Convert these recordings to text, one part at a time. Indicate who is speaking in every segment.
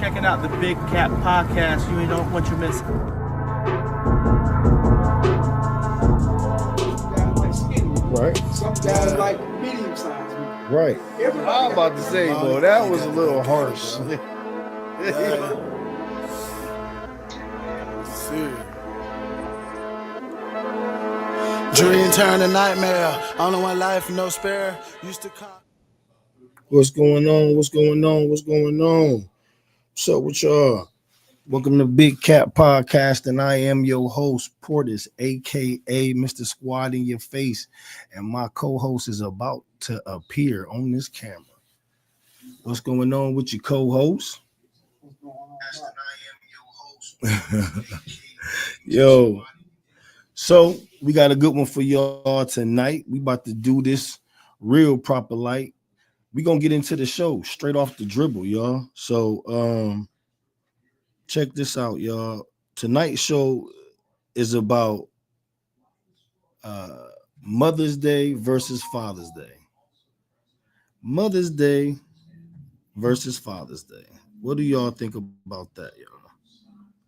Speaker 1: checking out the Big Cat Podcast. You ain't know what you're missing.
Speaker 2: Right.
Speaker 3: Some guys like medium sized.
Speaker 2: Right.
Speaker 3: I'm
Speaker 2: about to say, bro, that was a little harsh.
Speaker 4: Dream turn to nightmare. Only one life, no spare. Used to come.
Speaker 2: What's going on? What's going on? What's going on? What's up with y'all? Welcome to Big Cat Podcast, and I am your host, Portis, aka Mr. Squad in Your Face, and my co-host is about to appear on this camera. What's going on with your co-host? Yo, so we got a good one for y'all tonight. We about to do this real proper light. We gonna get into the show straight off the dribble, y'all. So check this out, y'all. Tonight's show is about Mother's Day versus Father's Day. Mother's Day versus Father's Day. What do y'all think about that, y'all?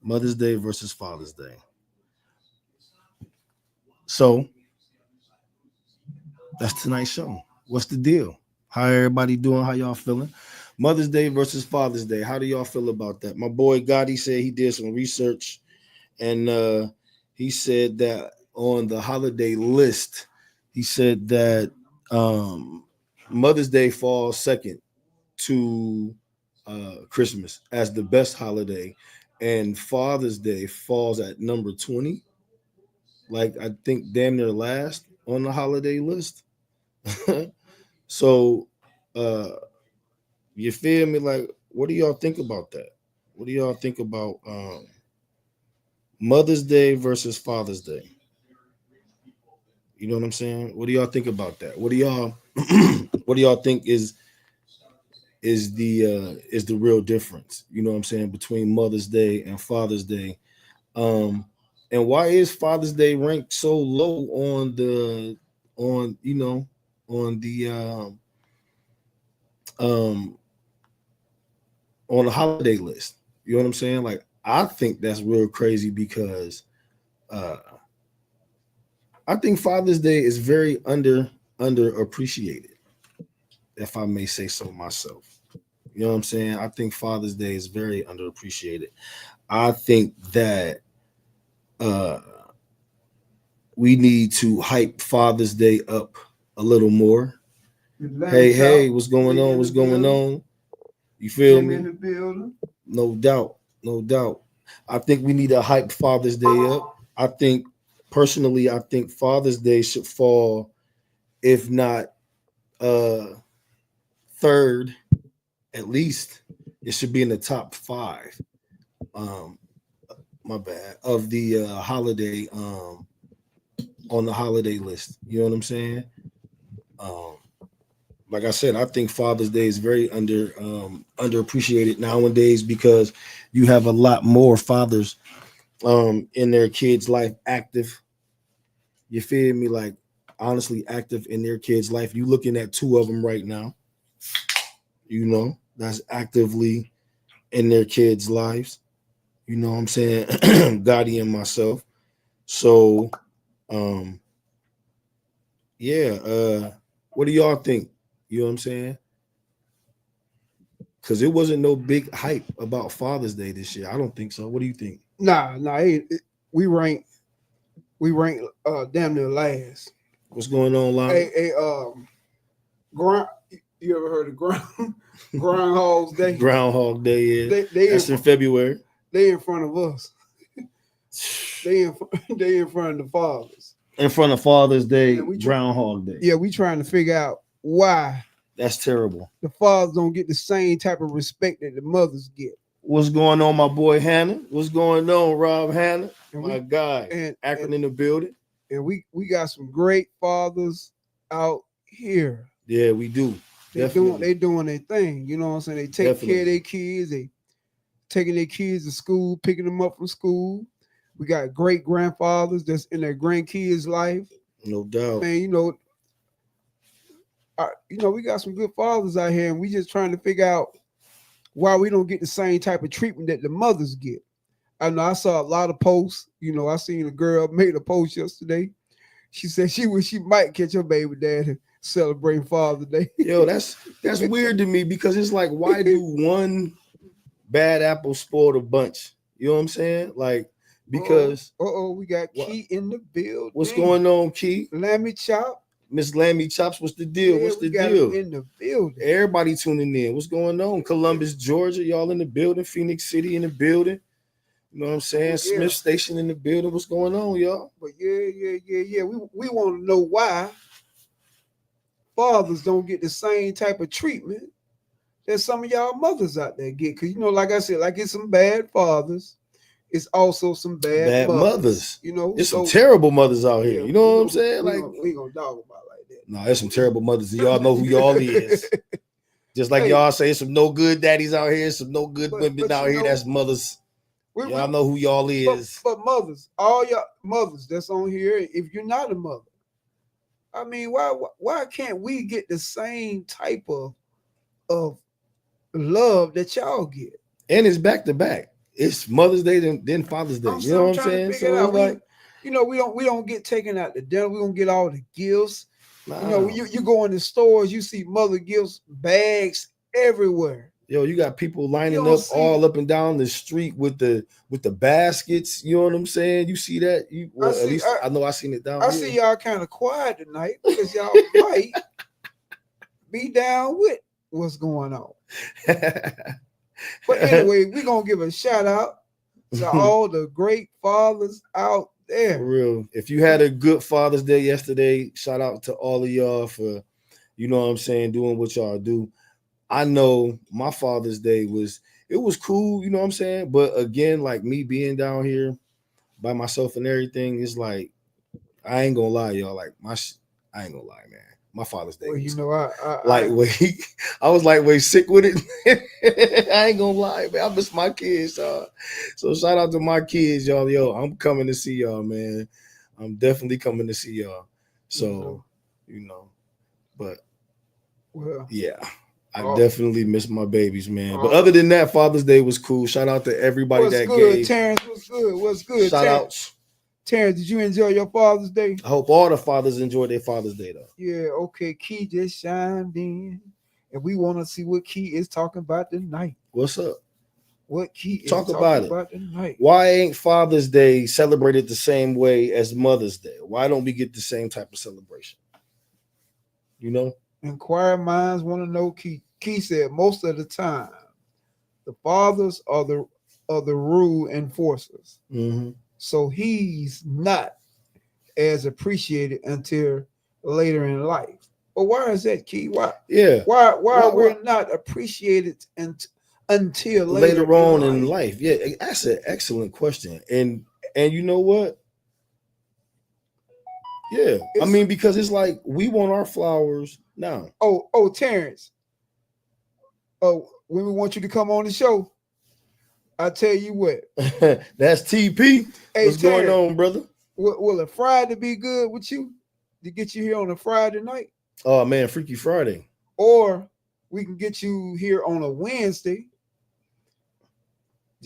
Speaker 2: Mother's Day versus Father's Day. So that's tonight's show. What's the deal? How everybody doing? How y'all feeling? Mother's Day versus Father's Day. How do y'all feel about that? My boy Gotti said he did some research, and he said that on the holiday list, he said that Mother's Day falls second to Christmas as the best holiday, and Father's Day falls at number 20. Like, I think damn near last on the holiday list. So you feel me? Like, what do y'all think about that? What do y'all think about Mother's Day versus Father's Day? You know what I'm saying? What do y'all think about that? What do y'all think is the real difference? You know what I'm saying, between Mother's Day and Father's Day? And why is Father's Day ranked so low on the holiday list? You know what I'm saying? Like, I think that's real crazy because I think Father's Day is very underappreciated, if I may say so myself. You know what I'm saying? I think Father's Day is very underappreciated. I think that we need to hype Father's Day up a little more. Hey, what's going on? What's going on? You feel me?
Speaker 3: in the building.
Speaker 2: No doubt. I think we need to hype Father's Day up. I think Father's Day should fall, if not third, at least it should be in the top 5. My bad, of the holiday on the holiday list. You know what I'm saying? Like I said, I think Father's Day is very underappreciated nowadays because you have a lot more fathers in their kids' life active. You feel me? Like, honestly active in their kids' life. You looking at 2 of them right now, you know, that's actively in their kids' lives. You know what I'm saying? Gotti and myself. So what do y'all think? You know what I'm saying? Because it wasn't no big hype about Father's Day this year. I don't think so. What do you think?
Speaker 3: Nah, we rank damn near last.
Speaker 2: What's going on, Lonnie?
Speaker 3: You ever heard of Groundhog's Day?
Speaker 2: Groundhog Day, yeah. That's in February.
Speaker 3: They in front of us. they in front of the fathers.
Speaker 2: In front of Father's Day, Groundhog Day.
Speaker 3: Yeah, we trying to figure out why.
Speaker 2: That's terrible.
Speaker 3: The fathers don't get the same type of respect that the mothers get.
Speaker 2: What's going on, my boy Hannah? What's going on, Rob Hannah? My guy, Akron in the building.
Speaker 3: And we got some great fathers out here.
Speaker 2: Yeah, we do.
Speaker 3: They doing their thing. You know what I'm saying? They take care of their kids. They taking their kids to school, picking them up from school. We got great grandfathers that's in their grandkids' life.
Speaker 2: No doubt.
Speaker 3: Man, we got some good fathers out here, and we just trying to figure out why we don't get the same type of treatment that the mothers get. I know I saw a lot of posts. You know, I seen a girl made a post yesterday. She said she wish she might catch her baby daddy celebrating Father's Day.
Speaker 2: Yo, that's weird to me because it's like, why do one bad apple spoil the bunch? You know what I'm saying? Like, because
Speaker 3: we got Key in the building.
Speaker 2: What's going on, Key?
Speaker 3: Lammy Chop.
Speaker 2: Miss Lammy Chops, what's the deal?
Speaker 3: Yeah,
Speaker 2: What's the
Speaker 3: got
Speaker 2: deal?
Speaker 3: in the building.
Speaker 2: Everybody tuning in. What's going on? Columbus, Georgia, y'all in the building. Phoenix City in the building. You know what I'm saying?
Speaker 3: Yeah.
Speaker 2: Smith Station in the building. What's going on, y'all?
Speaker 3: But yeah. We want to know why fathers don't get the same type of treatment that some of y'all mothers out there get. Because, you know, like I said, like it's some bad fathers. It's also some bad mothers. You know,
Speaker 2: there's some terrible mothers out here. You know what I'm saying?
Speaker 3: Like, we ain't gonna dog about like that.
Speaker 2: No, there's some terrible mothers. Y'all know who y'all is. Just like y'all say, some no good daddies out here, some no good women out here. That's mothers. Y'all know who y'all is.
Speaker 3: But mothers, all y'all mothers that's on here, if you're not a mother, I mean, why can't we get the same type of love that y'all get?
Speaker 2: And it's back to back. It's Mother's Day, then Father's Day. You know what I'm saying?
Speaker 3: So like, you know, we don't get taken out to dinner. We don't get all the gifts. Nah. You know, you go in the stores, you see mother gifts, bags everywhere.
Speaker 2: Yo, you got people lining up all up and down the street with the baskets. You know what I'm saying? You see that? I know I seen it down here.
Speaker 3: I see y'all kind of quiet tonight because y'all might be down with what's going on. But anyway, we're gonna give a shout out to all the great fathers out there.
Speaker 2: For real. If you had a good Father's Day yesterday, shout out to all of y'all for, you know what I'm saying, doing what y'all do. I know my Father's Day was cool, you know what I'm saying? But again, like me being down here by myself and everything, it's like, I ain't gonna lie, y'all. Like I ain't gonna lie, man. My Father's Day.
Speaker 3: Well, you know,
Speaker 2: I was like way sick with it. I ain't gonna lie, man. I miss my kids. So shout out to my kids, y'all. Yo, I'm coming to see y'all, man. I'm definitely coming to see y'all. So, you know, but yeah. I definitely miss my babies, man. But other than that, Father's Day was cool. Shout out to everybody that gave.
Speaker 3: Terrence, what's good?
Speaker 2: Shout outs.
Speaker 3: Terrence, did you enjoy your Father's Day?
Speaker 2: I hope all the fathers enjoy their Father's Day, though.
Speaker 3: Yeah, okay. Key just chimed in, and we want to see what Key is talking about tonight.
Speaker 2: What's up?
Speaker 3: What Key is
Speaker 2: talking
Speaker 3: about tonight?
Speaker 2: Why ain't Father's Day celebrated the same way as Mother's Day? Why don't we get the same type of celebration? You know?
Speaker 3: Inquiring minds want to know. Key said most of the time, the fathers are the rule enforcers.
Speaker 2: Mm-hmm.
Speaker 3: So he's not as appreciated until later in life. But why is that, Key? Why we're not appreciated until later
Speaker 2: on in life? Yeah, that's an excellent question. And you know what? Yeah, I mean, because it's like we want our flowers now.
Speaker 3: Oh, Terrence. Oh, when we want you to come on the show, I tell you what.
Speaker 2: That's TP.
Speaker 3: Hey,
Speaker 2: what's Terrence, going on, brother?
Speaker 3: Will a Friday be good with you to get you here on a Friday night?
Speaker 2: Oh man, Freaky Friday.
Speaker 3: Or we can get you here on a Wednesday.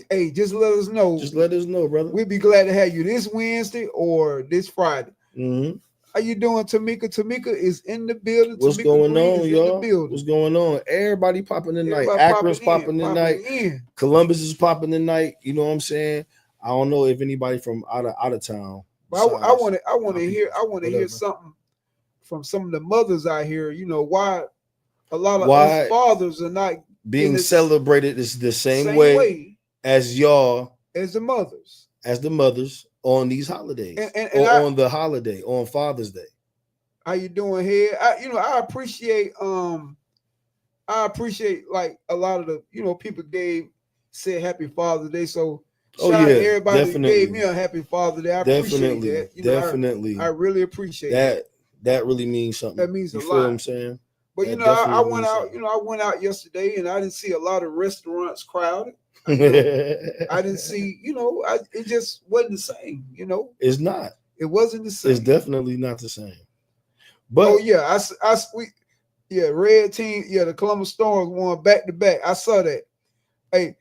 Speaker 3: Hey, just let us know.
Speaker 2: Just let us know, brother.
Speaker 3: We'd be glad to have you this Wednesday or this Friday.
Speaker 2: Mm-hmm.
Speaker 3: How you doing, Tamika? Tamika is in the building.
Speaker 2: What's
Speaker 3: Tamika
Speaker 2: going
Speaker 3: Green
Speaker 2: on, y'all? What's going on? Everybody popping tonight. Akron's popping tonight. Columbus is popping tonight. You know what I'm saying? I don't know if anybody from out of town.
Speaker 3: But I want to hear something from some of the mothers out here. You know why a lot of us fathers are not
Speaker 2: being celebrated is the same way as y'all,
Speaker 3: as the mothers
Speaker 2: on these holidays, on the holiday, on Father's Day.
Speaker 3: How you doing here? I appreciate like a lot of the people said Happy Father's Day. So shout out to everybody that gave me a Happy Father's Day. I appreciate that.
Speaker 2: Definitely.
Speaker 3: I really appreciate
Speaker 2: that. That really means something.
Speaker 3: That means a lot.
Speaker 2: You feel what I'm saying?
Speaker 3: But I went out. I went out yesterday, and I didn't see a lot of restaurants crowded. I didn't see. It just wasn't the same.
Speaker 2: It's not.
Speaker 3: It wasn't the same.
Speaker 2: It's definitely not the same. But
Speaker 3: Red team. Yeah, the Columbus Storms won back to back. I saw that. Hey,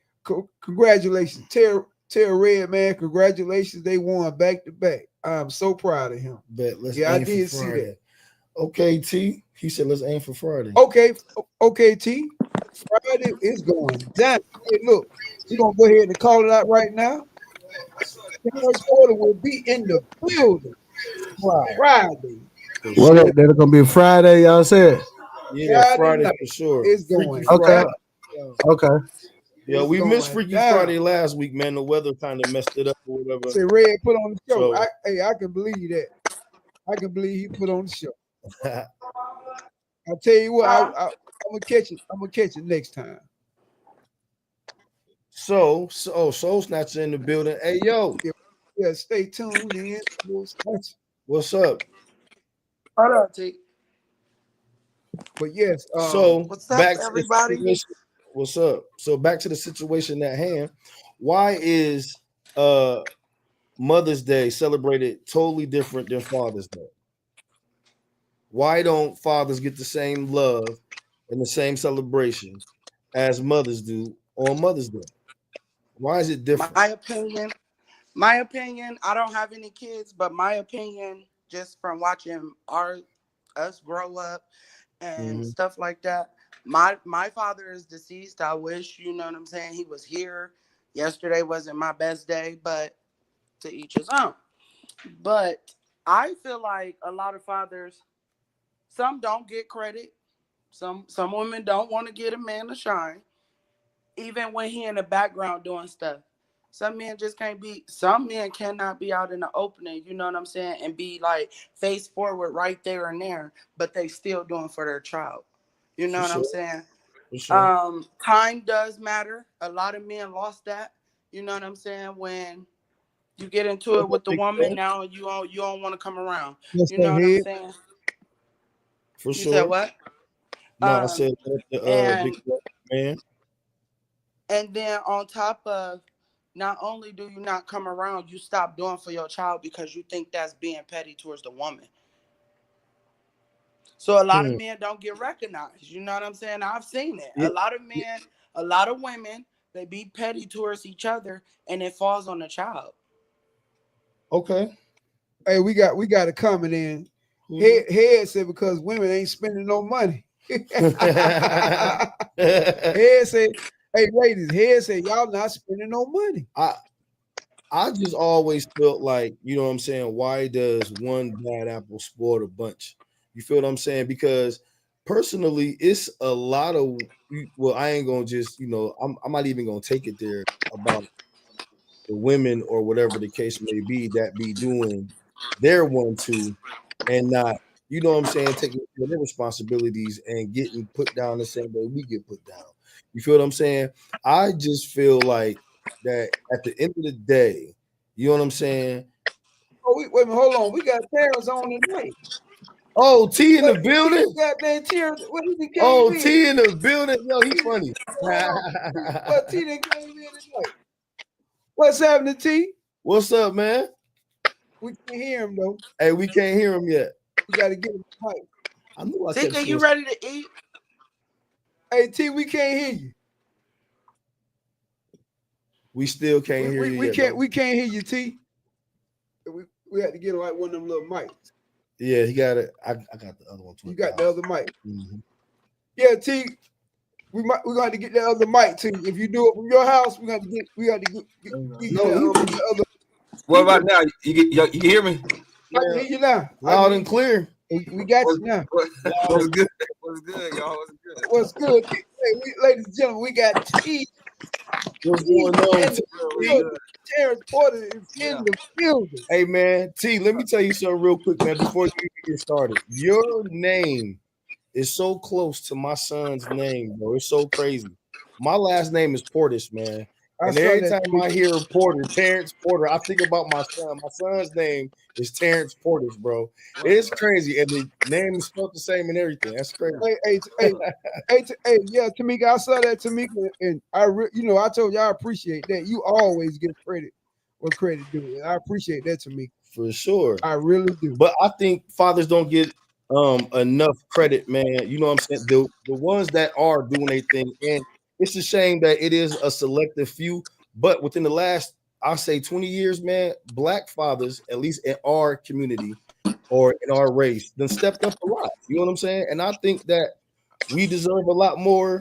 Speaker 3: congratulations, Terry Red, man. Congratulations. They won back to back. I'm so proud of him.
Speaker 2: Bet let's
Speaker 3: I
Speaker 2: aim
Speaker 3: did
Speaker 2: for
Speaker 3: see
Speaker 2: Friday.
Speaker 3: that.
Speaker 2: Okay, T. He said let's aim for Friday.
Speaker 3: Okay, T. Friday is going down. Hey, look, we're gonna go ahead and call it out right now. Terrence Porter will be in the building Friday.
Speaker 5: Well, that's gonna be Friday, y'all said.
Speaker 2: Yeah, Friday
Speaker 3: night
Speaker 2: for sure.
Speaker 3: is
Speaker 2: Freaky
Speaker 3: going
Speaker 5: Okay.
Speaker 3: down.
Speaker 5: Okay.
Speaker 2: Yeah, we
Speaker 3: going
Speaker 2: missed Freaky
Speaker 3: down.
Speaker 2: Friday last week, man. The weather kind of messed it up or whatever.
Speaker 3: Say Red put on the show.
Speaker 2: So-
Speaker 3: I can believe that. I can believe he put on the show. I'll tell you what, I'm gonna catch it. I'm gonna catch it next time.
Speaker 2: So Soul Snatcher in the building. Hey, yo.
Speaker 3: Yeah, stay tuned in.
Speaker 2: What's up?
Speaker 6: Hold on, T.
Speaker 3: But yes,
Speaker 2: So
Speaker 6: what's up,
Speaker 2: back to
Speaker 6: everybody?
Speaker 2: the situation. What's up? So back to the situation at hand. Why is Mother's Day celebrated totally different than Father's Day? Why don't fathers get the same love and the same celebration as mothers do on Mother's Day? Why is it different?
Speaker 6: My opinion, I don't have any kids, but my opinion, just from watching us grow up and stuff like that. My father is deceased. I wish, you know what I'm saying, he was here. Yesterday wasn't my best day, but to each his own. But I feel like a lot of fathers, some don't get credit. Some women don't want to get a man to shine, even when he in the background doing stuff. Some men cannot be out in the opening, you know what I'm saying, and be like face forward right there and there, but they still doing for their child. You know what I'm saying?
Speaker 2: Sure.
Speaker 6: Time does matter. A lot of men lost that. You know what I'm saying? When you get into it with the woman, now you don't want to come around. You know what I'm saying?
Speaker 2: For
Speaker 6: you
Speaker 2: sure.
Speaker 6: Said what?
Speaker 2: No, I said big man.
Speaker 6: And then on top of, not only do you not come around, you stop doing for your child because you think that's being petty towards the woman. So a lot of men don't get recognized. You know what I'm saying? I've seen it.
Speaker 2: Yeah.
Speaker 6: A lot of men, a lot of women, they be petty towards each other, and it falls on the child.
Speaker 2: Okay.
Speaker 3: Hey, we got a comment in. Head said because women ain't spending no money. Head said, hey ladies, Head said y'all not spending no money.
Speaker 2: I just always felt like, you know what I'm saying, why does one bad apple spoil the bunch? You feel what I'm saying? Because personally, it's a lot of, well, I ain't gonna just, I'm not even gonna take it there about the women or whatever the case may be that be doing their 1-2 and not, you know what I'm saying, taking their responsibilities and getting put down the same way we get put down. You feel what I'm saying? I just feel like that at the end of the day, you know what I'm saying?
Speaker 3: Oh, wait a minute, hold on. We got Terrence on tonight.
Speaker 2: Oh, T in the building.
Speaker 3: Goddamn Terrence.
Speaker 2: Oh, T in the building. Yo, he funny.
Speaker 3: What T that came in tonight? What's happening, T?
Speaker 2: What's up, man?
Speaker 3: We can't hear him though.
Speaker 2: Hey, we can't hear him yet.
Speaker 3: We got to get him mic.
Speaker 2: I knew I
Speaker 6: T, are you ready to eat?
Speaker 3: Hey, T, we can't hear you.
Speaker 2: We still can't hear you.
Speaker 3: We can't hear you, T. We had to get like one of them little mics.
Speaker 2: Yeah, he got it. I got the other one too.
Speaker 3: You got the other mic. Yeah, T. We got to get that other mic, T. If you do it from your house, we got to get the other.
Speaker 7: What about now? You can hear me?
Speaker 3: I can hear you now.
Speaker 2: Loud and clear.
Speaker 3: We got you now.
Speaker 7: What's good? What's good, y'all?
Speaker 3: What's good? Hey, ladies and gentlemen, we got T.
Speaker 2: What's going on?
Speaker 3: Terrence Porter is in the building.
Speaker 2: Hey, man, T, let me tell you something real quick, man, before you even get started. Your name is so close to my son's name, bro. It's so crazy. My last name is Portis, man. And every time I hear Porter, Terrence Porter, I think about my son. My son's name is Terrence Portis, bro. It's crazy. And the name is spelled the same and everything. That's crazy.
Speaker 3: Hey, yeah, Tamika, I saw that, Tamika, and I told you I appreciate that. You always give credit where credit due. I appreciate that, Tamika.
Speaker 2: For sure.
Speaker 3: I really do.
Speaker 2: But I think fathers don't get enough credit, man. You know what I'm saying? The ones that are doing their thing and it's a shame that it is a selective few. But within the last, I'll say 20 years, man, Black fathers, at least in our community or in our race, then stepped up a lot. You know what I'm saying? And I think that we deserve a lot more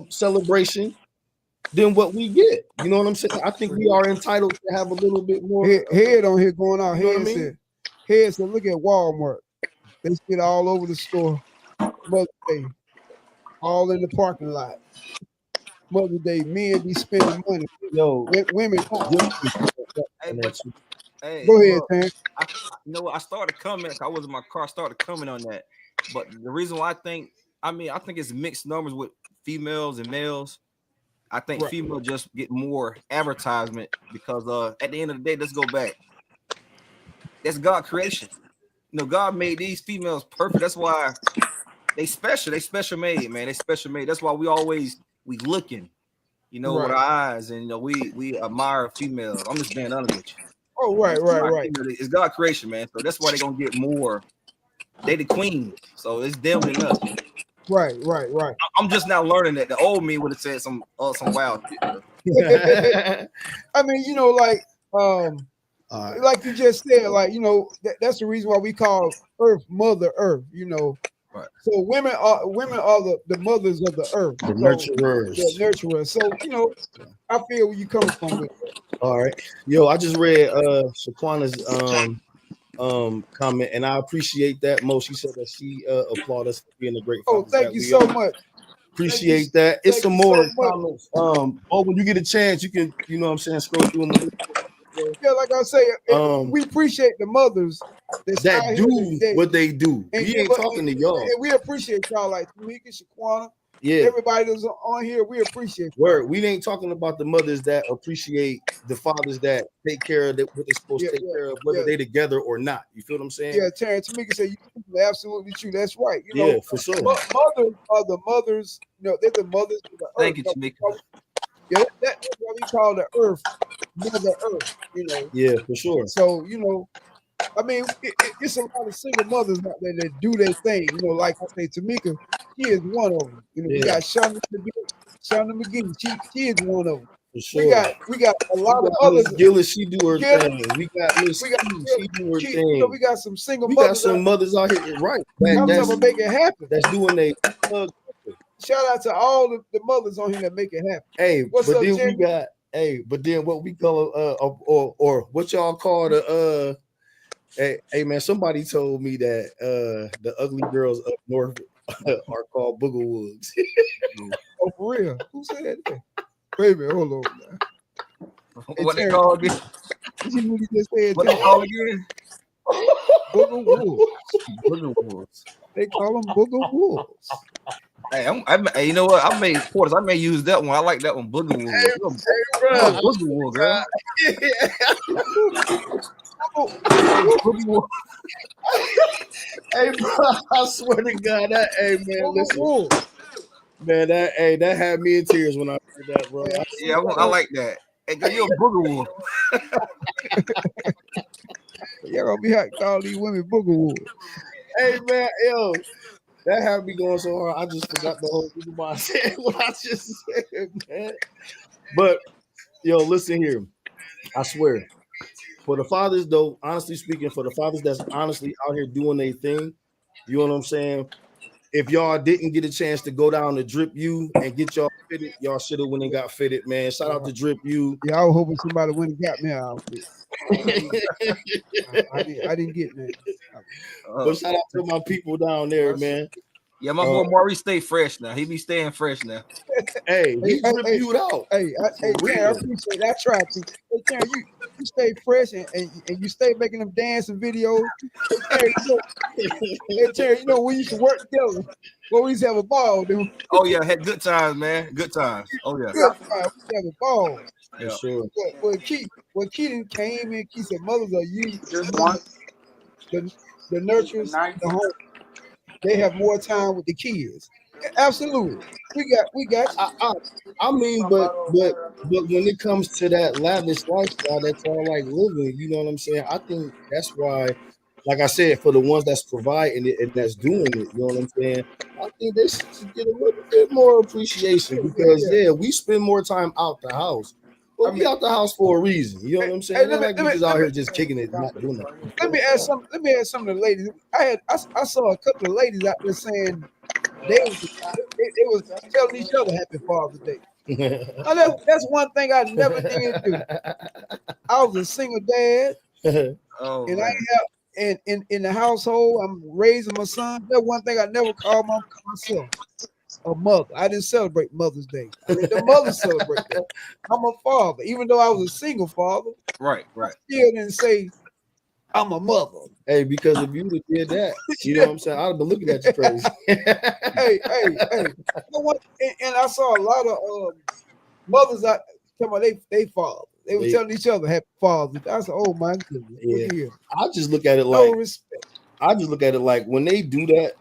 Speaker 2: celebration than what we get. You know what I'm saying? I think we are entitled to have a little bit more.
Speaker 3: Head on here going out.
Speaker 2: You know
Speaker 3: Head
Speaker 2: what I mean?
Speaker 3: said, Head said, look at Walmart. They sit all over the store. Mother's Day, all in the parking lot. Mother's Day, men be spending money.
Speaker 2: Yo,
Speaker 3: women.
Speaker 7: Hey,
Speaker 3: go ahead, man.
Speaker 7: You know what? I started commenting. I was in my car. I started commenting on that. But the reason why I think it's mixed numbers with females and males. I think females just get more advertisement because at the end of the day, let's go back. That's God's creation. You know, God made these females perfect. That's why they special. They special made, man. They special made. That's why we looking, you know, with our eyes, and you know, we admire females. I'm just being honest with you.
Speaker 3: Oh, right.
Speaker 7: It's God's creation, man. So that's why they're gonna get more. They the queen, so it's them than us.
Speaker 3: Right.
Speaker 7: I'm just now learning that. The old me would have said some wild shit.
Speaker 3: I mean, you know, like you just said, like, you know, that's the reason why we call Earth Mother Earth. You know,
Speaker 2: right.
Speaker 3: So women are the mothers of the earth,
Speaker 2: the nurturers.
Speaker 3: The nurturers. So you know, I feel where you coming from with that.
Speaker 2: All right, yo, I just read Shaquana's comment, and I appreciate that. She said that she applaud us for being a great.
Speaker 3: Thank you so much.
Speaker 2: Appreciate that. It's some more comments. When you get a chance, you can, you know what I'm saying, scroll through them.
Speaker 3: Yeah, like I say, we appreciate the mothers
Speaker 2: that do what they do. We ain't talking to y'all.
Speaker 3: We appreciate y'all like Tamika, Shaquana.
Speaker 2: Yeah,
Speaker 3: everybody that's on here, we appreciate.
Speaker 2: Word, we ain't talking about the mothers that appreciate the fathers that take care of what they're supposed to take care of, whether they together or not. You feel what I'm saying?
Speaker 3: Yeah, Terrence, Tamika said you're absolutely true. That's right. You know,
Speaker 2: for sure.
Speaker 3: Mothers are the mothers. You know, they're the mothers of the earth.
Speaker 7: Thank you, Tamika.
Speaker 3: Yeah, that's what we call the earth, Mother Earth. You know.
Speaker 2: Yeah, for sure.
Speaker 3: So you know, I mean, it's a lot of single mothers out there that do their thing. You know, like I say, Tamika, she is one of them. You know, we got Shonda McGee. She is one of them.
Speaker 2: For sure.
Speaker 3: We got a lot of others.
Speaker 2: Gillis, she do her thing. We got Miss she do her thing.
Speaker 3: So we got some single
Speaker 2: mothers. We got some mothers out here, right?
Speaker 3: I'm trying to make it happen.
Speaker 2: That's doing they.
Speaker 3: Shout out to all the mothers on here that make it happen.
Speaker 2: Hey,
Speaker 3: what's up,
Speaker 2: then
Speaker 3: Jimmy?
Speaker 2: we got but then what we call or what y'all call the hey man, somebody told me that the ugly girls up north are called boogerwoods.
Speaker 3: Oh, for real? Who said that? Wait a minute, hold on. Man.
Speaker 7: What they call again?
Speaker 3: What
Speaker 7: they call again?
Speaker 3: Boogerwoods.
Speaker 7: Boogerwoods.
Speaker 3: They call them boogerwoods.
Speaker 7: Hey, you know what? I made quarters. I may use that one. I like that one. Boogerwood. Boogerwood, girl.
Speaker 2: Hey, bro, I swear to God, listen, man, that had me in tears when I heard that, bro.
Speaker 7: Yeah, I like that. Hey, girl, you're a boogerwood.
Speaker 3: Y'all gonna be calling these women boogerwood.
Speaker 2: Hey, man, yo. That had me going so hard. I just forgot the whole thing about what I just said, man. But yo, listen here. I swear, for the fathers, though, honestly speaking, for the fathers that's honestly out here doing their thing, you know what I'm saying? If y'all didn't get a chance to go down to Drip U and get y'all fitted, y'all should have went and got fitted, man. Shout out to Drip U.
Speaker 3: Yeah, I was hoping somebody went and got me an outfit. I didn't get that.
Speaker 2: But shout out to my people down there, man.
Speaker 7: Yeah, my boy Maurice stay fresh now. He be staying fresh now.
Speaker 2: Hey, he's reviewed out.
Speaker 3: Hey, Karen, I appreciate that. I try to. Hey, Karen, you stay fresh and you stay making them dancing videos. Hey, Terry, you know, we used to work together. Well, we used to have a ball, dude.
Speaker 7: Oh yeah, had good times, man. Good times. Oh yeah.
Speaker 3: Good times. We used to have a ball.
Speaker 2: Yeah, sure.
Speaker 3: When Keaton came in, he said, "Mothers are you,
Speaker 6: Just one.
Speaker 3: the nurturers, the home. They have more time with the kids." Absolutely, we got.
Speaker 2: I mean, but when it comes to that lavish lifestyle that y'all like living, you know what I'm saying? I think that's why like I said, for the ones that's providing it and that's doing it, you know what I'm saying? I think they should get a little bit more appreciation because we spend more time out the house. Well, we out the house for a reason. You know what I'm saying? Let me just out here just kicking it, not doing nothing.
Speaker 3: Let me ask some of the ladies. I saw a couple of ladies out there saying they was telling each other Happy Father's Day. Now, that's one thing I never did do. I was a single dad, and I have in the household. I'm raising my son. That's one thing I never called myself a mother. I didn't celebrate Mother's Day. The mothers celebrate that. I'm a father, even though I was a single father.
Speaker 7: Right.
Speaker 3: I still didn't say I'm a mother.
Speaker 2: Hey, because if you did that, you know what I'm saying, I'd have been looking at you crazy.
Speaker 3: hey. You know what? And I saw a lot of mothers out talking about they father. They were telling each other Happy Father's Day. I said, oh my goodness.
Speaker 2: Yeah. I just look at it like
Speaker 3: no respect.
Speaker 2: I just look at it like when they do that,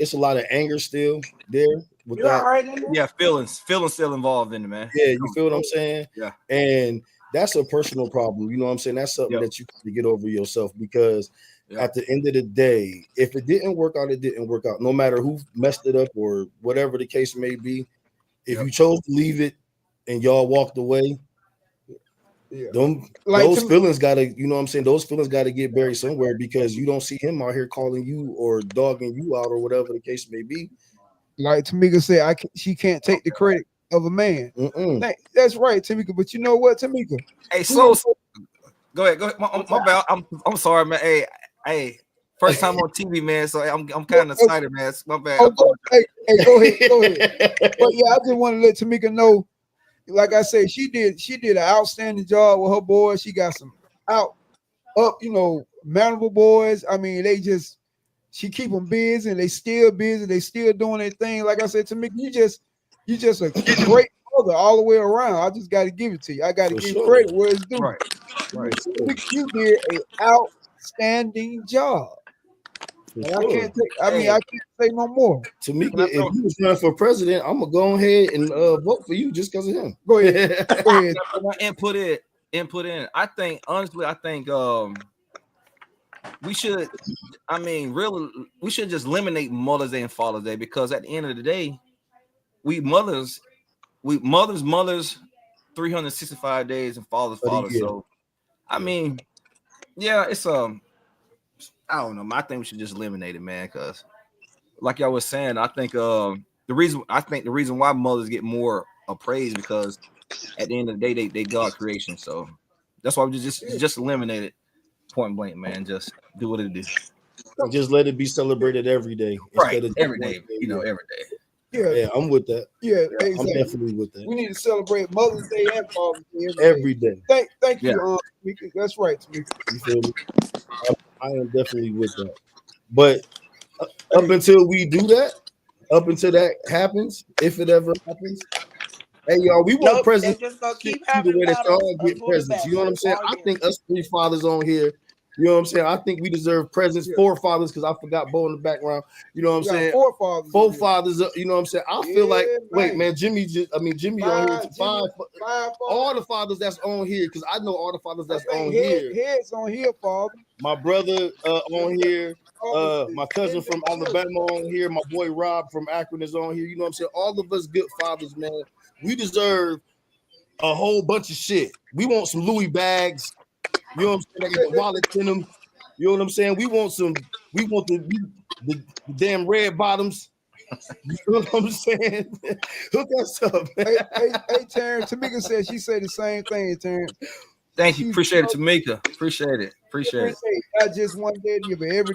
Speaker 2: it's a lot of anger still there. With that.
Speaker 7: Feelings still involved in it, man.
Speaker 2: Yeah, you feel what I'm saying?
Speaker 7: Yeah.
Speaker 2: And that's a personal problem. You know what I'm saying? That's something that you can get over yourself because at the end of the day, if it didn't work out, it didn't work out. No matter who messed it up or whatever the case may be. If you chose to leave it and y'all walked away, those feelings gotta, you know what I'm saying? Those feelings gotta get buried somewhere because you don't see him out here calling you or dogging you out or whatever the case may be.
Speaker 3: Like Tamika said, she can't take the credit of a man. That's right, Tamika. But you know what, Tamika?
Speaker 7: Hey, so go ahead. My bad. I'm sorry, man. Hey, first time on TV, man. So I'm kind of excited, man. My bad.
Speaker 3: Hey, go ahead. But yeah, I just want to let Tamika know. Like I said, she did an outstanding job with her boys. She got some manageable boys. I mean, she keep them busy, and they still busy. They still doing their thing. Like I said, Tamika, you just a great mother all the way around. I just got to give it to you. I got to give credit where it's due.
Speaker 7: Right.
Speaker 3: You did an outstanding job. I can't say no more.
Speaker 2: Tamika, if you was running for president, I'm gonna go ahead and vote for you just because of him.
Speaker 3: Go ahead.
Speaker 7: Input in. I think honestly, we should. I mean, really, we should just eliminate Mother's Day and Father's Day because at the end of the day, we mothers 365 days and fathers. So, I mean, it's I don't know. I think we should just eliminate it, man. Because, like y'all was saying, I think the reason why mothers get more praise because at the end of the day, they God creation. So that's why we just eliminate it, point blank, man. Just do what it is.
Speaker 2: Just let it be celebrated every day,
Speaker 7: right? Every day, every day.
Speaker 2: Yeah, I'm with that.
Speaker 3: Yeah,
Speaker 2: exactly. I'm definitely with that.
Speaker 3: We need to celebrate Mother's Day and Father's Day
Speaker 2: every day.
Speaker 3: Thank you, Tamika. That's right, Tamika.
Speaker 2: You feel me? I am definitely with that. But up until we do that, up until that happens, if it ever happens, hey y'all, we want presents.
Speaker 6: Just gonna keep
Speaker 2: the way that y'all get presents. You know what I'm saying? I think us 3 fathers on here. You know what I'm saying? I think we deserve presents. 4 fathers, because I forgot Bo in the background. You know what I'm saying?
Speaker 3: 4 fathers.
Speaker 2: 4 fathers. You know what I'm saying? I feel like, wait, man, Jimmy on here. 5. All the fathers that's on here, because I know all the fathers that's on here.
Speaker 3: Heads on here, father.
Speaker 2: My brother on here. My cousin from Alabama on here. My boy Rob from Akron is on here. You know what I'm saying? All of us good fathers, man. We deserve a whole bunch of shit. We want some Louis bags. You know what I'm saying? I got the wallets in them. You know what I'm saying? We want the damn red bottoms. You know what I'm saying? Hook us up.
Speaker 3: Hey, Terrence. Tamika said she said the same thing, Terrence.
Speaker 7: Thank you. Appreciate it, Tamika. Appreciate it.
Speaker 3: Not just one day, but every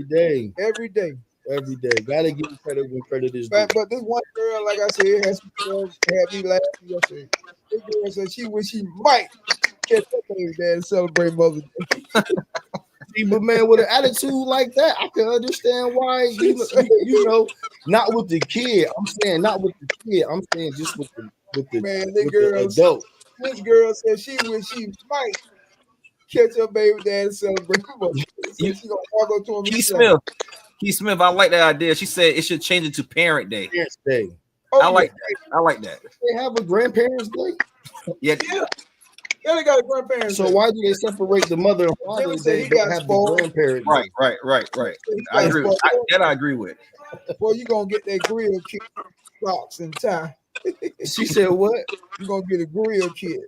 Speaker 3: day.
Speaker 2: Every day. Gotta give credit when credit is due.
Speaker 3: But this one girl, like I said, had me laughing yesterday. This girl said she wish she might catch up with her dad and celebrate Mother's Day.
Speaker 2: See, but man, with an attitude like that, I can understand why you know, not with the kid. I'm saying not with the kid. I'm saying just with the
Speaker 3: man.
Speaker 2: The adult.
Speaker 3: This girl said she wish she might catch her baby dad and celebrate Mother's Day. So she gonna walk up to him.
Speaker 7: Keith Smith, I like that idea. She said it should change it to Parent Day.
Speaker 2: Parents Day.
Speaker 7: I like that.
Speaker 2: They have a Grandparents Day.
Speaker 7: Yeah.
Speaker 3: Kelly got a grandparents.
Speaker 2: So why do they separate the mother and father? They don't have the grandparent.
Speaker 7: Right. I agree. I agree with.
Speaker 3: Boy, you gonna get that grill kid socks and tie.
Speaker 2: She said, "What?
Speaker 3: You gonna get a grill kid,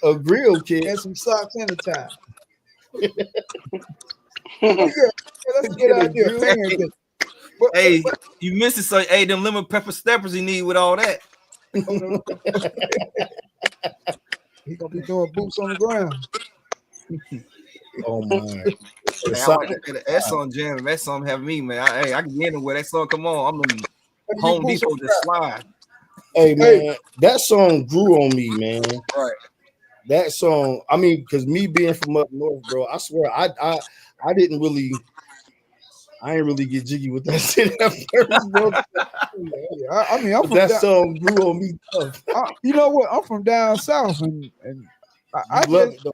Speaker 2: a grill kid,
Speaker 3: and some socks and a tie." Let's get out there, parenting.
Speaker 7: Hey, you missed it. So, hey, them lemon pepper steppers he need with all that.
Speaker 3: He gonna be doing boots on the ground.
Speaker 2: Oh my!
Speaker 7: That song jamming. That song have me, man. I can get it where that song come on. I'm in Home Depot just slide.
Speaker 2: Hey man, that song grew on me, man.
Speaker 7: Right.
Speaker 2: That song. I mean, because me being from up north, bro. I swear, I didn't really. I ain't really get jiggy with that shit at first, bro.
Speaker 3: I mean, I'm from
Speaker 2: that song grew on me tough.
Speaker 3: You know what? I'm from down south, and I
Speaker 2: love
Speaker 3: just,
Speaker 2: it, though.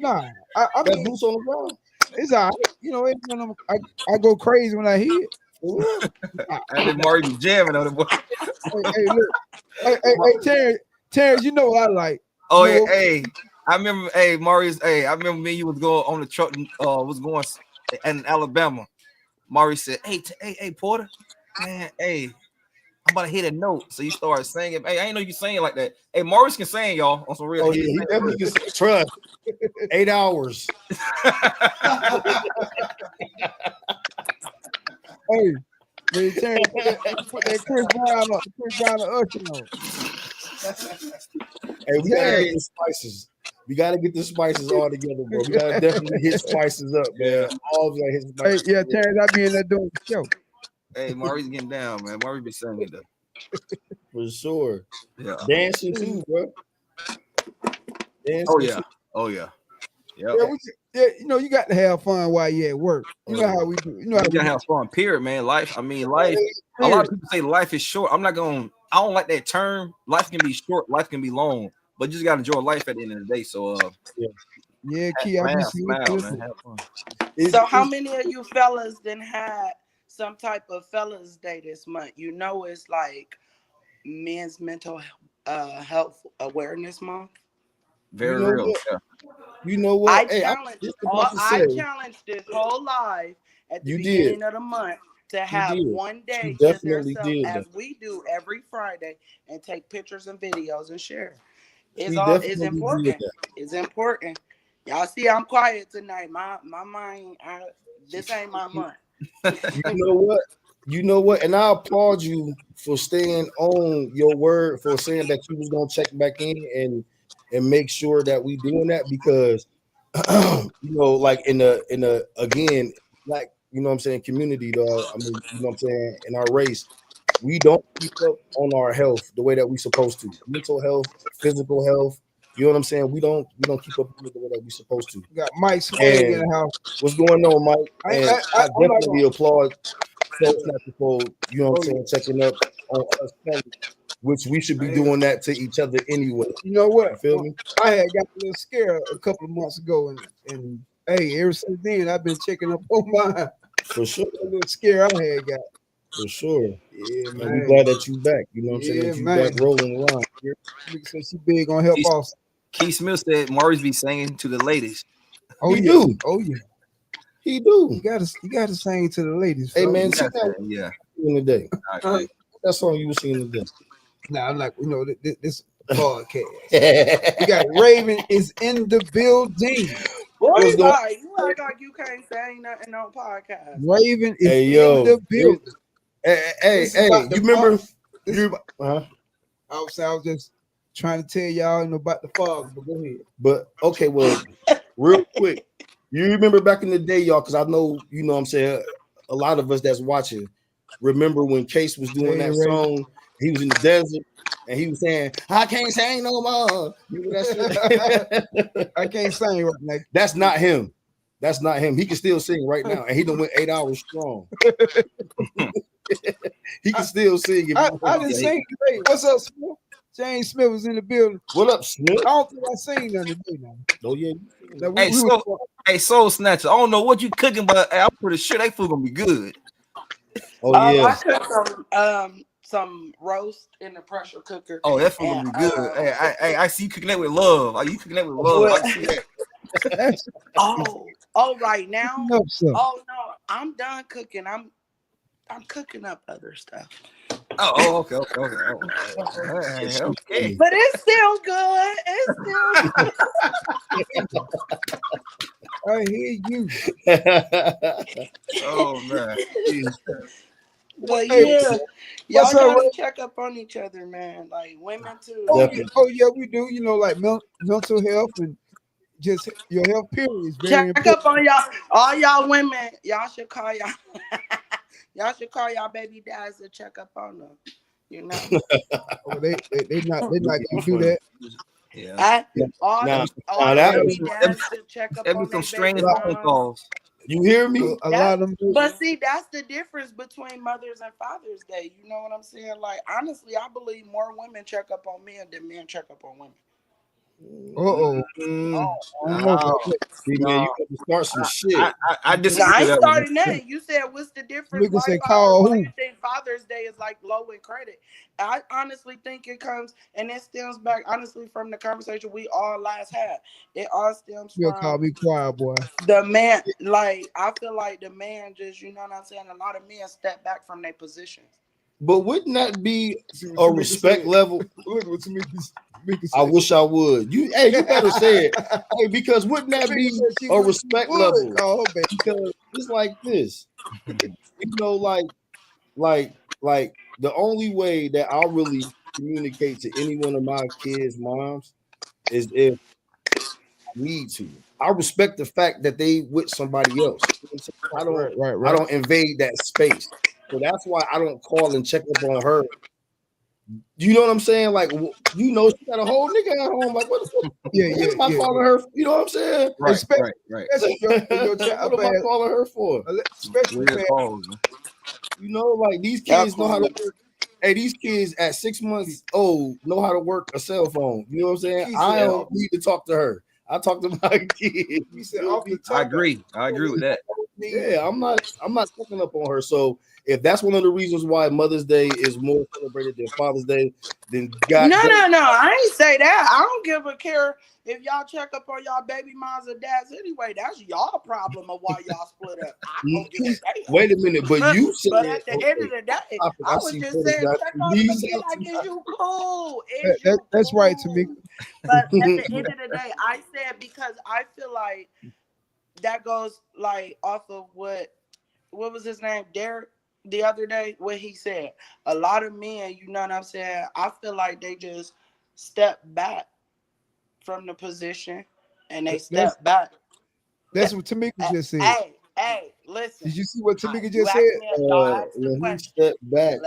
Speaker 3: Nah,
Speaker 2: I mean, boots on the ground.
Speaker 3: It's all right. You know, I go crazy when I hear it.
Speaker 7: I did Maury be jamming on the boy.
Speaker 3: Hey, look. Hey, Terrence, you know what I like.
Speaker 7: Oh yeah, hey. I remember, hey, Maurice, hey, I remember me, you was going on the truck, was going in Alabama. Maurice said, hey, Porter, man, hey, I'm about to hit a note. So you started singing. Hey, I didn't know you sang like that. Hey, Maurice can sing, y'all, on some real.
Speaker 2: Oh, yeah, he definitely can sing. Trust. 8 hours.
Speaker 3: Hey, Terrence, put that Chris Brown up, Chris Brown and Usher on.
Speaker 2: Hey, we gotta get the spices. We gotta get the spices all together, bro. We gotta definitely hit spices up, man. All of that hit spices.
Speaker 3: Hey, yeah, Terrence, I be in there doing the show.
Speaker 7: Hey, Maurice getting down, man. Maurice be singing though.
Speaker 2: For sure.
Speaker 7: Yeah.
Speaker 2: Dancing too, bro. Dancing
Speaker 7: oh yeah.
Speaker 2: Too.
Speaker 7: Oh yeah.
Speaker 3: Yep. Yeah, you know, you got to have fun while you're at work. You know how we do. You know how
Speaker 7: you gotta have fun, period, man. Life. I mean, life. A lot of people say life is short. I don't like that term. Life can be short, life can be long, but you just gotta enjoy life at the end of the day. So
Speaker 3: yeah, Key, I
Speaker 7: smile, man. Have fun.
Speaker 6: So how many of you fellas then had some type of fellas day this month? You know, it's like men's mental health awareness month.
Speaker 7: Very real. Yeah.
Speaker 2: You know what?
Speaker 6: I challenged this whole life at the beginning of the month to have one day to yourself, as we do every Friday, and take pictures and videos and share. It's important. It's important. Y'all see, I'm quiet tonight. My mind. This ain't my month.
Speaker 2: You know what? And I applaud you for staying on your word, for saying that you was gonna check back in and make sure that we doing that, because you know, like in a again, like, you know what I'm saying, community, though. I mean, you know what I'm saying, in our race, we don't keep up on our health the way that we supposed to. Mental health, physical health. You know what I'm saying? We don't keep up with the way that we supposed to.
Speaker 3: You got Mike Swag in the house.
Speaker 2: What's going on, Mike? And I definitely applaud for, you know what I'm saying, checking up on us, which we should be doing that to each other anyway.
Speaker 3: You know what?
Speaker 2: You feel me?
Speaker 3: I had got a little scared a couple of months ago, and hey, ever since then I've been checking up on mine.
Speaker 2: For sure.
Speaker 3: A little scare I had got.
Speaker 2: For sure.
Speaker 3: Yeah, man.
Speaker 2: I'm glad that you back. You know what I'm saying? That you back rolling around.
Speaker 3: Since she big on help us.
Speaker 7: Keith Smith said Maurice be singing to the ladies.
Speaker 3: Oh,
Speaker 2: he do.
Speaker 3: Oh yeah.
Speaker 2: He do.
Speaker 3: You gotta sing to the ladies.
Speaker 2: Hey man,
Speaker 7: yeah.
Speaker 2: In the day. That song you were singing today.
Speaker 3: Nah, I'm like, you know, this podcast. We got Raven is in the building.
Speaker 6: Boy, you act like you can't say nothing on podcast.
Speaker 3: Raven is in the building.
Speaker 2: Hey, you remember?
Speaker 3: I was just trying to tell y'all about the fog, but go ahead.
Speaker 2: But okay, well, real quick, you remember back in the day, y'all, because I know, you know what I'm saying, a lot of us that's watching remember when Case was doing that song. He was in the desert and he was saying, I can't sing no more. You know that
Speaker 3: I can't sing right now.
Speaker 2: That's not him. That's not him. He can still sing right now, and he done went 8 hours strong. He can still sing.
Speaker 3: I didn't sing today. What's up, Smith? James Smith was in the building.
Speaker 2: What up, Smith?
Speaker 3: I don't think I sing nothing today now.
Speaker 2: Oh yeah.
Speaker 7: Hey, Soul Snatcher. I don't know what you cooking, but I'm pretty sure that food gonna be good.
Speaker 2: Oh yeah.
Speaker 6: I cooked some roast in the pressure cooker.
Speaker 7: Oh, that food gonna be good. Hey, I see you cooking that with love. Are you cooking that with love? I see that.
Speaker 6: Oh, right now.
Speaker 3: No, sir.
Speaker 6: Oh no, I'm done cooking. I'm cooking up other stuff.
Speaker 7: Oh, okay. Okay.
Speaker 6: But it's still good. It's still good.
Speaker 3: I hear you.
Speaker 7: Oh man.
Speaker 6: But
Speaker 3: Hey,
Speaker 6: yeah, y'all
Speaker 3: what's up,
Speaker 6: gotta
Speaker 3: Ray?
Speaker 6: check up on each other, man. Like women too.
Speaker 3: Oh yeah, we do. You know, like mental health and just your health period is very
Speaker 6: Check
Speaker 3: important.
Speaker 6: up on y'all, all y'all women. Y'all should call y'all. Y'all should call y'all baby dads to check up on them. You know.
Speaker 3: Oh, they not gonna do that.
Speaker 7: Yeah.
Speaker 6: All
Speaker 2: Now,
Speaker 6: the baby dads should check up on
Speaker 7: Some
Speaker 6: their
Speaker 7: strange
Speaker 6: baby
Speaker 7: phone
Speaker 6: moms.
Speaker 7: calls.
Speaker 2: You hear me?
Speaker 3: A lot of them do.
Speaker 6: But see, that's the difference between Mother's and Father's Day. You know what I'm saying? Like, honestly, I believe more women check up on men than men check up on women.
Speaker 3: I don't know about that.
Speaker 2: See, man, you got to start some shit.
Speaker 7: I disagree.
Speaker 6: I
Speaker 7: with
Speaker 6: ain't
Speaker 7: that one.
Speaker 6: starting that. You said, what's the difference?
Speaker 3: Nigga say call
Speaker 6: Why
Speaker 3: who?
Speaker 6: you think Father's Day is like low in credit? I honestly think it comes, and it stems back, honestly, from the conversation we all last had. It all stems
Speaker 3: You'll
Speaker 6: from
Speaker 3: call me quiet, boy.
Speaker 6: the man. Like, I feel like the man just, you know what I'm saying? A lot of men step back from their positions.
Speaker 2: But wouldn't that be a respect level?
Speaker 3: Look what Tamika
Speaker 2: I wish I would. You better say it. Hey, because wouldn't that be a respect level?
Speaker 3: Oh, baby.
Speaker 2: Because it's like this. You know, like the only way that I'll really communicate to any one of my kids' moms is if I need to. I respect the fact that they with somebody else. I don't invade that space. So that's why I don't call and check up on her. You know what I'm saying? Like, you know, she got a whole nigga at home. Like, what the fuck? What am I calling her? You know what I'm saying?
Speaker 7: Right.
Speaker 3: Especially
Speaker 2: What am I calling her for?
Speaker 3: Especially
Speaker 2: you know, like these kids know how to work. Hey, these kids at 6 months old know how to work a cell phone. You know what I'm saying? I don't need to talk to her. I talk to my kids.
Speaker 3: He said,
Speaker 7: I agree with that.
Speaker 2: Yeah, I'm not checking up on her. So if that's one of the reasons why Mother's Day is more celebrated than Father's Day, then God.
Speaker 6: No. I ain't say that. I don't give a care if y'all check up on y'all baby moms or dads anyway. That's y'all problem of why y'all split up. I don't give a damn.
Speaker 2: Wait a minute, but you said.
Speaker 6: But at the end of the day, I was just saying, check on them again, like, is you cool?
Speaker 3: That's right, Tamika.
Speaker 6: But at the end of the day, I said because I feel like that goes like off of what was his name, Derek, the other day, what he said. A lot of men, you know what I'm saying? I feel like they just step back from the position and they step back.
Speaker 3: That's what Tamika just said.
Speaker 6: Hey, listen.
Speaker 3: Did you see what Tamika just said?
Speaker 2: When he stepped back,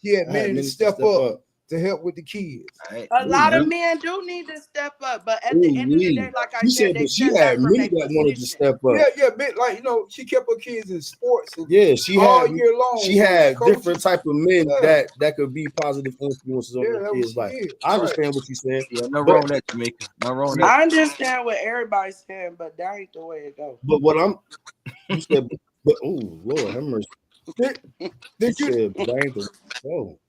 Speaker 3: He had men to step up to help with the kids.
Speaker 6: A lot of men do need to step up, but at the end of the day, like I said, they
Speaker 2: she had many that wanted to step up.
Speaker 3: Yeah, like you know, she kept her kids in sports. And
Speaker 2: she
Speaker 3: all
Speaker 2: had
Speaker 3: year long.
Speaker 2: She had different type of men that could be positive influences on their kids' life. I understand what you said.
Speaker 7: Yeah, no wrong with that, Jamaica. No wrong with that.
Speaker 6: I understand what everybody's saying, but that ain't the way it goes.
Speaker 2: But what you said, oh Lord, have mercy.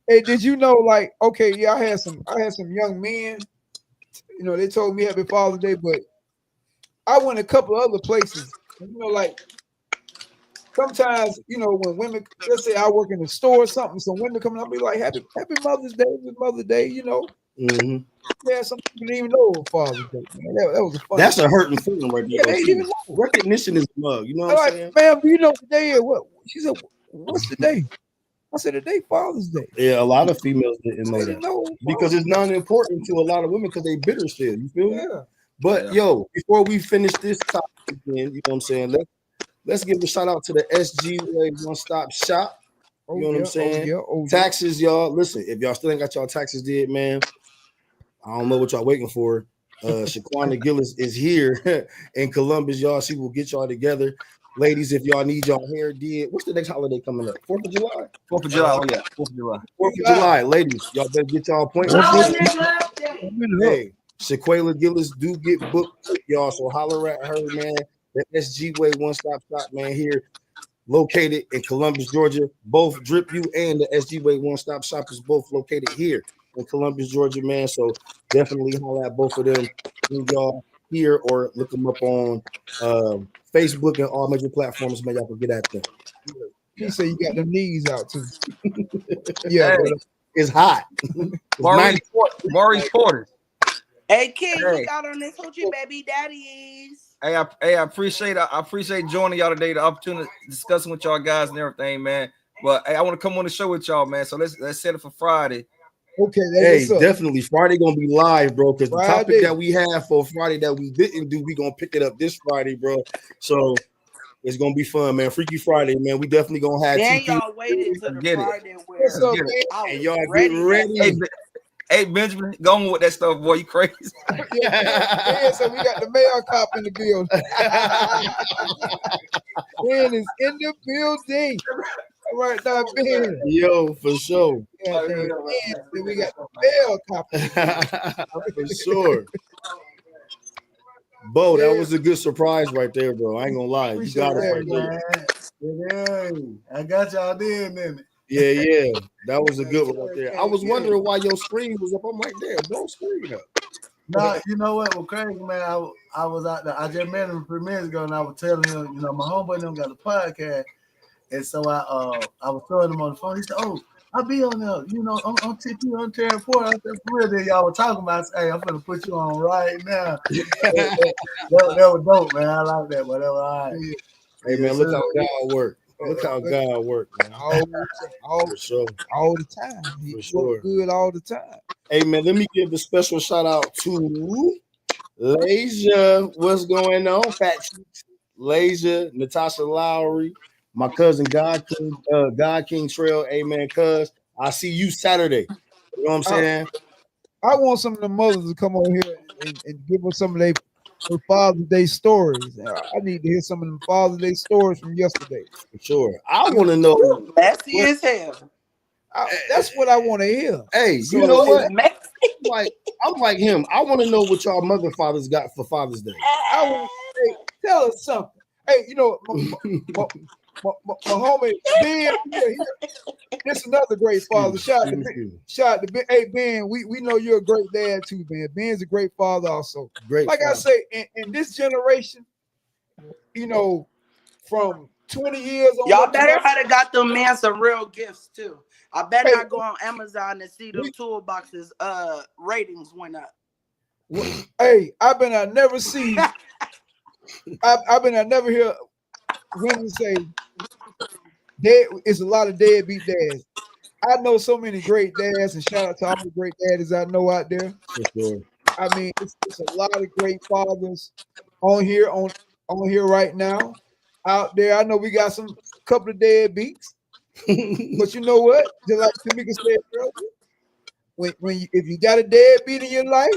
Speaker 3: Hey, did you know? Like, okay, yeah, I had some young men. You know, they told me Happy Father's Day, but I went a couple of other places. You know, like sometimes, you know, when women, let's say I work in the store or something, some women come up, be like, Happy Mother's Day, Mother's Day, you know.
Speaker 2: Mm-hmm.
Speaker 3: Yeah, some people didn't even know it was Father's Day. Man. That was a fun.
Speaker 2: That's a hurting feeling right there.
Speaker 3: Yeah, they didn't even know.
Speaker 2: Recognition is a mug. You know what I'm saying?
Speaker 3: Ma'am, do you know today is what? She said, what's the day? I said, today Father's Day.
Speaker 2: Yeah, a lot of females didn't know that because it's not important to a lot of women because they bitter still. You feel me?
Speaker 3: Yeah.
Speaker 2: But yo, before we finish this topic again, you know what I'm saying? Let's give a shout out to the SG Way One Stop Shop. You know what I'm saying? Taxes, y'all. Listen, if y'all still ain't got y'all taxes did, man, I don't know what y'all waiting for. Shaquana Gillis is here in Columbus, y'all. She will get y'all together. Ladies, if y'all need y'all hair did, what's the next holiday coming up? 4th of July?
Speaker 7: 4th of July, oh yeah, 4th of July.
Speaker 2: 4th of July, ladies, y'all better get y'all appointments. Hey, Shaquana Gillis do get booked, y'all, so holler at her, man. The SG Way One Stop Shop, man, here. located in Columbus, Georgia. Both Drip U and the SG Way One Stop Shop is both located here in Columbus, Georgia, man. So definitely holler at both of them when y'all here, or look them up on Facebook and all major platforms, man. Y'all can get at them.
Speaker 3: He said you got them knees out too. Yeah,
Speaker 7: Hey,
Speaker 2: it's hot.
Speaker 7: Maurice Porter.
Speaker 6: Hey, kid, you got on this hoochie baby daddies.
Speaker 7: Hey, I appreciate joining y'all today, the opportunity to discussing with y'all guys and everything, man. But hey, I want to come on the show with y'all, man. So let's set it for Friday.
Speaker 3: Okay,
Speaker 2: hey, definitely Friday gonna be live, bro. Because the topic that we have for Friday that we didn't do, we gonna pick it up this Friday, bro. So it's gonna be fun, man. Freaky Friday, man. We definitely gonna have.
Speaker 6: Then y'all waited to the Friday where
Speaker 2: and y'all get ready.
Speaker 7: Hey, Benjamin, go on with that stuff, boy. You crazy?
Speaker 3: Yeah, so we got the mail cop in the building. Ben is in the building. All right, now, Ben.
Speaker 2: Yo, for sure.
Speaker 3: Yeah, then we got the mail cop.
Speaker 2: For sure. Bo, that was a good surprise right there, bro. I ain't gonna lie. You got it right there.
Speaker 5: I got y'all there, didn't it?
Speaker 2: Yeah. That was a good one right there. I was wondering why your screen was up. I'm like, damn, bro, screen up.
Speaker 5: No, you know what? Well, crazy, man. I was out there. I just met him 3 minutes ago, and I was telling him, you know, my homeboy them got a podcast. And so I was throwing him on the phone. He said, "Oh, I'll be on there, you know, on TP on Terra Port." I said, "For real?" Then y'all were talking about, I said, "Hey, I'm gonna put you on right now." that was dope, man. I like that, but that was all right.
Speaker 2: Hey, man, look how God work. Look how God work, man.
Speaker 3: All the time.
Speaker 2: For sure.
Speaker 3: Good all the time.
Speaker 2: Hey, man, let me give a special shout out to Lasia. What's going on? Fat Cheeks, Lasia, Natasha Lowry, my cousin God King Trail. Hey, man, cuz I see you Saturday. You know what I'm saying?
Speaker 3: I want some of the mothers to come on here and give us some of their Father's Day stories. I need to hear some of them Father's Day stories from yesterday.
Speaker 2: For sure. I want to know.
Speaker 6: Messy as hell.
Speaker 3: That's what I want to hear.
Speaker 2: Hey, you know what? I'm like him. I want to know what y'all mother fathers got for Father's Day.
Speaker 3: Tell us something. Hey, you know, my homie Ben, this another great father. Shout out to Ben. Hey Ben, we know you're a great dad too, Ben. Ben's a great father also.
Speaker 2: Great.
Speaker 3: Like father. I say, in this generation, you know, from 20 years on.
Speaker 6: Y'all better have got them man some real gifts too. I better not go on Amazon and see them toolboxes ratings went up.
Speaker 3: Hey, I've been I never see I never hear women say it's a lot of deadbeat dads. I know so many great dads, and shout out to all the great daddies I know out there.
Speaker 2: For sure.
Speaker 3: I mean, it's a lot of great fathers on here right now. Out there, I know we got some couple of deadbeats, but you know what? Just like Tamika said earlier, if you got a deadbeat in your life,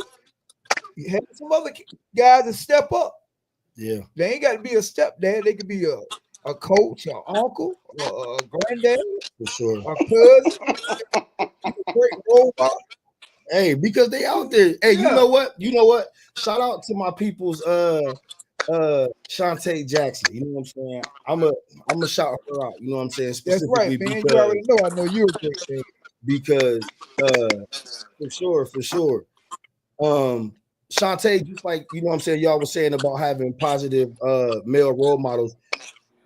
Speaker 3: you have some other guys to step up.
Speaker 2: Yeah,
Speaker 3: they ain't got to be a stepdad. They could be a coach, an uncle, a granddad,
Speaker 2: for sure,
Speaker 3: a cousin, great role model.
Speaker 2: Hey, because they out there. Hey, yeah. You know what? Shout out to my people's Shantae Jackson. You know what I'm saying? I'm a shout her out. You know what I'm saying?
Speaker 3: That's right, man. You already know. I know you're a great dad.
Speaker 2: Because for sure. Shantae, just like, you know what I'm saying, y'all was saying about having positive male role models,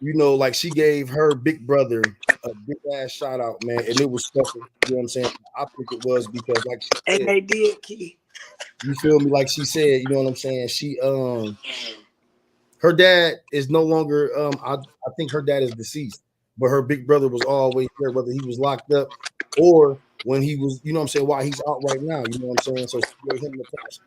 Speaker 2: you know, like she gave her big brother a big ass shout out, man, and it was special. You know what I'm saying? I think it was because, like, she said,
Speaker 6: they did, Key.
Speaker 2: You feel me? Like she said, you know what I'm saying? She her dad is no longer I think her dad is deceased, but her big brother was always there, whether he was locked up or when he was, you know what I'm saying, why he's out right now, you know what I'm saying? So she gave him the touch.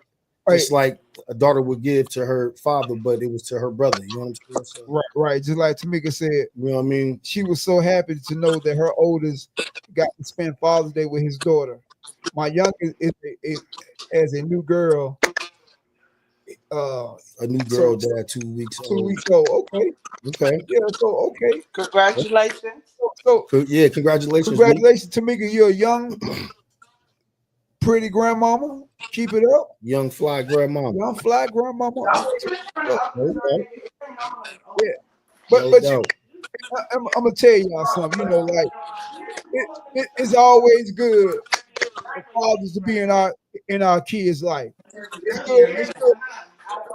Speaker 2: Just like a daughter would give to her father, but it was to her brother. You know what I'm saying? So,
Speaker 3: right. Just like Tamika said,
Speaker 2: you know what I mean?
Speaker 3: She was so happy to know that her oldest got to spend Father's Day with his daughter. My youngest is as a new girl.
Speaker 2: A new girl dad 2 weeks old.
Speaker 3: 2 weeks old. Okay. Yeah, so okay.
Speaker 6: Congratulations.
Speaker 2: So yeah, congratulations.
Speaker 3: Congratulations, Tamika. You're a young, pretty grandmama. Keep it up.
Speaker 2: Young fly grandmama.
Speaker 3: Yeah. But I'm gonna tell y'all something. You know, like it's always good for fathers to be in our kids' life. It's good.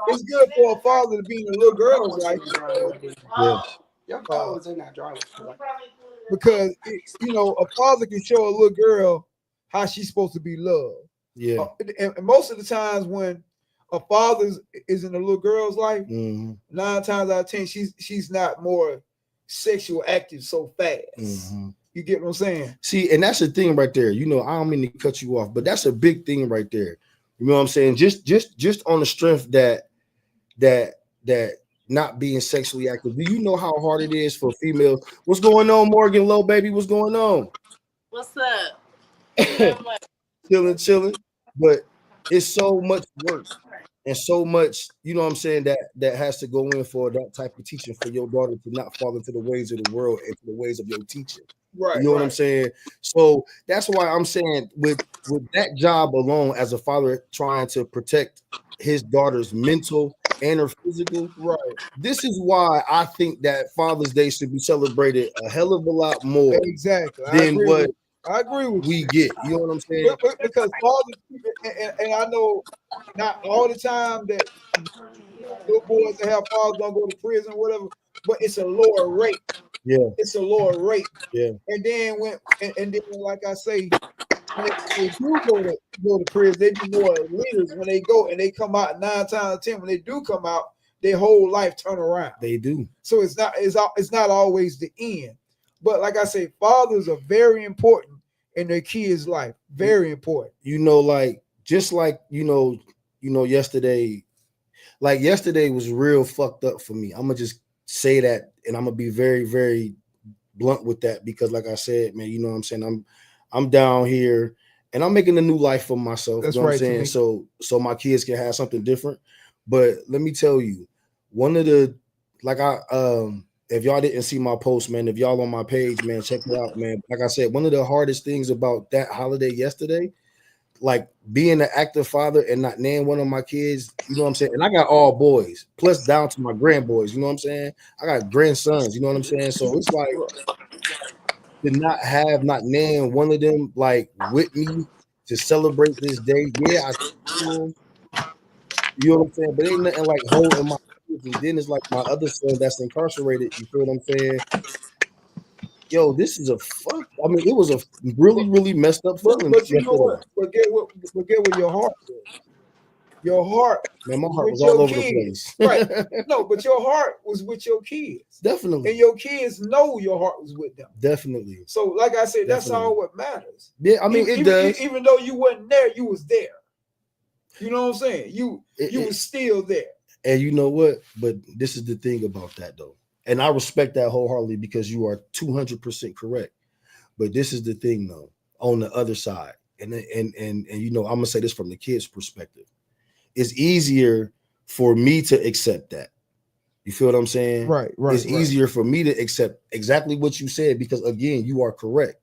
Speaker 3: It's good for a father to be in a little girl's life.
Speaker 2: Yeah.
Speaker 3: Because a father can show a little girl how she's supposed to be loved.
Speaker 2: Yeah.
Speaker 3: And most of the times when a father is in a little girl's life, 9 times out of 10, she's not more sexual active so fast. You get what I'm saying?
Speaker 2: See, and that's the thing right there. I don't mean to cut you off, but that's a big thing right there. You know what I'm saying? Just on the strength that not being sexually active. Do you know how hard it is for females? What's going on, Morgan Low, baby? What's going on?
Speaker 8: What's up?
Speaker 2: Chilling. But it's so much work and so much, you know what I'm saying, that has to go in for that type of teaching for your daughter to not fall into the ways of the world and to the ways of your teaching.
Speaker 3: Right.
Speaker 2: You know what I'm saying? So that's why I'm saying with that job alone as a father trying to protect his daughter's mental and her physical, right? This is why I think that Father's Day should be celebrated a hell of a lot more
Speaker 3: exactly
Speaker 2: than what
Speaker 3: I agree with
Speaker 2: we get. You know what I'm saying?
Speaker 3: Because fathers, and I know not all the time that little boys that have fathers don't go to prison or whatever, but it's a lower rate.
Speaker 2: Yeah,
Speaker 3: it's a lower rate.
Speaker 2: Yeah,
Speaker 3: and then like I say, when they do go to prison, they be more leaders when they go and they come out 9 times out of 10. When they do come out, their whole life turn around.
Speaker 2: They do.
Speaker 3: So it's not always the end. But like I say, fathers are very important in their kids' life. Very important.
Speaker 2: Yesterday, yesterday was real fucked up for me. I'm gonna just say that, and I'm gonna be very, very blunt with that because, like I said, man, you know what I'm saying. I'm down here, and I'm making a new life for myself.
Speaker 3: That's
Speaker 2: you know
Speaker 3: right.
Speaker 2: What I'm saying, so my kids can have something different. But let me tell you, one of the if y'all didn't see my post, man, if y'all on my page, man, check it out, man. Like I said, one of the hardest things about that holiday yesterday, like being an active father and not naming one of my kids, you know what I'm saying? And I got all boys, plus down to my grandboys, you know what I'm saying? I got grandsons, you know what I'm saying? So it's like to not name one of them like with me to celebrate this day. Yeah, you know what I'm saying? But ain't nothing like holding my kids, and then it's like my other son that's incarcerated. You feel what I'm saying? Yo, this is I mean, it was a really, really messed up feeling.
Speaker 3: But you know what? But get what your heart is. Your heart,
Speaker 2: man, my heart was all over the place.
Speaker 3: Right? No, but your heart was with your kids,
Speaker 2: definitely,
Speaker 3: and your kids know your heart was with them,
Speaker 2: definitely.
Speaker 3: So, like I said, that's all what matters.
Speaker 2: Yeah, I mean, it does.
Speaker 3: Even though you wasn't there, you was there. You know what I'm saying? You was still there.
Speaker 2: And you know what? But this is the thing about that, though, and I respect that wholeheartedly because you are 200% correct. But this is the thing, though, on the other side, and you know, I'm gonna say this from the kids' perspective. It's easier for me to accept that. You feel what I'm saying?
Speaker 3: Right.
Speaker 2: It's easier for me to accept exactly what you said because, again, you are correct.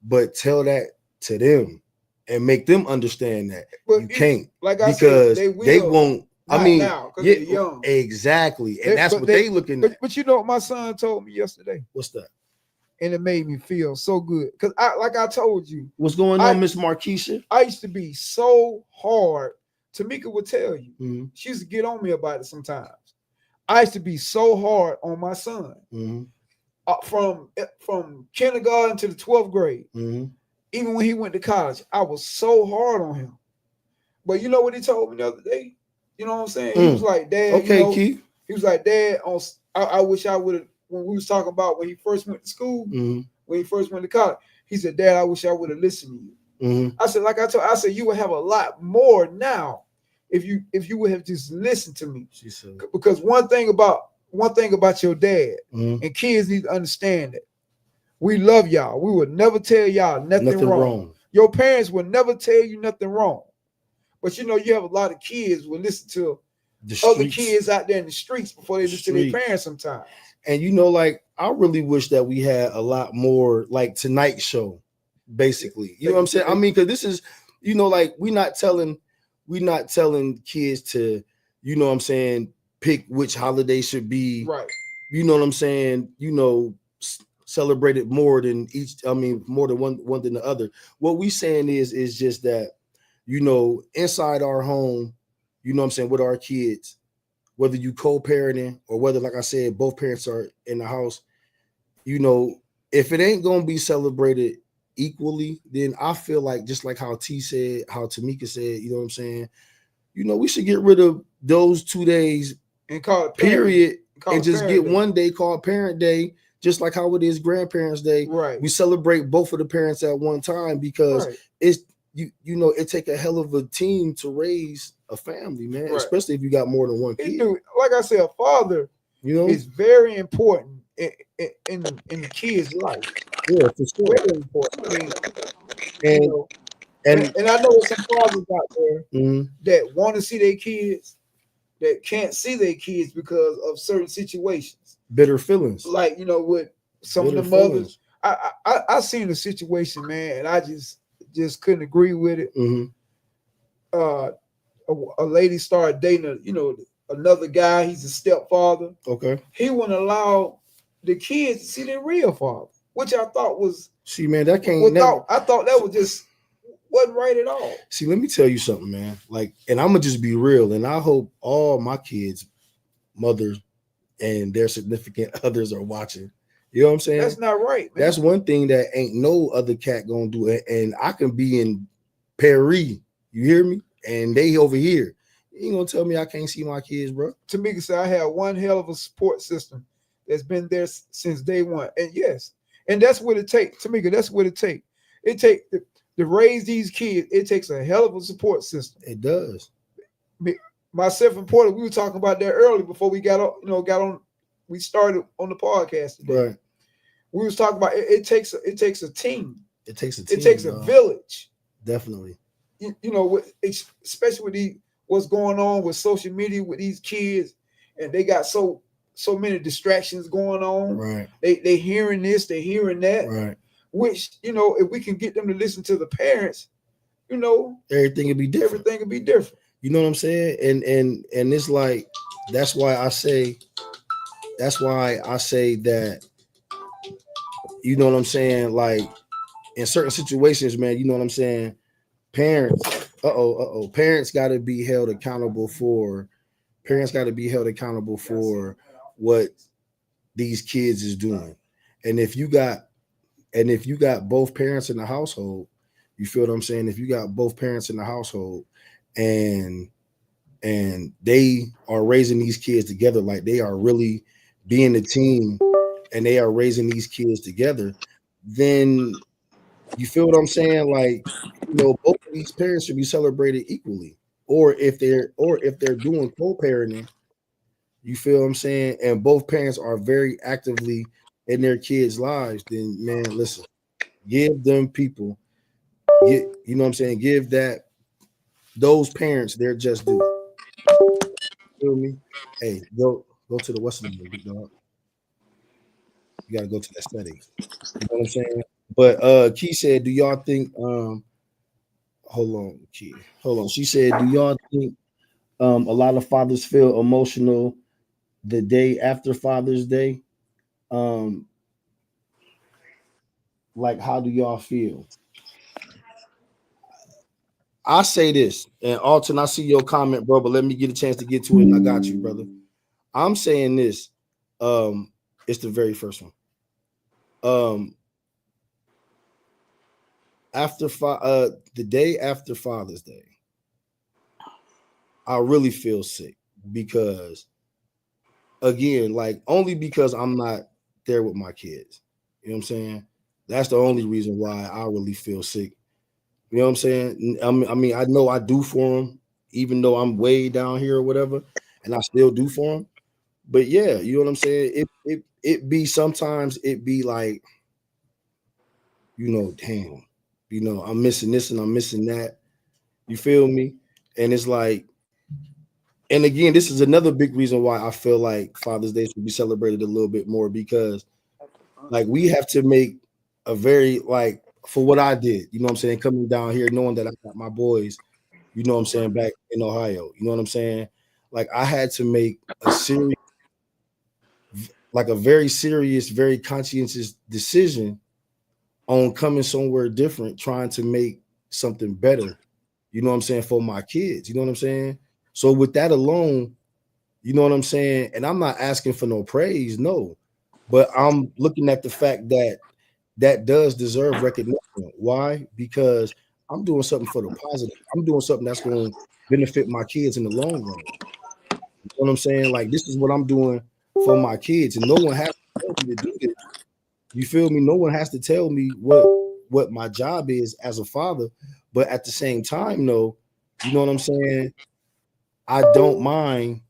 Speaker 2: But tell that to them and make them understand that you can't.
Speaker 3: Like I
Speaker 2: because
Speaker 3: said,
Speaker 2: they won't. I mean,
Speaker 3: now, they're young.
Speaker 2: Exactly, and that's what they looking at.
Speaker 3: But you know what my son told me yesterday?
Speaker 2: What's that?
Speaker 3: And it made me feel so good because I told you,
Speaker 2: what's going on, Miss Marquisha?
Speaker 3: I used to be so hard. Tamika would tell you, she used to get on me about it sometimes. I used to be so hard on my son from kindergarten to the 12th grade. Even when he went to college, I was so hard on him. But you know what he told me the other day? You know what I'm saying? He was like, Dad,
Speaker 2: okay, Keith.
Speaker 3: He was like, Dad, I wish I would have, when we was talking about when he first went to school, when he first went to college, he said, Dad, I wish I would have listened to you. I said, like I said, you would have a lot more now if you would have just listened to me.
Speaker 2: She said,
Speaker 3: because one thing about your dad, and kids need to understand that we love y'all. We would never tell y'all nothing wrong. Your parents would never tell you nothing wrong. But you know, you have a lot of kids who listen to other kids out there in the streets before they listen to their parents sometimes.
Speaker 2: And you know, like I really wish that we had a lot more like Tonight Show. Basically, you know what I'm saying? I mean, because this is, you know, like we're not telling kids to, you know what I'm saying, pick which holiday should be you know what I'm saying, celebrated more than more than one than the other. What we saying is just that, inside our home, you know what I'm saying, with our kids, whether you co-parenting or whether, like I said, both parents are in the house, if it ain't gonna be celebrated equally, then I feel like, just like how T said, how Tamika said, you know what I'm saying, we should get rid of those 2 days
Speaker 3: and call it
Speaker 2: period, and just get one day called Parent Day, just like how it is Grandparents Day.
Speaker 3: Right.
Speaker 2: We celebrate both of the parents at one time, because it's it take a hell of a team to raise a family, man, especially if you got more than one kid.
Speaker 3: Like I said, a father is very important in the kid's life.
Speaker 2: Yeah, for sure.
Speaker 3: Very important. And I know some fathers out there that want to see their kids, that can't see their kids because of certain situations.
Speaker 2: Bitter feelings.
Speaker 3: Like, with some of the mothers. I seen a situation, man, and I just couldn't agree with it. A lady started dating another guy. He's a stepfather.
Speaker 2: Okay.
Speaker 3: He wouldn't allow the kids to see their real father, which I thought was.
Speaker 2: See, man, that can't.
Speaker 3: I thought that was just wasn't right at all.
Speaker 2: See, let me tell you something, man. Like, and I'm gonna just be real, and I hope all my kids' mothers and their significant others are watching. You know what I'm saying?
Speaker 3: That's not right, man.
Speaker 2: That's one thing that ain't no other cat gonna do. And I can be in Paris, you hear me? And they over here. You ain't gonna tell me I can't see my kids, bro.
Speaker 3: Tamika said I had one hell of a support system that's been there since day one. And yes, and that's what it takes. Tamika, that's what it takes. It takes to raise these kids, it takes a hell of a support system.
Speaker 2: It does.
Speaker 3: Myself and Porter, we were talking about that earlier before we got on, we started on the podcast today.
Speaker 2: Right.
Speaker 3: We was talking about it takes a team.
Speaker 2: It takes a team.
Speaker 3: It takes a village.
Speaker 2: Definitely.
Speaker 3: Especially with what's going on with social media with these kids, and they got so many distractions going on.
Speaker 2: Right.
Speaker 3: They hearing this, they hearing that.
Speaker 2: Right.
Speaker 3: Which, if we can get them to listen to the parents,
Speaker 2: everything would be different.
Speaker 3: Everything would be different.
Speaker 2: You know what I'm saying? And it's like, that's why I say that, you know what I'm saying? Like, in certain situations, man, you know what I'm saying? Parents got to be held accountable for what these kids is doing. And if you got both parents in the household, you feel what I'm saying? If you got both parents in the household and they are raising these kids together, like they are really being a team and they are raising these kids together, then you feel what I'm saying? Like, both of these parents should be celebrated equally. Or if they're doing co-parenting, you feel what I'm saying? And both parents are very actively in their kids' lives, then, man, listen, give them people, you know what I'm saying? Give those parents their just due. Feel me? Hey, go to the what's the name, big dog? You gotta go to that settings. You know what I'm saying? But Key said, do y'all think hold on, Key. Hold on. She said, do y'all think a lot of fathers feel emotional the day after Father's Day? Like, how do y'all feel? I say this, and Alton, I see your comment, bro, but let me get a chance to get to it, and I got you, brother. I'm saying this. It's the very first one. The day after Father's Day, I really feel sick because, again, like, only because I'm not there with my kids. You know what I'm saying? That's the only reason why I really feel sick. You know what I'm saying? I mean, I know I do for them, even though I'm way down here or whatever, and I still do for them. But yeah, you know what I'm saying? Sometimes it be like, damn, I'm missing this and I'm missing that. You feel me? And it's like, and again, this is another big reason why I feel like Father's Day should be celebrated a little bit more, because like we have to make a very, like, for what I did, you know what I'm saying, coming down here, knowing that I got my boys, you know what I'm saying, back in Ohio, you know what I'm saying? Like, I had to make a serious, like a very serious, very conscientious decision on coming somewhere different, trying to make something better. You know what I'm saying, for my kids. You know what I'm saying? So with that alone, you know what I'm saying? And I'm not asking for no praise, no. But I'm looking at the fact that that does deserve recognition. Why? Because I'm doing something for the positive. I'm doing something that's going to benefit my kids in the long run. You know what I'm saying? Like, this is what I'm doing for my kids, and no one has to tell me to do this. You feel me? No one has to tell me what my job is as a father. But at the same time, though, you know what I'm saying? I don't mind.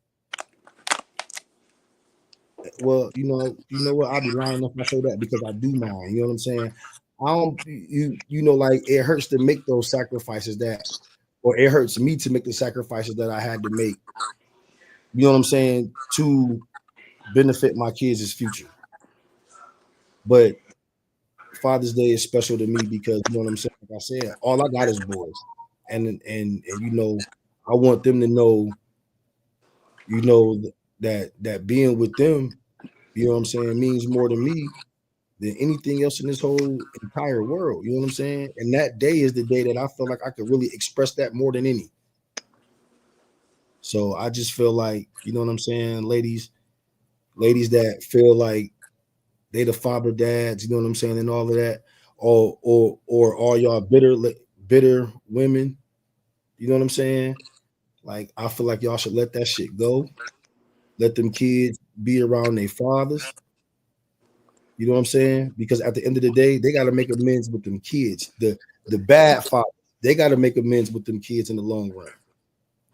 Speaker 2: Well, you know what? I'll be lying if I say that, because I do mind. You know what I'm saying? I don't. You know, like, it hurts to make those sacrifices or it hurts me to make the sacrifices that I had to make. You know what I'm saying? To benefit my kids' future. But Father's Day is special to me because, you know what I'm saying? Like I said, all I got is boys, and you know, I want them to know, you know, that being with them, you know what I'm saying, means more to me than anything else in this whole entire world. You know what I'm saying? And that day is the day that I feel like I could really express that more than any. So I just feel like, you know what I'm saying, ladies that feel like they the father dads, you know what I'm saying, and all of that, or all y'all bitter women, you know what I'm saying? Like, I feel like y'all should let that shit go. Let them kids be around their fathers. You know what I'm saying? Because at the end of the day, they got to make amends with them kids. The bad father, they got to make amends with them kids in the long run.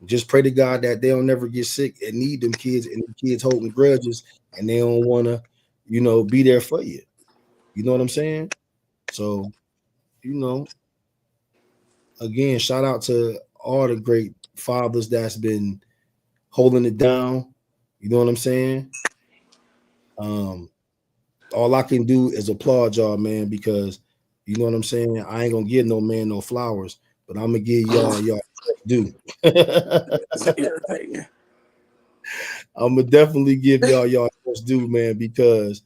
Speaker 2: Just pray to God that they don't never get sick and need them kids, and the kids holding grudges, and they don't want to, you know, be there for you. You know what I'm saying? So, you know, again, shout out to all the great fathers that's been holding it down. You know what I'm saying? All I can do is applaud y'all, man, because, you know what I'm saying, I ain't gonna give no man no flowers, but I'm gonna give y'all due. I'm gonna definitely give y'all due, man, because,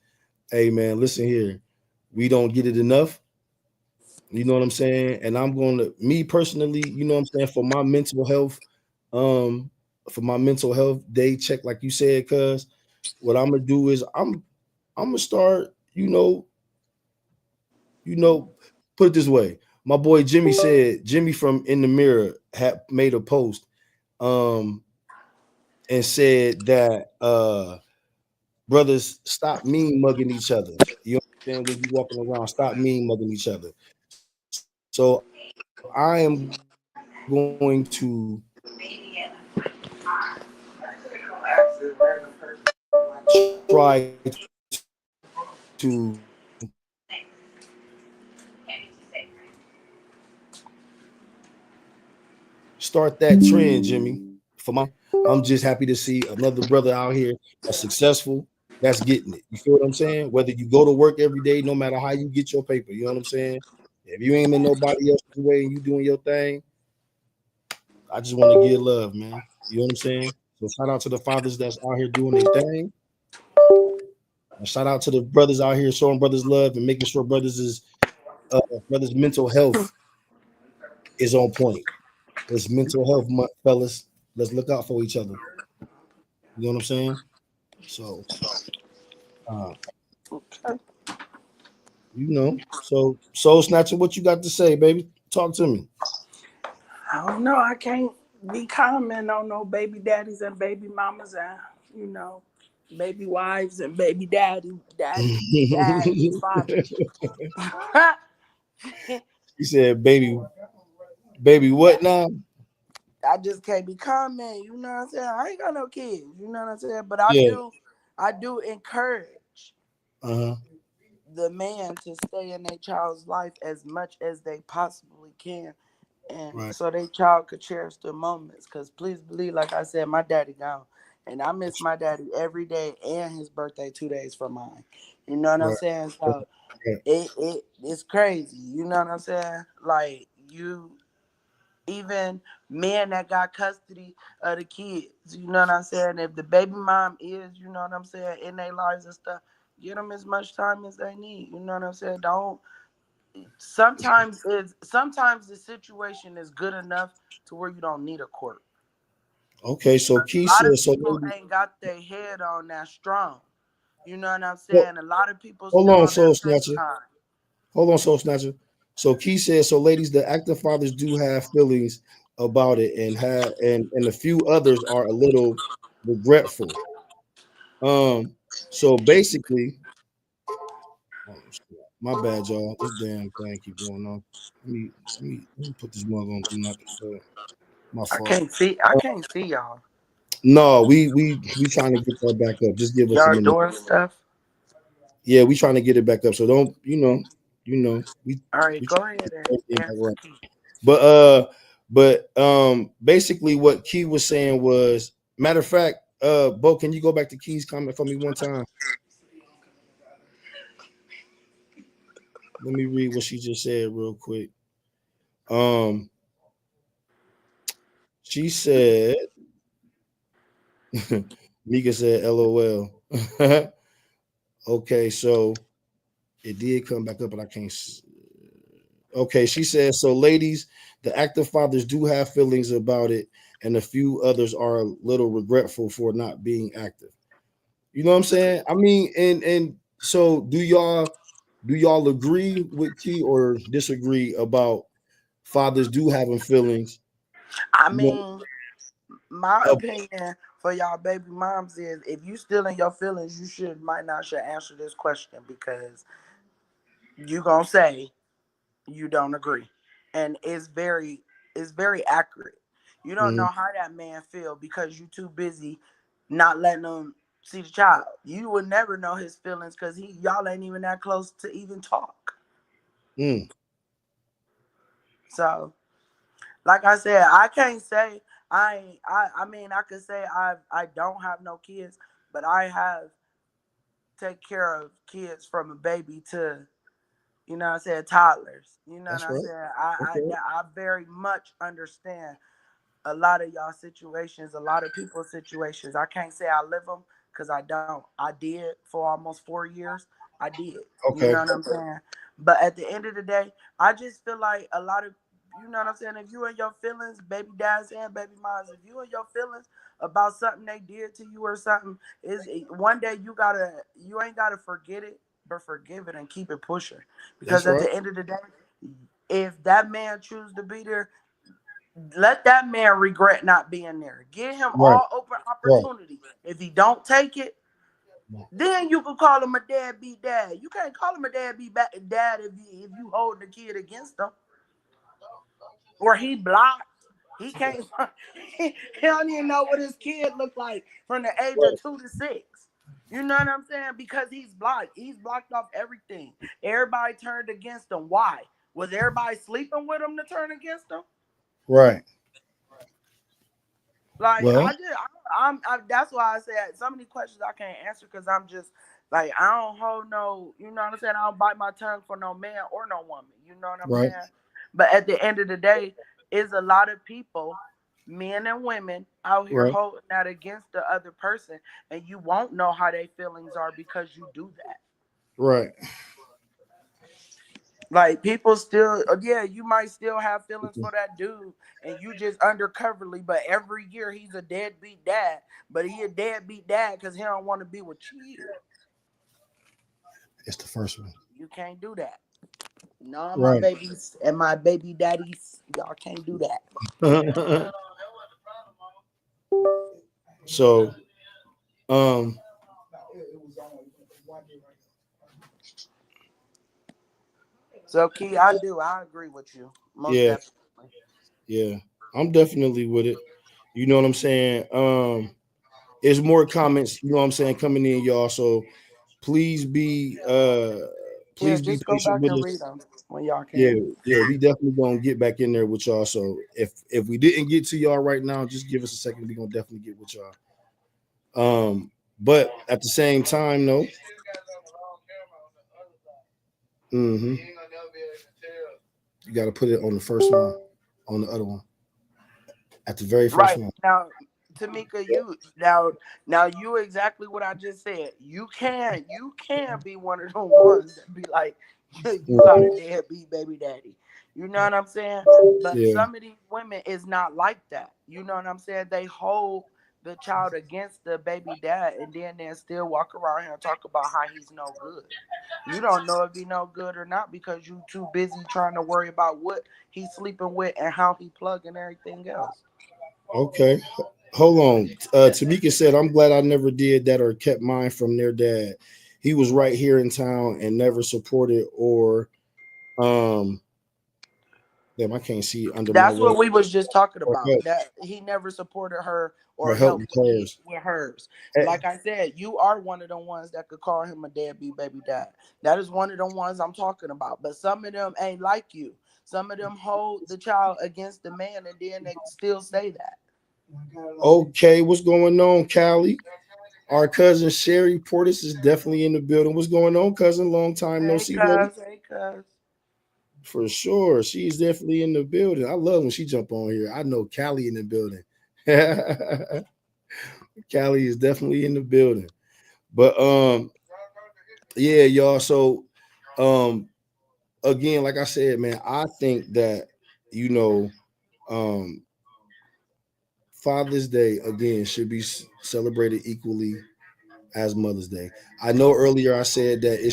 Speaker 2: hey, man, listen here, we don't get it enough. You know what I'm saying? And I'm going to, me personally, you know what I'm saying, for my mental health day check, like you said, cuz what I'm gonna do is I'm gonna start, you know, put it this way. My boy Jimmy from In the Mirror had made a post and said that brothers, stop mean mugging each other. You understand? When you walking around, stop mean mugging each other. So I am going to try to start that trend, Jimmy. I'm just happy to see another brother out here that's successful, that's getting it. You feel what I'm saying? Whether you go to work every day, no matter how you get your paper, you know what I'm saying? If you ain't in nobody else's way and you doing your thing, I just want to give love, man. You know what I'm saying? So shout out to the fathers that's out here doing their thing. And shout out to the brothers out here showing brothers love and making sure brothers' mental health is on point. It's mental health month, fellas. Let's look out for each other. You know what I'm saying? So, you know, so Soul Snatcher, what you got to say, baby? Talk to me.
Speaker 6: I don't know. I can't be commenting on no baby daddies and baby mamas and, you know, baby wives and baby daddy father.
Speaker 2: He said, baby, what now?
Speaker 6: I just can't be commenting, you know what I'm saying? I ain't got no kids, you know what I'm saying? But I do encourage the man to stay in their child's life as much as they possibly can. And so their child could cherish the moments. Because please believe, like I said, my daddy gone. And I miss my daddy every day and his birthday 2 days from mine. You know what I'm saying? So it's crazy. You know what I'm saying? Like, even men that got custody of the kids. You know what I'm saying? If the baby mom is, you know what I'm saying, in their lives and stuff, give them as much time as they need. You know what I'm saying? Don't. Sometimes the situation is good enough to where you don't need a court.
Speaker 2: Okay, so Key
Speaker 6: A lot of
Speaker 2: says so.
Speaker 6: people ain't got their head on that strong. You know what I'm saying? A lot of people
Speaker 2: Hold
Speaker 6: still
Speaker 2: on,
Speaker 6: on
Speaker 2: Soul
Speaker 6: that
Speaker 2: Snatcher.
Speaker 6: time.
Speaker 2: Hold on, Soul Snatcher. So Key says, so ladies, the active fathers do have feelings about it, and a few others are a little regretful. So basically, oh, my bad, y'all. This damn thing keep going on. Let me put this mug on. Do not disturb. My
Speaker 6: I
Speaker 2: fault.
Speaker 6: can't see y'all.
Speaker 2: No, we trying to get that back up. Just give us a
Speaker 6: Y'all
Speaker 2: minute.
Speaker 6: doing stuff.
Speaker 2: Yeah, we trying to get it back up. So don't, we.
Speaker 6: All right,
Speaker 2: We
Speaker 6: go ahead and answer.
Speaker 2: But basically what Key was saying was, matter of fact, Bo, can you go back to Key's comment for me one time? Let me read what she just said real quick. She said, Mika said, LOL. Okay, so it did come back up, but I can't. Okay, she says, so ladies, the active fathers do have feelings about it, and a few others are a little regretful for not being active. You know what I'm saying? I mean, and so do y'all agree with Key or disagree about fathers do having feelings?
Speaker 6: I mean, my opinion for y'all baby moms is, if you still in your feelings, you might not should answer this question, because you gonna say you don't agree, and it's very accurate. You don't know how that man feel because you too busy not letting him see the child. You would never know his feelings because y'all ain't even that close to even talk. So, like I said, I can't say I mean, I could say I don't have no kids, but I have take care of kids from a baby to, you know what I'm saying, toddlers. You know what I'm saying? I very much understand a lot of y'all situations, a lot of people's situations. I can't say I live them because I don't. I did for almost 4 years. I did.
Speaker 2: Okay.
Speaker 6: You know what I'm saying? But at the end of the day, I just feel like a lot of, you know what I'm saying, if you in your feelings, baby dads and baby moms, if you in your feelings about something they did to you or something, one day you ain't gotta forget it, but forgive it and keep it pushing. Because at the end of the day, if that man chooses to be there, let that man regret not being there. Give him all open opportunity. If he don't take it, then you can call him a deadbeat dad. You can't call him a deadbeat dad if you hold the kid against him, or he blocked. He can't. He don't even know what his kid looked like from the age of 2 to 6. You know what I'm saying? Because he's blocked. He's blocked off everything. Everybody turned against him. Why? Was everybody sleeping with him to turn against him?
Speaker 2: Right.
Speaker 6: Like, that's why I said so many questions I can't answer, because I'm just like, I don't hold no, you know what I'm saying? I don't bite my tongue for no man or no woman. You know what I'm saying? But at the end of the day, is a lot of people, men and women, out here holding that against the other person, and you won't know how their feelings are because you do that.
Speaker 2: Right.
Speaker 6: Like, people still, you might still have feelings for that dude, and you just undercoverly, but every year he's a deadbeat dad. But he a deadbeat dad because he don't want to be with you.
Speaker 2: It's the first one.
Speaker 6: You can't do that. No, my babies and my baby daddies, y'all can't do that.
Speaker 2: So,
Speaker 6: So, Key, I agree with you. Most definitely.
Speaker 2: Yeah, I'm definitely with it. You know what I'm saying? There's more comments, you know what I'm saying, coming in, y'all. So please be
Speaker 6: just go
Speaker 2: patient
Speaker 6: back
Speaker 2: with
Speaker 6: and
Speaker 2: us.
Speaker 6: read them when y'all can.
Speaker 2: Yeah, we definitely gonna get back in there with y'all. So if we didn't get to y'all right now, just give us a second. We're gonna definitely get with y'all. But at the same time, though. You got to put it on the first one, on the other one. at the very first
Speaker 6: Right
Speaker 2: one.
Speaker 6: now, Tamika, you you exactly what I just said. You can be one of the ones that be like, you got a deadbeat baby daddy. You know what I'm saying? But
Speaker 2: Yeah.
Speaker 6: some of these women is not like that. You know what I'm saying? They hold the child against the baby dad, and then they still walk around here and talk about how he's no good. You don't know if he no good or not because you too busy trying to worry about what he's sleeping with and how he plug and everything else.
Speaker 2: Okay. Hold on. Tamika said, I'm glad I never did that or kept mine from their dad. He was right here in town and never supported or damn, I can't see under my
Speaker 6: That's
Speaker 2: way.
Speaker 6: what we was just talking
Speaker 2: Or
Speaker 6: about.
Speaker 2: help,
Speaker 6: That he never supported her
Speaker 2: or
Speaker 6: or
Speaker 2: help
Speaker 6: helped
Speaker 2: with hers.
Speaker 6: with hers.
Speaker 2: Eh,
Speaker 6: Like I said, you are one of the ones that could call him a deadbeat baby dad. That is one of the ones I'm talking about. But some of them ain't like you. Some of them hold the child against the man, and then they still say that.
Speaker 2: Okay, what's going on, Callie? Our cousin Sherry Portis is definitely in the building. What's going on, cousin? Long time no see, baby.
Speaker 6: Hey, cuz.
Speaker 2: For sure, she's definitely in the building. I love when she jump on here. I know Callie in the building. Callie is definitely in the building. But yeah, y'all. So again, like I said, man, I think that Father's Day again should be celebrated equally as Mother's Day. I know earlier I said that it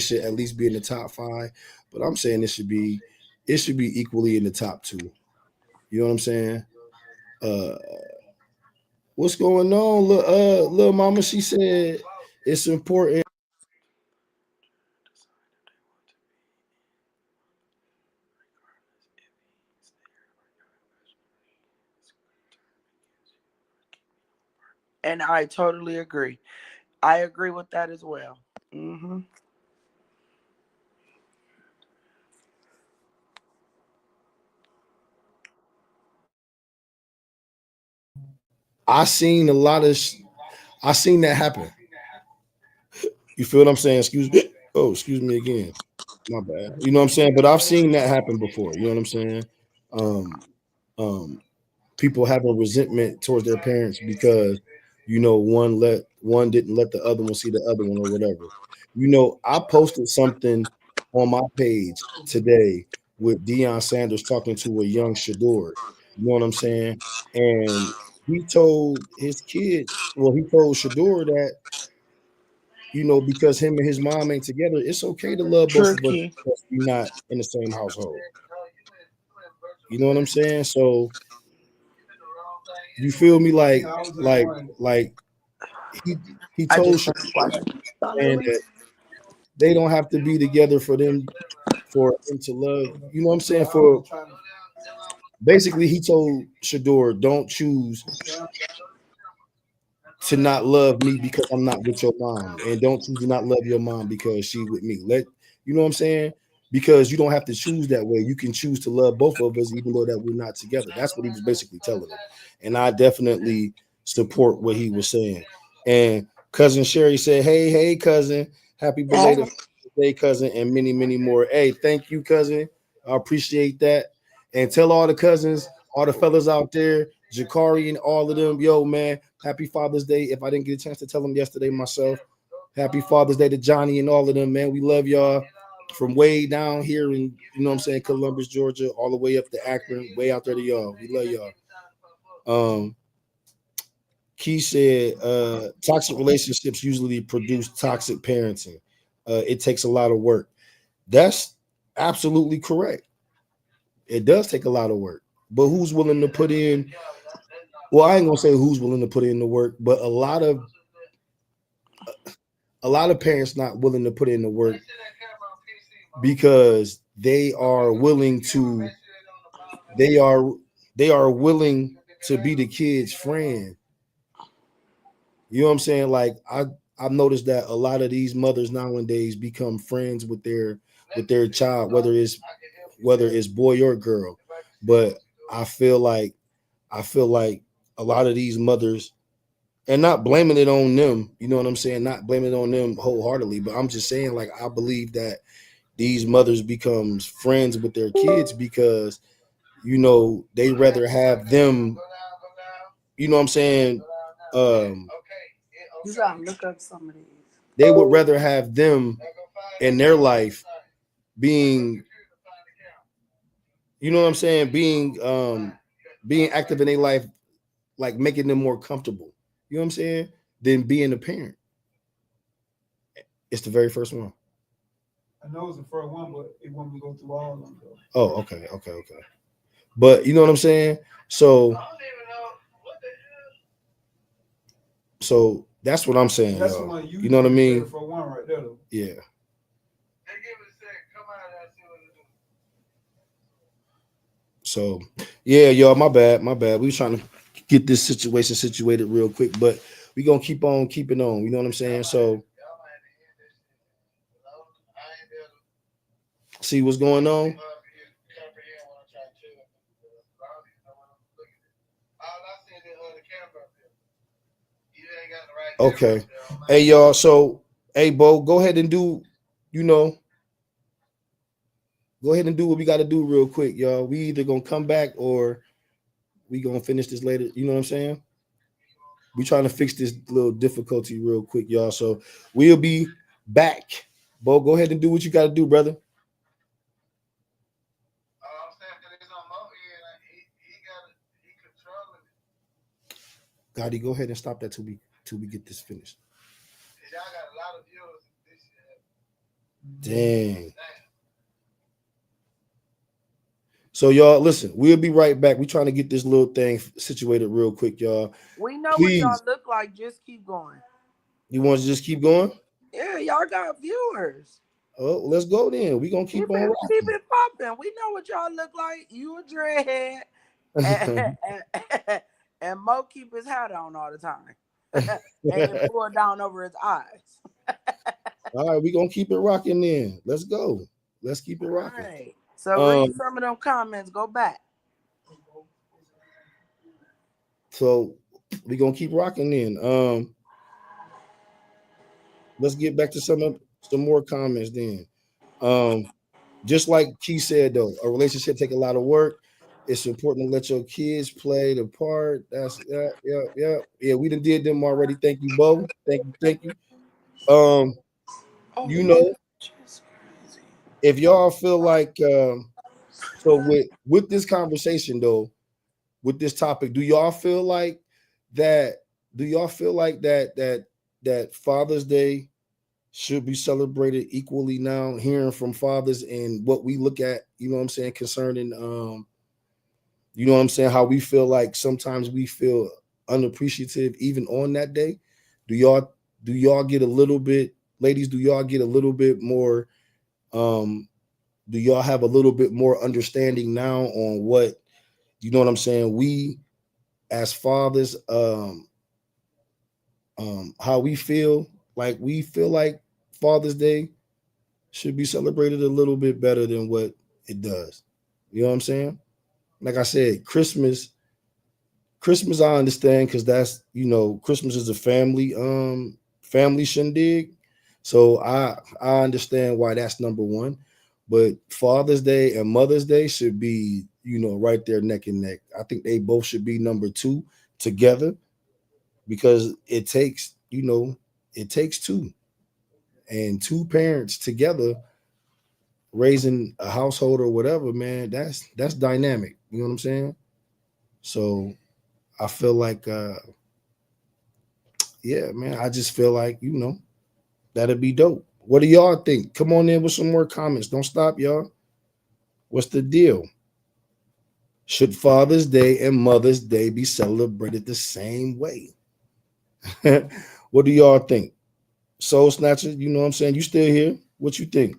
Speaker 2: should at least be in the top 5, but I'm saying it should be equally in the top 2. You know what I'm saying? What's going on, little mama? She said it's important.
Speaker 6: And I totally agree. I agree with that as well. Mm-hmm.
Speaker 2: I seen that happen. You feel what I'm saying? Excuse me again. My bad. You know what I'm saying? But I've seen that happen before. You know what I'm saying? People having resentment towards their parents because one didn't let the other one see the other one or whatever. I posted something on my page today with Deion Sanders talking to a young Shador. You know what I'm saying? And he told his kids, he told Shador that, because him and his mom ain't together, it's okay to love both of us because we're not in the same household. You know what I'm saying? So you feel me? Like he told Shador that they don't have to be together for him to love. You know what I'm saying? For basically, he told Shador, don't choose to not love me because I'm not with your mom, and don't choose to not love your mom because she with me. You know what I'm saying? Because you don't have to choose that way. You can choose to love both of us, even though that we're not together. That's what he was basically telling them. And I definitely support what he was saying. And cousin Sherry said, hey, cousin, happy belated birthday, cousin, and many, many more. Hey, thank you, cousin. I appreciate that. And tell all the cousins, all the fellas out there, Jakari and all of them, yo, man, happy Father's Day. If I didn't get a chance to tell them yesterday myself, happy Father's Day to Johnny and all of them, man. We love y'all from way down here in, Columbus, Georgia, all the way up to Akron, way out there to y'all. We love y'all. Key said, toxic relationships usually produce toxic parenting. It takes a lot of work. That's absolutely correct. It does take a lot of work, but who's willing to put in? Well, I ain't gonna say who's willing to put in the work, but a lot of parents not willing to put in the work because they are willing to willing to be the kid's friend. You know what I'm saying? Like I've noticed that a lot of these mothers nowadays become friends with their child, whether it's boy or girl. But I feel like a lot of these mothers, and not blaming it on them, you know what I'm saying? Not blaming it on them wholeheartedly, but I'm just saying, like, I believe that these mothers becomes friends with their kids because, they rather have them you know what I'm saying,
Speaker 6: You gotta look up some of these.
Speaker 2: they would rather have them in their life being, you know what I'm saying, being active in their life, like making them more comfortable, you know what I'm saying, than being a parent. It's the very first one.
Speaker 3: I know it's the first one, but it won't go through all of them. Though.
Speaker 2: Oh, okay. But you know what I'm saying? So that's what I'm saying.
Speaker 3: That's
Speaker 2: yo.
Speaker 3: one
Speaker 2: You know what I mean?
Speaker 3: For one right there, though.
Speaker 2: Yeah. So yeah, y'all, my bad. We was trying to get this situation situated real quick, but we gonna keep on keeping on. You know what I'm saying? So see what's going on. Okay. Hey y'all. So hey Bo, go ahead and do, go ahead and do what we got to do real quick, y'all. We either gonna come back or we gonna finish this later. You know what I'm saying? We trying to fix this little difficulty real quick, y'all. So we'll be back. Bo, go ahead and do what you got to do, brother. Gotti, go ahead and stop that till we get this finished. Dang. So y'all, listen, we'll be right back. We're trying to get this little thing situated real quick, y'all.
Speaker 6: We know what y'all look like. Just keep going.
Speaker 2: You want to just keep going?
Speaker 6: Yeah, y'all got viewers.
Speaker 2: Oh, let's go then. We're going to keep on
Speaker 6: keep it popping. We know what y'all look like. You a dreadhead. and Mo keep his hat on all the time. And it pull down over his eyes.
Speaker 2: All right, we're going to keep it rocking then. Let's go. Let's keep it rocking.
Speaker 6: All right. So read some of them comments. Go back.
Speaker 2: So we're going to keep rocking then. Let's get back to some more comments then. Just like Key said, though, a relationship take a lot of work. It's important to let your kids play the part. That's yeah. We done did them already. Thank you, Bo. Thank you. You know, if y'all feel like so with this conversation though, with this topic, do y'all feel like that Father's Day should be celebrated equally now, hearing from fathers and what we look at, you know what I'm saying, concerning you know what I'm saying, how we feel like sometimes we feel unappreciative even on that day? Do y'all get a little bit, ladies, do y'all get a little bit more do y'all have a little bit more understanding now on what, you know what I'm saying, we as fathers how we feel like Father's Day should be celebrated a little bit better than what it does. You know what I'm saying? Like I said, Christmas I understand, because that's, you know, Christmas is a family shindig. So I understand why that's number one. But Father's Day and Mother's Day should be, you know, right there neck and neck. I think they both should be number two together, because it takes two. And two parents together raising a household or whatever, man, that's dynamic. You know what I'm saying? So I feel like yeah, man, I just feel like, you know, that'd be dope. What do y'all think? Come on in with some more comments. Don't stop, y'all. What's the deal? Should Father's Day and Mother's Day be celebrated the same way? What do y'all think? Soul Snatcher, you know what I'm saying? You still here? What you think?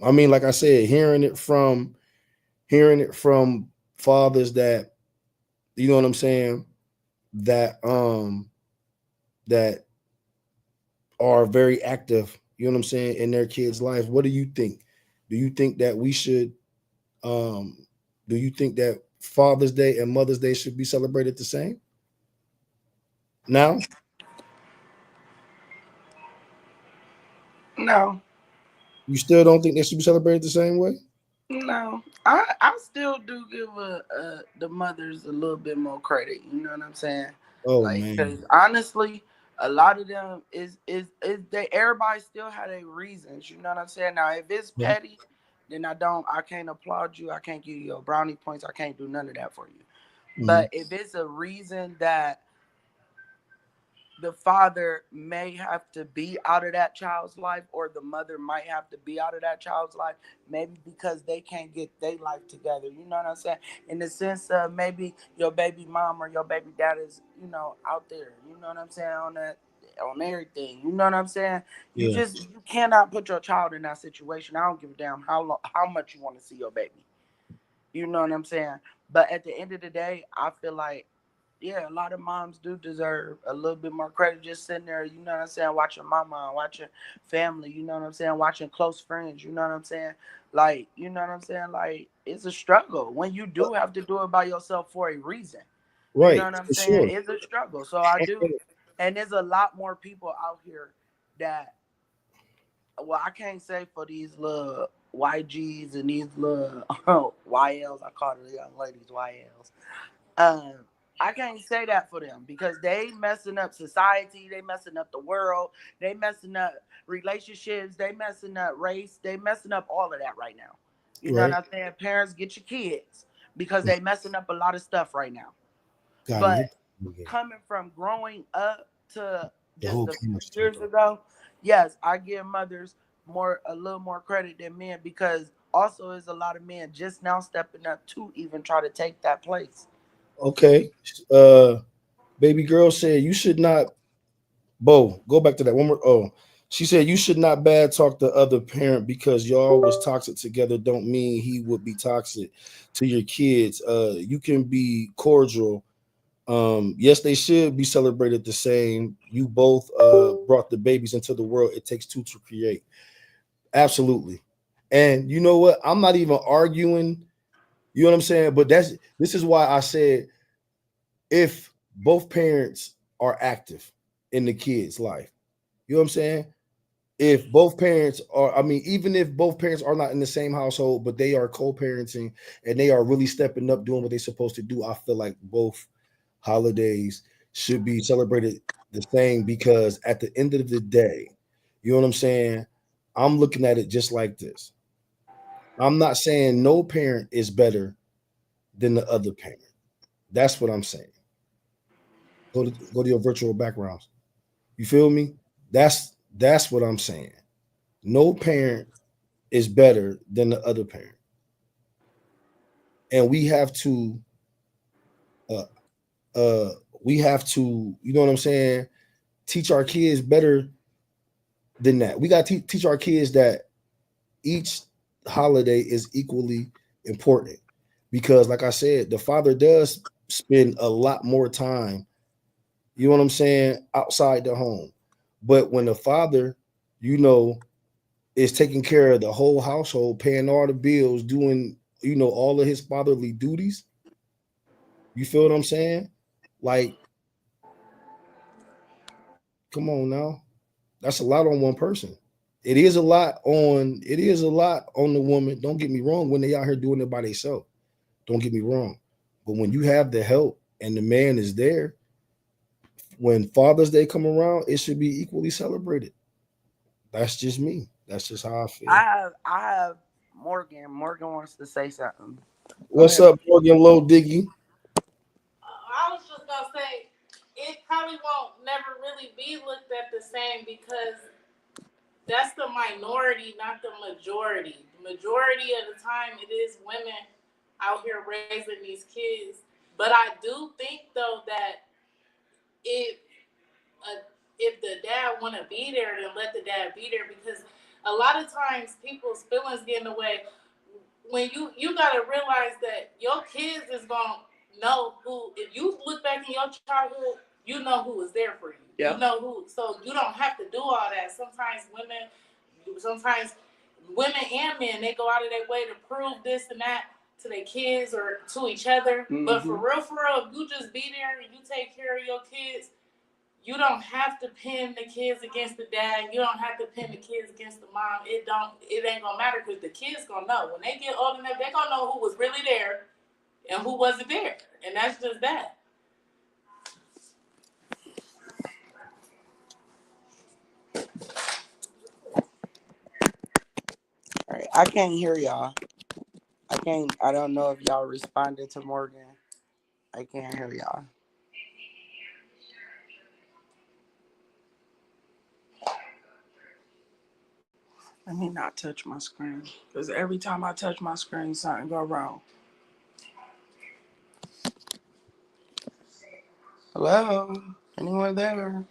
Speaker 2: I mean, like I said, hearing it from fathers that, you know what I'm saying, that that are very active, you know what I'm saying, in their kids' life. What do you think? Do you think that we should do you think that Father's Day and Mother's Day should be celebrated the same? Now?
Speaker 6: No.
Speaker 2: You still don't think they should be celebrated the same way?
Speaker 6: No, I still do give the mothers a little bit more credit. You know what I'm saying?
Speaker 2: Oh
Speaker 6: Like,
Speaker 2: man.
Speaker 6: because honestly, a lot of them is they everybody still had their reasons. You know what I'm saying? Now, if it's petty, then I can't applaud you. I can't give you your brownie points. I can't do none of that for you. But if it's a reason that the father may have to be out of that child's life, or the mother might have to be out of that child's life, maybe because they can't get their life together. You know what I'm saying? In the sense of maybe your baby mom or your baby dad is, out there. You know what I'm saying? On everything. You know what I'm saying? You cannot put your child in that situation. I don't give a damn how much you want to see your baby. You know what I'm saying? But at the end of the day, I feel like, yeah, a lot of moms do deserve a little bit more credit, just sitting there, you know what I'm saying, watching mama, watching family, you know what I'm saying, watching close friends, you know what I'm saying? Like, you know what I'm saying? Like, it's a struggle when you do have to do it by yourself for a reason.
Speaker 2: Right.
Speaker 6: You know what I'm saying? It's a struggle. So I do. And there's a lot more people out here that, well, I can't say for these little YGs and these little YLs, I call the young ladies YLs. I can't say that for them because they messing up society, they messing up the world, they messing up relationships, they messing up race, they messing up all of that right now. You know what I'm saying? Parents, get your kids because they messing up a lot of stuff right now. But coming from growing up to just a few years ago, yes, I give mothers a little more credit than men, because also there's a lot of men just now stepping up to even try to take that place.
Speaker 2: Okay. Baby girl said you should not. Bo, go back to that one more. Oh, she said you should not bad talk the other parent because y'all was toxic together. Don't mean he would be toxic to your kids. You can be cordial. Yes, they should be celebrated the same. You both brought the babies into the world. It takes two to create. Absolutely. And you know what? I'm not even arguing. You know what I'm saying? But this is why I said if both parents are active in the kid's life, you know what I'm saying? If both parents are, I mean, even if both parents are not in the same household, but they are co-parenting and they are really stepping up, doing what they're supposed to do, I feel like both holidays should be celebrated the same, because at the end of the day, you know what I'm saying? I'm looking at it just like this. I'm not saying no parent is better than the other parent. That's what I'm saying. Go to your virtual backgrounds. You feel me? That's what I'm saying. No parent is better than the other parent. And we have to you know what I'm saying, teach our kids better than that. We got to teach our kids that each holiday is equally important, because like I said, the father does spend a lot more time, you know what I'm saying, outside the home. But when the father, you know, is taking care of the whole household, paying all the bills, doing, you know, all of his fatherly duties, you feel what I'm saying? Like, come on now. That's a lot on one person. It is a lot on the woman. Don't get me wrong, when they out here doing it by themselves. Don't get me wrong. But when you have the help and the man is there, when Father's Day come around, it should be equally celebrated. That's just me. That's just how I feel.
Speaker 6: I have Morgan. Morgan wants to say something.
Speaker 2: What's up, Morgan Low Diggy?
Speaker 8: I was just gonna say it probably won't never really be looked at the same, because that's the minority, not the majority. The majority of the time, it is women out here raising these kids. But I do think though that if the dad want to be there, then let the dad be there, because a lot of times people's feelings get in the way. When you gotta realize that your kids is gonna know who. If you look back in your childhood, you know who was there for you. Yeah. You know who, so you don't have to do all that. Sometimes women and men, they go out of their way to prove this and that to their kids or to each other. Mm-hmm. But for real, if you just be there and you take care of your kids, you don't have to pin the kids against the dad. You don't have to pin the kids against the mom. It ain't gonna matter because the kids gonna know. When they get old enough, they gonna know who was really there and who wasn't there. And that's just that.
Speaker 6: All right, I can't hear y'all. I don't know if y'all responded to Morgan. I can't hear y'all. Let me not touch my screen, because every time I touch my screen, something go wrong. Hello? Anyone there?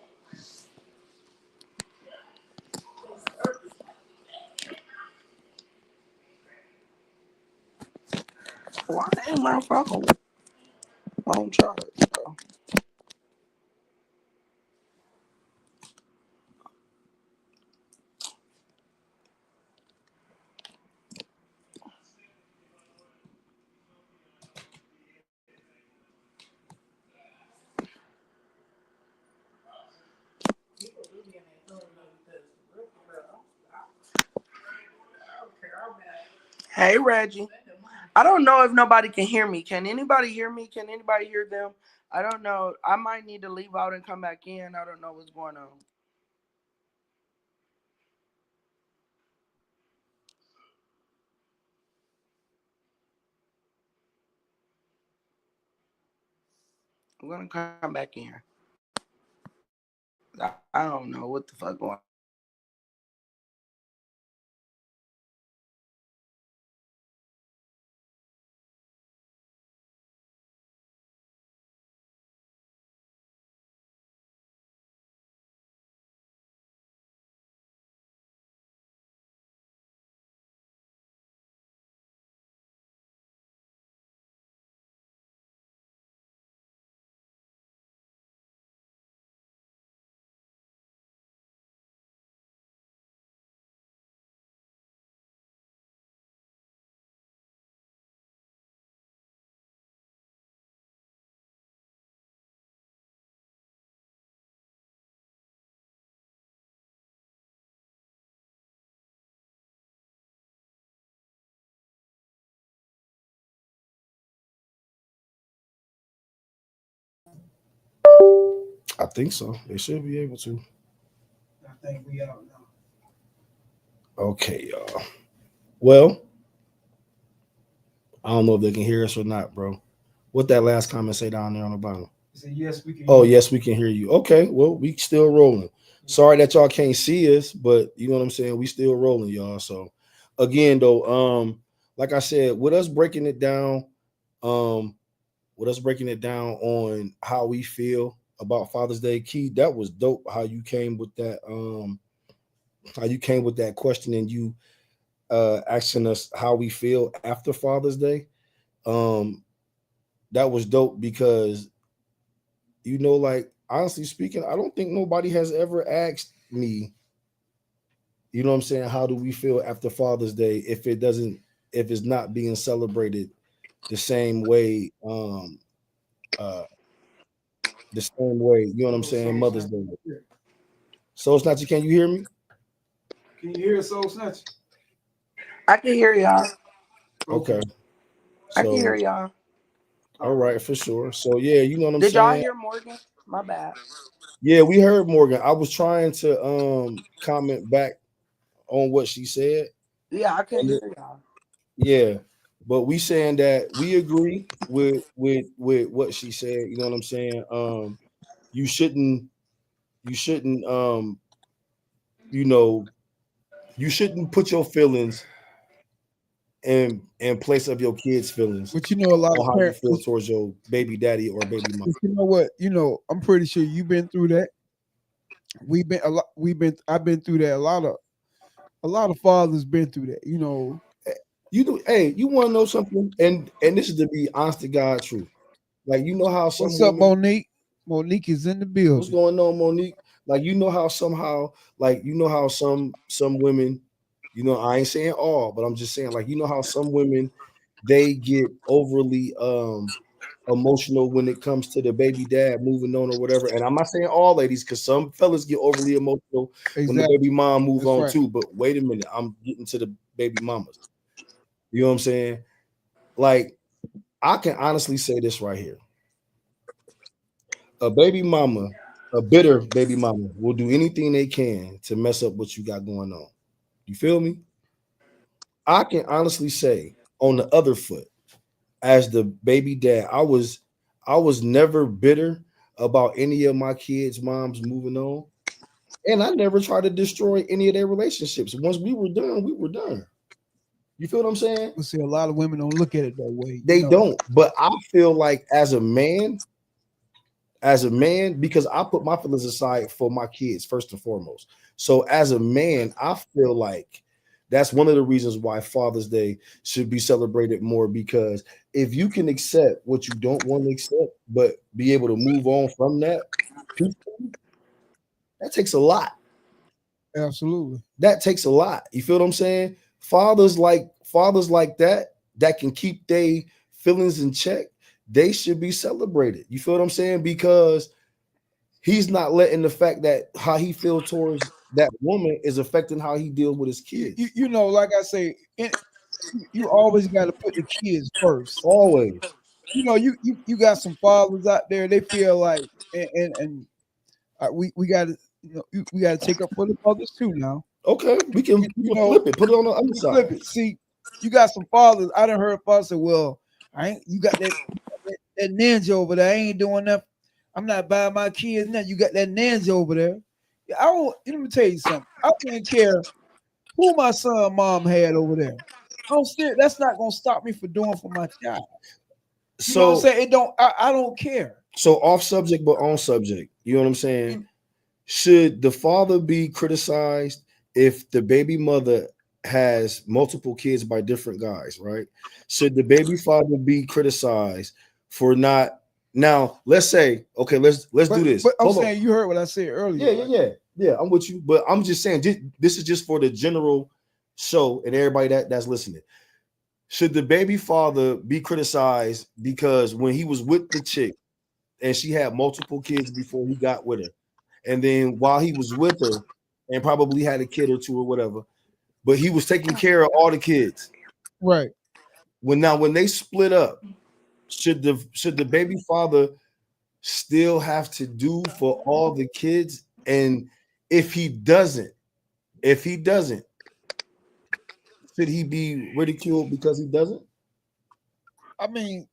Speaker 6: Why ain't my phone on charge? Oh. Hey, Reggie. I don't know if nobody can hear me. Can anybody hear me? Can anybody hear them? I don't know. I might need to leave out and come back in. I don't know what's going on. I'm going to come back in. I don't know what the fuck going on.
Speaker 2: I think so. They should be able to.
Speaker 3: I think we out now.
Speaker 2: Okay, y'all. Well, I don't know if they can hear us or not, bro. What that last comment say down there on the bottom?
Speaker 3: He said, yes, we can.
Speaker 2: Oh, yes, we can hear you. Okay, well, we still rolling. Sorry that y'all can't see us, but you know what I'm saying? We still rolling, y'all. So again, though, like I said, with us breaking it down on how we feel about Father's Day, Key, that was dope how you came with that question and you asking us how we feel after Father's Day. That was dope because like honestly speaking, I don't think nobody has ever asked me, you know what I'm saying, how do we feel after Father's Day if it's not being celebrated the same way, you know what I'm saying, Mother's Day. Soul Snatcher, can you hear me?
Speaker 3: Can you hear Soul Snatcher?
Speaker 6: I can hear y'all.
Speaker 2: Okay.
Speaker 6: I can hear y'all.
Speaker 2: All right, for sure. So yeah, you know what I'm saying.
Speaker 6: Did y'all hear Morgan? My bad.
Speaker 2: Yeah, we heard Morgan. I was trying to comment back on what she said.
Speaker 6: Yeah, I can hear y'all.
Speaker 2: Yeah, but we saying that we agree with what she said. You know what I'm saying? You shouldn't you shouldn't put your feelings in place of your kids' feelings.
Speaker 3: But you know, a lot of
Speaker 2: how
Speaker 3: parents
Speaker 2: you feel towards your baby daddy or baby mom.
Speaker 3: You know what? I'm pretty sure you've been through that. I've been through that. A lot of fathers been through that.
Speaker 2: You do. Hey, you want to know something? And this is to be honest to God truth. Like, you know how some
Speaker 3: what's up, Monique? Monique is in the building.
Speaker 2: What's going on, Monique? Like, you know how somehow, like, you know how some women, I ain't saying all, but I'm just saying, like, you know how some women, they get overly emotional when it comes to the baby dad moving on or whatever. And I'm not saying all ladies, because some fellas get overly emotional when the baby mom move on too. But wait a minute, I'm getting to the baby mamas. You know what I'm saying? Like, I can honestly say this right here. A baby mama, a bitter baby mama, will do anything they can to mess up what you got going on. You feel me? I can honestly say, on the other foot, as the baby dad, I was never bitter about any of my kids' moms moving on, and I never tried to destroy any of their relationships. Once we were done, we were done. You feel what I'm saying?
Speaker 3: Well, see, a lot of women don't look at it that way.
Speaker 2: They don't, but I feel like as a man, because I put my feelings aside for my kids first and foremost. So as a man, I feel like that's one of the reasons why Father's Day should be celebrated more, because if you can accept what you don't want to accept, but be able to move on from that, that takes a lot.
Speaker 3: Absolutely.
Speaker 2: That takes a lot. You feel what I'm saying? Fathers like that can keep their feelings in check, they should be celebrated. You feel what I'm saying? Because he's not letting the fact that how he feels towards that woman is affecting how he deals with his kids.
Speaker 3: You know, like I say, you always got to put the kids first.
Speaker 2: Always.
Speaker 3: You know, you got some fathers out there. They feel like, and we got to, you know, we got to take up for the mothers too now.
Speaker 2: Okay, we can flip it, put it on the other side.
Speaker 3: Flip it. See, you got some fathers. I done heard fathers say, "Well, you got that ninja over there. I ain't doing that. I'm not buying my kids now. You got that ninja over there." Let me tell you something. I don't care who my son mom had over there. That's not gonna stop me from doing for my child. You know what I'm saying? I don't care.
Speaker 2: So off subject, but on subject. You know what I'm saying? Should the father be criticized if the baby mother has multiple kids by different guys, right? Should the baby father be criticized for not? Now, let's say, okay, let's do this.
Speaker 3: But I'm saying, you heard what I said earlier.
Speaker 2: Yeah, I'm with you. But I'm just saying, this is just for the general show and everybody that's listening. Should the baby father be criticized because when he was with the chick and she had multiple kids before he got with her, and then while he was with her and probably had a kid or two or whatever, but he was taking care of all the kids.
Speaker 3: Right.
Speaker 2: When they split up, should the baby father still have to do for all the kids? And if he doesn't, should he be ridiculed because he doesn't?
Speaker 3: I mean,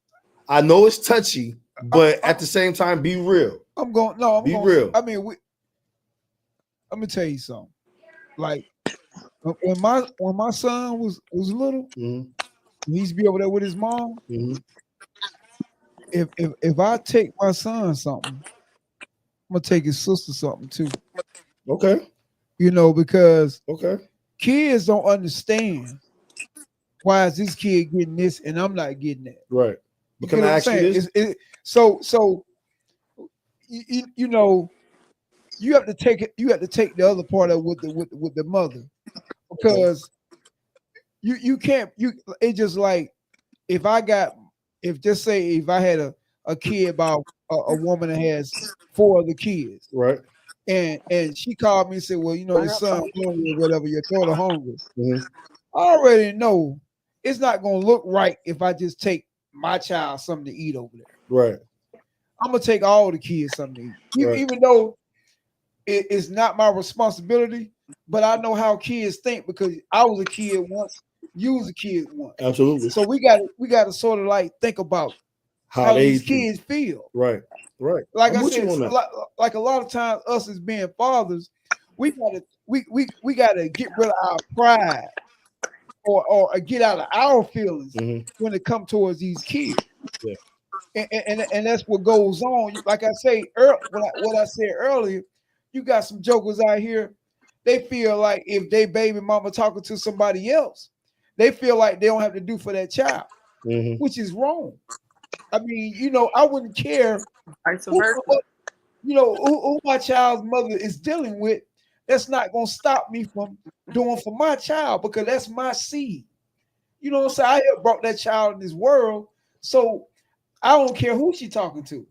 Speaker 2: I know it's touchy, but at the same time, be real.
Speaker 3: Be
Speaker 2: real.
Speaker 3: I mean, let me tell you something. Like when my son was little,
Speaker 2: mm-hmm.
Speaker 3: he used to be over there with his mom.
Speaker 2: Mm-hmm.
Speaker 3: If I take my son something, I'm gonna take his sister something too.
Speaker 2: Okay.
Speaker 3: You know, because
Speaker 2: okay,
Speaker 3: kids don't understand why is this kid getting this and I'm not getting that.
Speaker 2: Right. But can I ask you this?
Speaker 3: So you know, you have to take it. You have to take the other part of with the mother, because you can't. It's just like if I had a kid about a woman that has 4 other kids,
Speaker 2: right?
Speaker 3: And she called me and said, "Well, you know, your son hungry or whatever, your daughter hungry."
Speaker 2: Mm-hmm.
Speaker 3: I already know it's not gonna look right if I just take my child something to eat over there.
Speaker 2: Right.
Speaker 3: I'm gonna take all the kids something to eat, even though it's not my responsibility. But I know how kids think because I was a kid once, you was a kid once.
Speaker 2: Absolutely.
Speaker 3: So we got to sort of like think about how these kids feel.
Speaker 2: Right.
Speaker 3: Like I said, like a lot of times, us as being fathers, we gotta get rid of our pride or get out of our feelings when it comes towards these kids. Yeah. And that's what goes on. Like I say, what I said earlier, you got some jokers out here. They feel like if they baby mama talking to somebody else, they feel like they don't have to do for that child, which is wrong. I mean, you know, I wouldn't care. Who my child's mother is dealing with. That's not gonna stop me from doing for my child because that's my seed. You know what I'm saying? I have brought that child in this world, so I don't care who she talking to.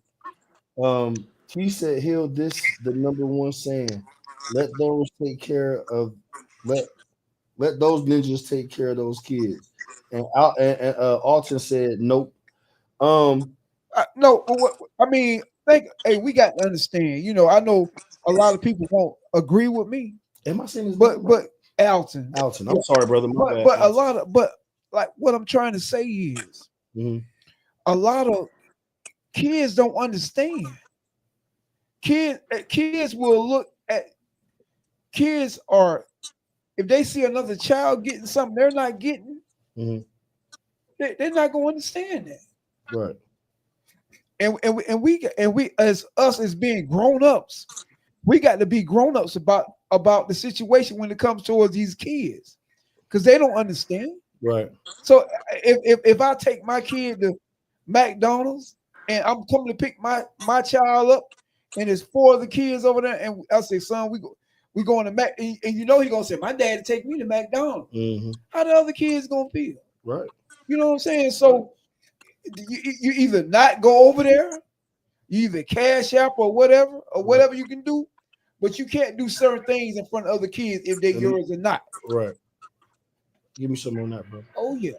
Speaker 2: He said, "Heal this the number one saying. Let those take care of let those ninjas take care of those kids." And Alton said, "Nope."
Speaker 3: No, I mean, hey, we got to understand. You know, I know a lot of people won't agree with me.
Speaker 2: Am I saying this?
Speaker 3: But Alton,
Speaker 2: I'm sorry, brother.
Speaker 3: But a lot of like what I'm trying to say is, a lot of kids don't understand. Kids will look at kids are if they see another child getting something they're not getting, they're not going to understand that.
Speaker 2: Right.
Speaker 3: And we as us as being grown ups, we got to be grown ups about the situation when it comes towards these kids, because they don't understand.
Speaker 2: Right.
Speaker 3: So if I take my kid to McDonald's and I'm coming to pick my child up, and there's 4 other kids over there, and I say, son, we going to Mac, and you know he gonna say, my daddy take me to McDonald's. How the other kids gonna feel?
Speaker 2: Right.
Speaker 3: You know what I'm saying? So you either not go over there, you either cash app or whatever you can do, but you can't do certain things in front of other kids if they're yours or not.
Speaker 2: Right. Give me some on that, bro.
Speaker 3: Oh yeah.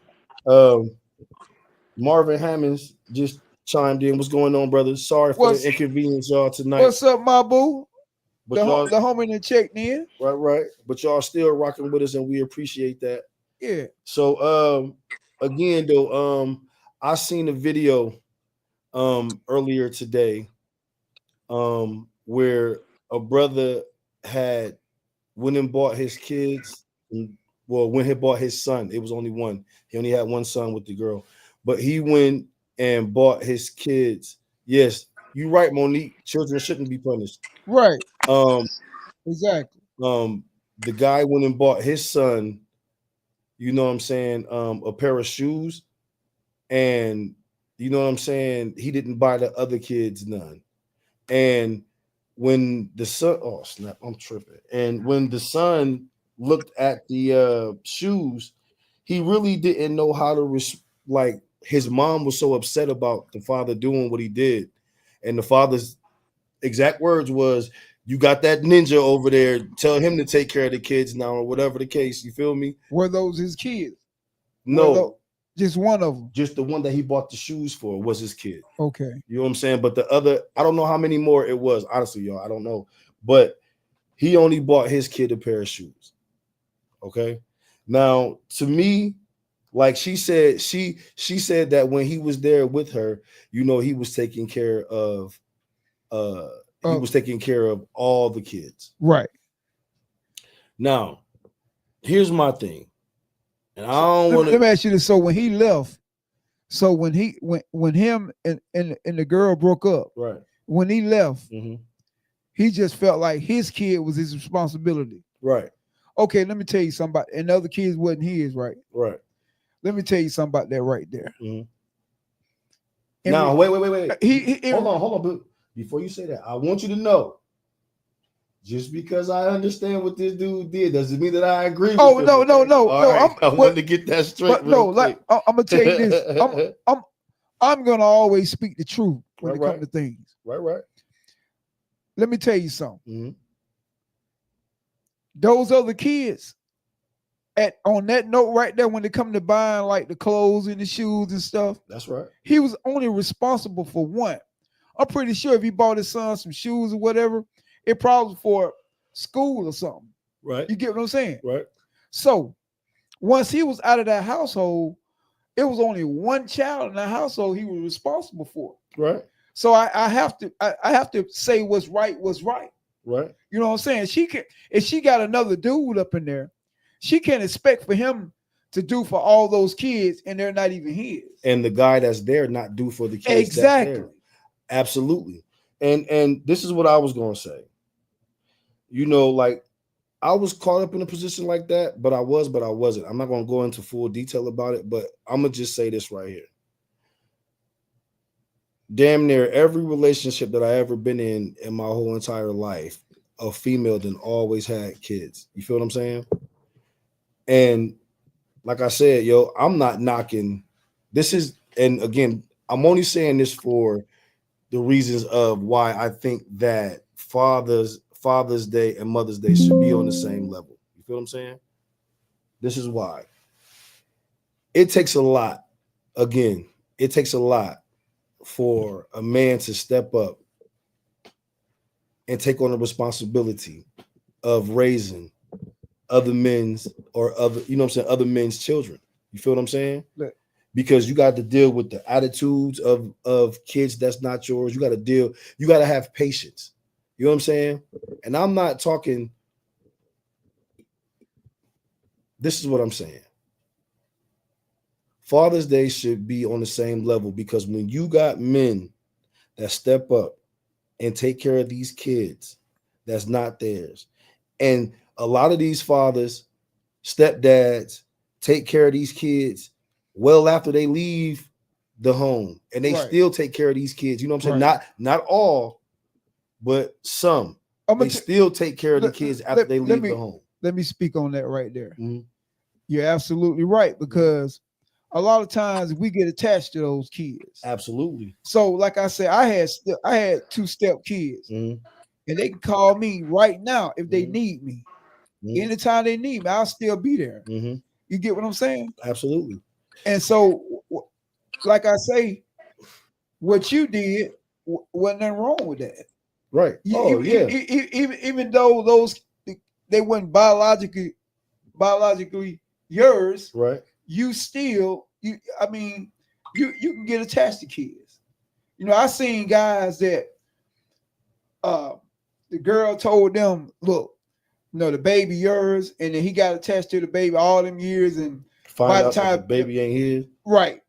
Speaker 2: Marvin Hammonds just chimed in. What's going on, brother? Sorry for the inconvenience, y'all, tonight.
Speaker 3: What's up, my boo?
Speaker 2: But
Speaker 3: the homie that checked in.
Speaker 2: Right. But y'all still rocking with us, and we appreciate that.
Speaker 3: Yeah.
Speaker 2: So again though, I seen a video earlier today where a brother had went and bought his kids. Well, when he bought his son, it was only one. He only had one son with the girl, but he went and bought his kids. Yes, you're right, Monique. Children shouldn't be punished.
Speaker 3: Right. Exactly.
Speaker 2: The guy went and bought his son, you know what I'm saying, a pair of shoes, and you know what I'm saying, he didn't buy the other kids none. And when the son, oh snap, I'm tripping. And when the son looked at the shoes, he really didn't know how to like his mom was so upset about the father doing what he did, and the father's exact words was, "You got that ninja over there, tell him to take care of the kids now," or whatever the case. You feel me?
Speaker 3: Were those his kids?
Speaker 2: No,
Speaker 3: just one of them.
Speaker 2: Just the one that he bought the shoes for was his kid.
Speaker 3: Okay.
Speaker 2: You know what I'm saying? But the other, I don't know how many more it was. Honestly, y'all, I don't know. But he only bought his kid a pair of shoes. Okay. Now, to me, like she said that when he was there with her, you know, he was taking care of was taking care of all the kids.
Speaker 3: Right.
Speaker 2: Now, here's my thing. And I don't want to
Speaker 3: let me ask you this. So when he left, so when him and the girl broke up,
Speaker 2: right?
Speaker 3: When he left, he just felt like his kid was his responsibility.
Speaker 2: Right.
Speaker 3: Okay, let me tell you something about, and the other kids wasn't his, right?
Speaker 2: Right.
Speaker 3: Let me tell you something about that right there.
Speaker 2: Now, wait. Hold on. Before you say that, I want you to know, just because I understand what this dude did doesn't mean that I agree with him.
Speaker 3: No.
Speaker 2: Right. I wanted to get that straight.
Speaker 3: But no, like I'm gonna tell you this. I'm gonna always speak the truth when it comes to things.
Speaker 2: Right.
Speaker 3: Let me tell you something. Those other kids, on that note right there, when they come to buying like the clothes and the shoes and stuff,
Speaker 2: that's right.
Speaker 3: He was only responsible for one. I'm pretty sure if he bought his son some shoes or whatever, it probably was for school or something.
Speaker 2: Right.
Speaker 3: You get what I'm saying?
Speaker 2: Right.
Speaker 3: So once he was out of that household, it was only one child in that household he was responsible for.
Speaker 2: Right.
Speaker 3: So I have to say what's right.
Speaker 2: Right.
Speaker 3: You know what I'm saying? If she got another dude up in there, she can't expect for him to do for all those kids, and they're not even his.
Speaker 2: And the guy that's there not do for the kids.
Speaker 3: Exactly.
Speaker 2: Absolutely. And this is what I was gonna say. You know, like I was caught up in a position like that, but I wasn't. I'm not gonna go into full detail about it, but I'm gonna just say this right here. Damn near every relationship that I ever been in my whole entire life, a female then always had kids. You feel what I'm saying? And like I said, I'm not knocking. This is, and again, I'm only saying this for the reasons of why I think that Father's Day and Mother's Day should be on the same level. You feel what I'm saying? This is why. It takes a lot. Again, it takes a lot for a man to step up and take on the responsibility of raising other men's or other, you know what I'm saying, other men's children. You feel what I'm saying?
Speaker 3: Look.
Speaker 2: Because you got to deal with the attitudes of kids that's not yours. You got to have patience. You know what I'm saying? And I'm not talking, this is what I'm saying. Father's Day should be on the same level, because when you got men that step up and take care of these kids that's not theirs, and a lot of these fathers, stepdads, take care of these kids well after they leave the home, and they still take care of these kids. You know what I'm saying? Not all, but some. They still take care of the kids after they leave the home.
Speaker 3: Let me speak on that right there.
Speaker 2: Mm-hmm.
Speaker 3: You're absolutely right, because a lot of times we get attached to those kids.
Speaker 2: Absolutely.
Speaker 3: So, like I said, I had 2-step kids, and they can call me right now if they need me. Anytime they need me, I'll still be there. You get what I'm saying?
Speaker 2: Absolutely.
Speaker 3: And so, like I say, what you did wasn't nothing wrong with that.
Speaker 2: Right.
Speaker 3: Even though those they weren't biologically yours,
Speaker 2: right?
Speaker 3: You still you can get attached to kids. You know, I seen guys that the girl told them, look, you know, the baby yours, and then he got attached to the baby all them years, and by the time
Speaker 2: the baby ain't his,
Speaker 3: right,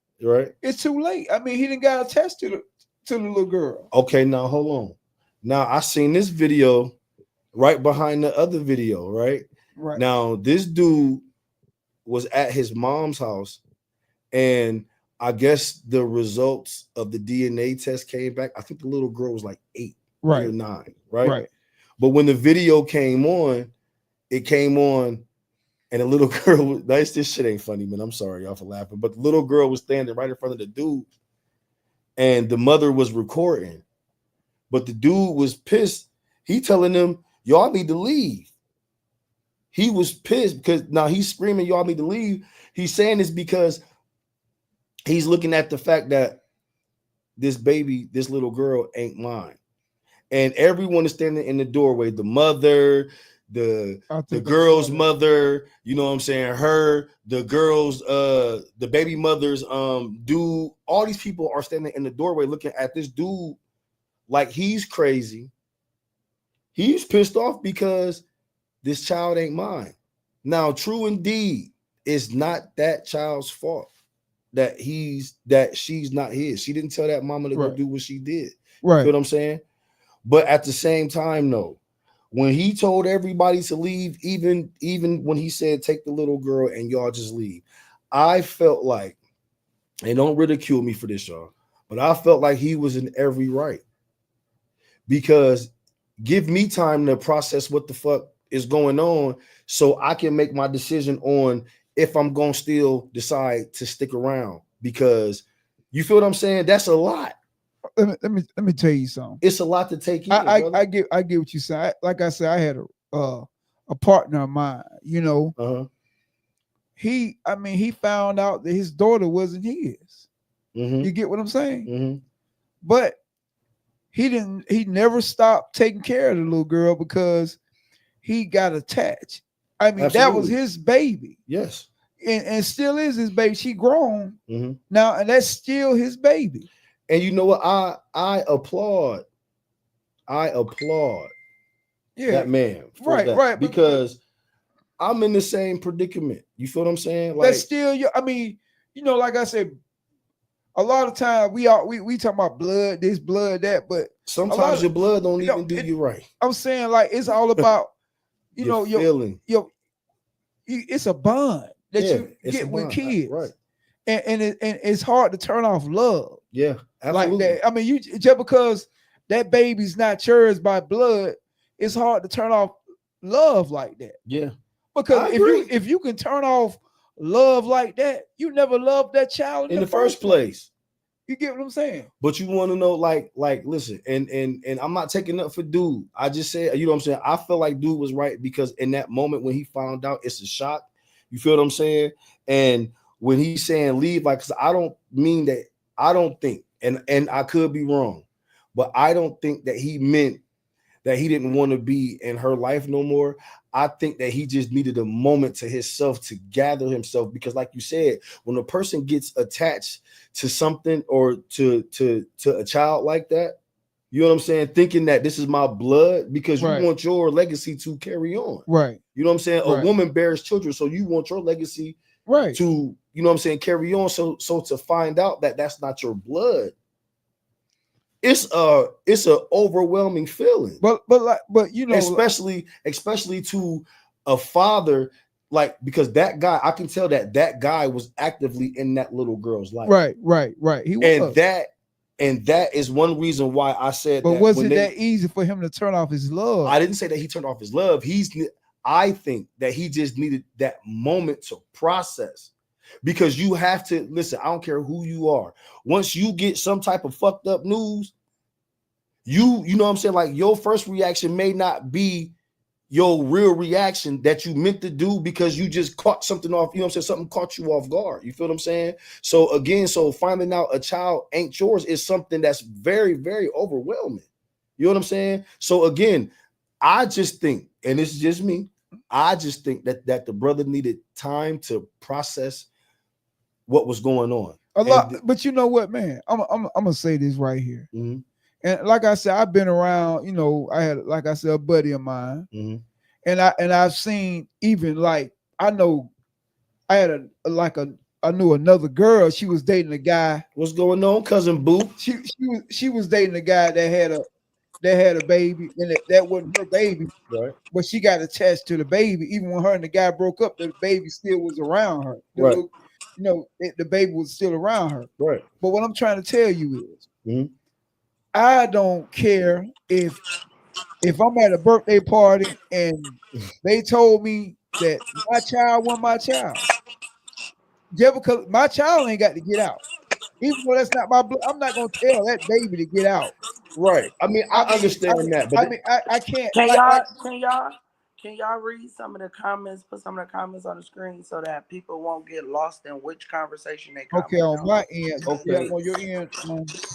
Speaker 2: it's
Speaker 3: too late. I mean, he didn't got attached to the little girl.
Speaker 2: Okay, now hold on. Now I seen this video right behind the other video, right?
Speaker 3: Right.
Speaker 2: Now this dude was at his mom's house, and I guess the results of the DNA test came back. I think the little girl was like 8 or 9, right? But when the video came on, and the little girl was nice. This shit ain't funny, man. I'm sorry y'all for laughing, but the little girl was standing right in front of the dude, and the mother was recording, but the dude was pissed. He telling them, y'all need to leave. He was pissed because now he's screaming, y'all need to leave. He's saying this because he's looking at the fact that this little girl ain't mine. And everyone is standing in the doorway. The mother, the girl's mother, you know what I'm saying? The girl's, the baby mother's dude. All these people are standing in the doorway looking at this dude like he's crazy. He's pissed off because this child ain't mine. Now, true indeed, it's not that child's fault that she's not his. She didn't tell that mama to go do what she did.
Speaker 3: Right.
Speaker 2: You know what I'm saying? But at the same time, though, when he told everybody to leave, even when he said take the little girl and y'all just leave, I felt like, and don't ridicule me for this, y'all, but I felt like he was in every right, because give me time to process what the fuck is going on so I can make my decision on if I'm gonna still decide to stick around, because you feel what I'm saying? That's a lot.
Speaker 3: Let me tell you something.
Speaker 2: It's a lot to take in.
Speaker 3: I get what you're saying. Like I said, I had a partner of mine, you know. He found out that his daughter wasn't his. You get what I'm saying? But he never stopped taking care of the little girl because he got attached. I mean, Absolutely. That was his baby.
Speaker 2: Yes.
Speaker 3: And still is his baby. She grown now, and that's still his baby.
Speaker 2: And you know what? I applaud that man. Right. Because I'm in the same predicament. You feel what I'm saying?
Speaker 3: Like, that's still I mean, you know, like I said, a lot of time we talk about blood, this, blood, that, but
Speaker 2: sometimes your blood don't even do you right.
Speaker 3: I'm saying, like, it's all about you know
Speaker 2: your feeling.
Speaker 3: It's a bond that you get with kids,
Speaker 2: right?
Speaker 3: And it's hard to turn off love.
Speaker 2: Yeah, absolutely.
Speaker 3: Like that. I mean, you just because that baby's not yours by blood, it's hard to turn off love like that.
Speaker 2: Yeah,
Speaker 3: because if you can turn off love like that, you never loved that child
Speaker 2: in the first place.
Speaker 3: You get what I'm saying?
Speaker 2: But you want to know, like, listen, and I'm not taking up for dude. I just said, you know what I'm saying? I feel like dude was right because in that moment when he found out, it's a shock. You feel what I'm saying? And when he's saying leave, like, cause I don't mean that, I don't think, and I could be wrong, but I don't think that he meant that he didn't want to be in her life no more. I think that he just needed a moment to himself to gather himself, because like you said, when a person gets attached to something or to a child like that, you know what I'm saying, thinking that this is my blood, because you want your legacy to carry on.
Speaker 3: Right.
Speaker 2: You know what I'm saying?
Speaker 3: Right.
Speaker 2: A woman bears children, so you want your legacy to, you know what I'm saying, carry on. So to find out that that's not your blood, it's a overwhelming feeling.
Speaker 3: But you know,
Speaker 2: especially to a father, like, because that guy, I can tell that guy was actively in that little girl's life.
Speaker 3: Right. He was.
Speaker 2: And that is one reason why I said.
Speaker 3: But was it that easy for him to turn off his love?
Speaker 2: I didn't say that he turned off his love. I think that he just needed that moment to process. Because you have to listen, I don't care who you are. Once you get some type of fucked up news, you know what I'm saying? Like, your first reaction may not be your real reaction that you meant to do, because you just caught something off, you know what I'm saying? Something caught you off guard. You feel what I'm saying? So again, finding out a child ain't yours is something that's very, very overwhelming. You know what I'm saying? So again, I just think, and this is just me, I just think that the brother needed time to process what was going on.
Speaker 3: But you know what, man? I'm gonna say this right here.
Speaker 2: Mm-hmm.
Speaker 3: And like I said, I've been around, you know, I had, like I said, a buddy of mine.
Speaker 2: Mm-hmm.
Speaker 3: And I've seen, even like, I know I had I knew another girl. She was dating a guy.
Speaker 2: What's going on, cousin Boo?
Speaker 3: She was dating a guy that had a baby, and that wasn't her baby.
Speaker 2: Right.
Speaker 3: But she got attached to the baby. Even when her and the guy broke up, the baby still was around her.
Speaker 2: Right.
Speaker 3: You know, the baby was still around her.
Speaker 2: Right.
Speaker 3: But what I'm trying to tell you is, I don't care if I'm at a birthday party and they told me that my child wasn't my child. Yeah, because my child ain't got to get out. Even though that's not my blood, I'm not gonna tell that baby to get out.
Speaker 2: Right. I mean, I understand that, but
Speaker 3: I can't.
Speaker 6: Can y'all read some of the comments? Put some of the comments on the screen so that people won't get lost in which conversation they comment.
Speaker 3: Okay, on my end. Okay, on your end,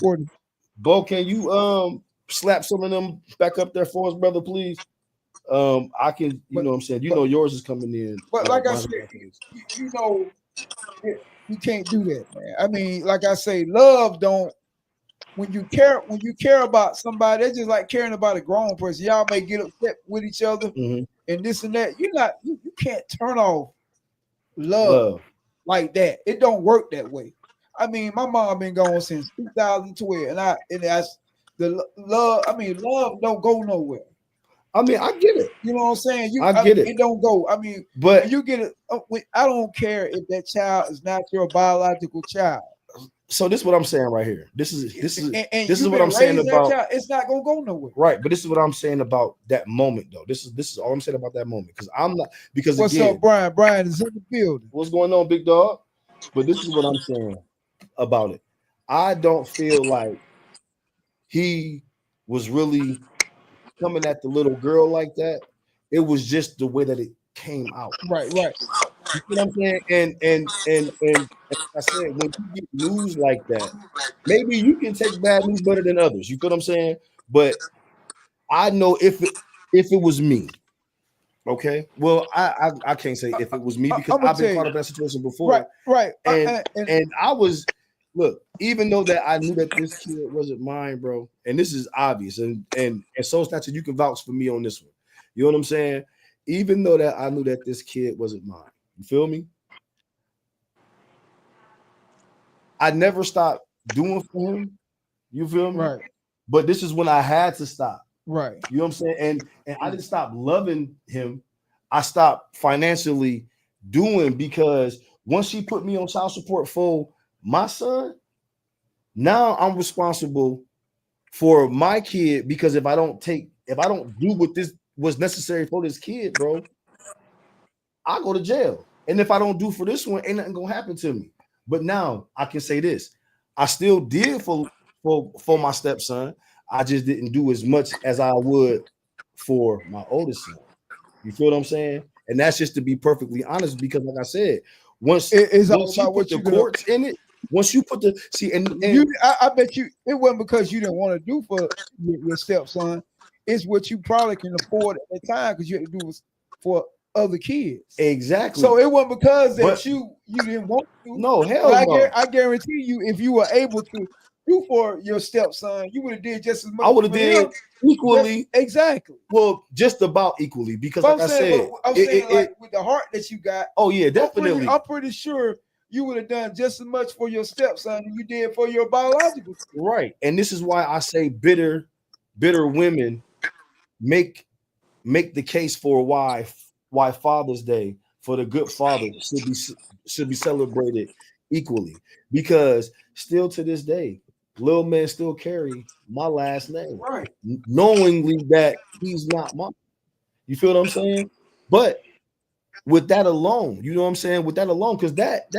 Speaker 3: Courtney.
Speaker 2: Bo, can you slap some of them back up there for us, brother, please? I can, you know what I'm saying? You know yours is coming in.
Speaker 3: But like I said, you know, you can't do that, man. I mean, like I say, love don't, when you care about somebody, it's just like caring about a grown person. Y'all may get upset with each other and this and that. You can't turn off love like that. It don't work that way. I mean, my mom been gone since 2012, and that's the love. I mean, love don't go nowhere.
Speaker 2: I mean, I get it.
Speaker 3: You know what I'm saying?
Speaker 2: I get it.
Speaker 3: It don't go. I mean, but you get it. I don't care if that child is not your biological child.
Speaker 2: So this is what I'm saying right here. This is what I'm saying about.
Speaker 3: Child, it's not gonna go nowhere.
Speaker 2: Right, but this is what I'm saying about that moment, though. This is all I'm saying about that moment, because I'm not. Because
Speaker 3: what's
Speaker 2: again,
Speaker 3: up, Brian? Brian is in the building.
Speaker 2: What's going on, big dog? But this is what I'm saying about it. I don't feel like he was really coming at the little girl like that. It was just the way that it came out.
Speaker 3: Right.
Speaker 2: You know what I'm saying? And like I said, when you get news like that, maybe you can take bad news better than others. You feel what I'm saying? But I know if it was me, okay. Well, I can't say if it was me, because I've been caught up in that situation before.
Speaker 3: Right.
Speaker 2: And I was, look, even though that I knew that this kid wasn't mine, bro, and this is obvious, and so it's not that you can vouch for me on this one. You know what I'm saying? Even though that I knew that this kid wasn't mine, you feel me? I never stopped doing for him. You feel me?
Speaker 3: Right.
Speaker 2: But this is when I had to stop.
Speaker 3: Right.
Speaker 2: You know what I'm saying? And I didn't stop loving him. I stopped financially doing, because once she put me on child support for my son, now I'm responsible for my kid, because if I don't do what this was necessary for this kid, bro, I go to jail. And if I don't do for this one, ain't nothing gonna happen to me. But now I can say this: I still did for my stepson. I just didn't do as much as I would for my oldest son. You feel what I'm saying? And that's just to be perfectly honest, because like I said, once you put the courts in it, once you put the
Speaker 3: I bet you it wasn't because you didn't want to do for your stepson. It's what you probably can afford at the time because you had to do for other kids.
Speaker 2: Exactly.
Speaker 3: So it wasn't because that you didn't want to.
Speaker 2: No, hell no.
Speaker 3: I guarantee you, if you were able to do for your stepson, you would have did just as much.
Speaker 2: I would have did equally.
Speaker 3: Exactly.
Speaker 2: Well, just about equally, because like I'm saying
Speaker 3: with the heart that you got.
Speaker 2: Oh yeah, definitely.
Speaker 3: I'm pretty sure you would have done just as much for your stepson as you did for your biological son.
Speaker 2: Right. And this is why I say bitter women make the case for why Father's Day for the good father should be celebrated equally, because still to this day, little men still carry my last name,
Speaker 3: right?
Speaker 2: Knowingly that he's not mine. You feel what I'm saying? But with that alone, you know what I'm saying? With that alone, because that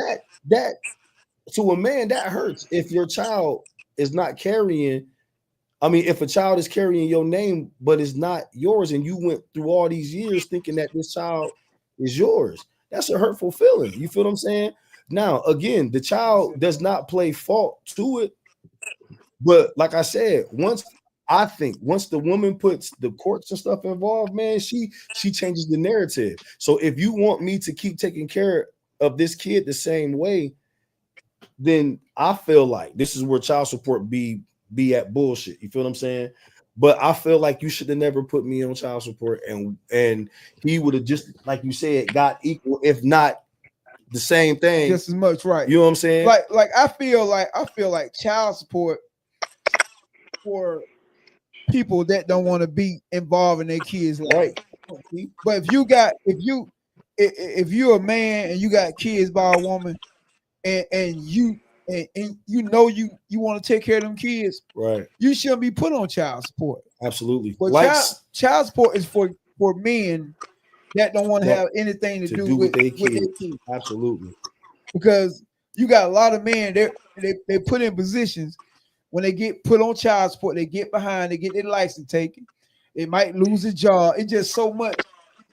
Speaker 2: to a man that hurts if your child is not carrying. I mean, if a child is carrying your name, but it's not yours, and you went through all these years thinking that this child is yours, that's a hurtful feeling. You feel what I'm saying? Now, again, the child does not play fault to it. But like I said, once the woman puts the courts and stuff involved, man, she changes the narrative. So if you want me to keep taking care of this kid the same way, then I feel like this is where child support be at bullshit. You feel what I'm saying? But I feel like you should have never put me on child support, and he would have just, like you said, got equal, if not the same thing,
Speaker 3: just as much, right?
Speaker 2: You know what I'm saying?
Speaker 3: Like I feel like child support for people that don't want to be involved in their kids' life.
Speaker 2: Right.
Speaker 3: But if you're a man and you got kids by a woman, and you know you want to take care of them kids,
Speaker 2: right?
Speaker 3: You shouldn't be put on child support.
Speaker 2: Absolutely.
Speaker 3: But child support is for men that don't want to have anything to do with their kids.
Speaker 2: Absolutely.
Speaker 3: Because you got a lot of men they put in positions when they get put on child support, they get behind, they get their license taken, they might lose a job. It's just so much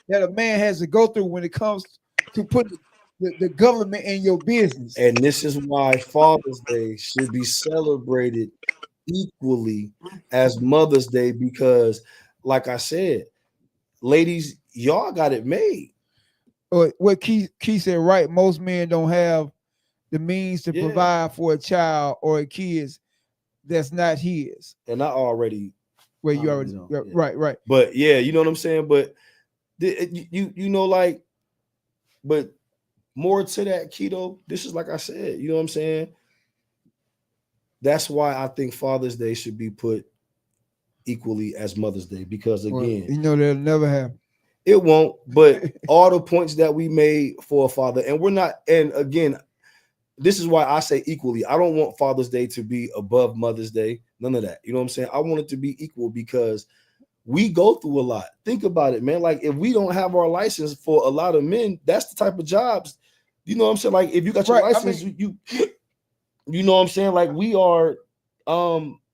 Speaker 3: that a man has to go through when it comes to put the government in your business.
Speaker 2: And this is why Father's Day should be celebrated equally as Mother's Day, because like I said, ladies, y'all got it made.
Speaker 3: What Key said, right? Most men don't have the means to provide for a child or a kid that's not his.
Speaker 2: And I already
Speaker 3: you already know. Right.
Speaker 2: But yeah, you know what I'm saying? But you know, like, but more to that, Keto, this is like I said, you know what I'm saying? That's why I think Father's Day should be put equally as Mother's Day, because again,
Speaker 3: you know, that'll never happen.
Speaker 2: It won't, but all the points that we made for a father, and we're not, and again, this is why I say equally. I don't want Father's Day to be above Mother's Day. None of that. You know what I'm saying? I want it to be equal, because we go through a lot. Think about it, man. Like, if we don't have our license, for a lot of men, that's the type of jobs, you know what I'm saying? Like, if you got your license, you know what I'm saying? Like, we are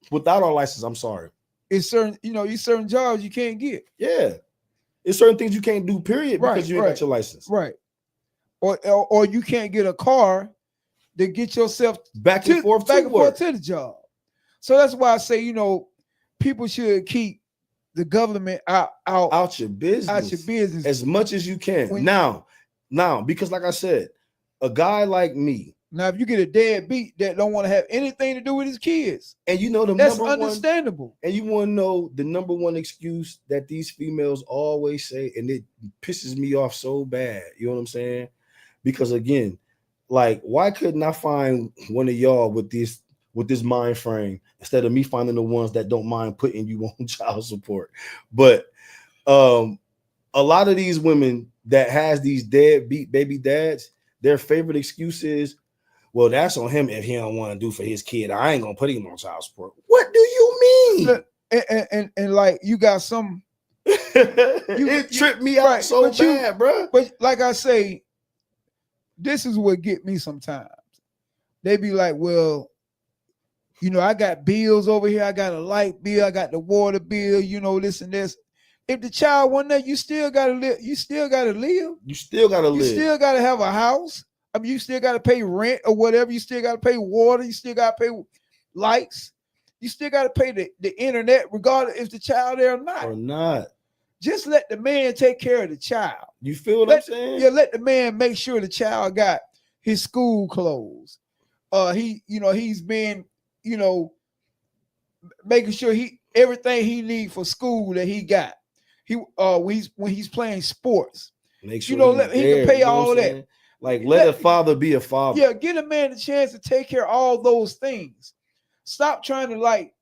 Speaker 2: without our license, I'm sorry.
Speaker 3: It's certain jobs you can't get.
Speaker 2: Yeah. It's certain things you can't do, period, because you ain't got your license.
Speaker 3: Right. Or you can't get a car to get yourself
Speaker 2: back and forth to
Speaker 3: the job. So that's why I say, you know, people should keep the government out
Speaker 2: your business as much as you can. Now, because like I said, a guy like me.
Speaker 3: Now, if you get a deadbeat that don't want to have anything to do with his kids,
Speaker 2: and you know
Speaker 3: that's understandable.
Speaker 2: And you want to know the number one excuse that these females always say, and it pisses me off so bad. You know what I'm saying? Because again, like, why couldn't I find one of y'all with this mind frame instead of me finding the ones that don't mind putting you on child support? But a lot of these women that has these deadbeat baby dads, their favorite excuse is, well, that's on him if he don't want to do for his kid. I ain't gonna put him on child support. What do you mean?
Speaker 3: And like, you got some.
Speaker 2: It tripped me out so bad, bro.
Speaker 3: But like I say, this is what get me sometimes. They be like, well, You know, I got bills over here. I got a light bill. I got the water bill. You know, this and this. If the child wasn't there, you still gotta live. You still gotta live.
Speaker 2: You still gotta live.
Speaker 3: You still gotta have a house. I mean, you still gotta pay rent or whatever. You still gotta pay water. You still gotta pay lights. You still gotta pay the internet, regardless if the child there or not.
Speaker 2: Or not.
Speaker 3: Just let the man take care of the child.
Speaker 2: You feel what I'm saying?
Speaker 3: Yeah, let the man make sure the child got his school clothes. He's been, making sure everything he need for school that he got. He when he's playing sports,
Speaker 2: make sure
Speaker 3: he can pay all that.
Speaker 2: Like let a father be a father.
Speaker 3: Yeah, give a man a chance to take care of all those things. Stop trying to like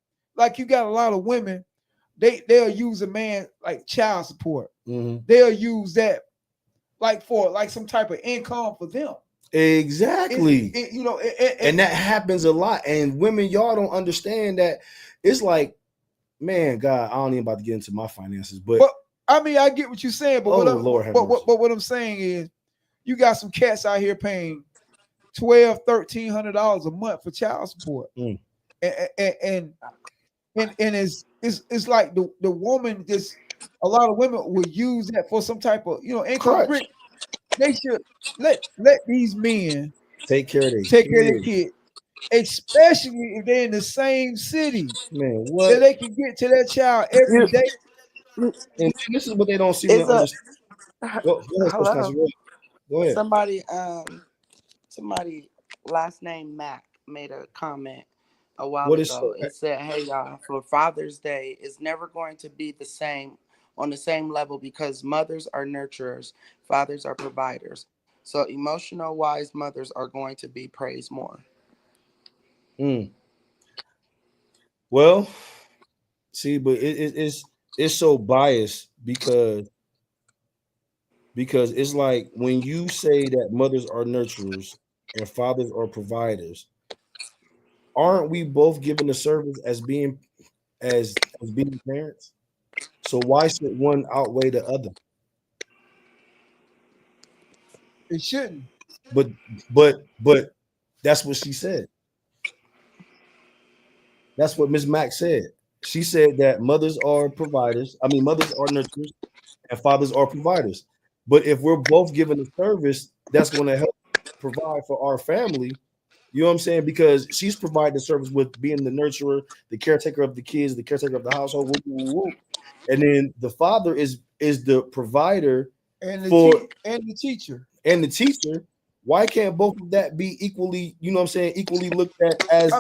Speaker 3: you got a lot of women. They'll use a man like child support.
Speaker 2: Mm-hmm.
Speaker 3: They'll use that for some type of income for them.
Speaker 2: Exactly. And that happens a lot. And women, y'all don't understand that. It's like, man, God, I don't even about to get into my finances, but
Speaker 3: I mean, I get what you're saying, but what I'm saying is, you got some cats out here paying $1,200-$1,300 a month for child support, and it's like the woman just, a lot of women will use that for some type of income. They should let these men
Speaker 2: take care of
Speaker 3: their kid, especially if they're in the same city.
Speaker 2: Man, what?
Speaker 3: That they can get to that child every day.
Speaker 2: And this is what they don't see.
Speaker 6: Go ahead. Somebody last name Mac made a comment a while ago. It said, "Hey y'all, for Father's Day, it's never going to be the same on the same level because mothers are nurturers, fathers are providers. So emotional wise mothers are going to be praised more."
Speaker 2: Well, see, but it's so biased because it's like when you say that mothers are nurturers and fathers are providers, aren't we both given the service as being parents? So why should one outweigh the other?
Speaker 3: It shouldn't.
Speaker 2: But that's what she said. That's what Ms. Mack said. She said that mothers are providers. I mean, mothers are nurturers and fathers are providers. But if we're both given a service that's going to help provide for our family, you know what I'm saying? Because she's providing the service with being the nurturer, the caretaker of the kids, the caretaker of the household, and then the father is the provider
Speaker 3: and the teacher.
Speaker 2: And the teacher. Why can't both of that be equally, you know what I'm saying, equally looked at as?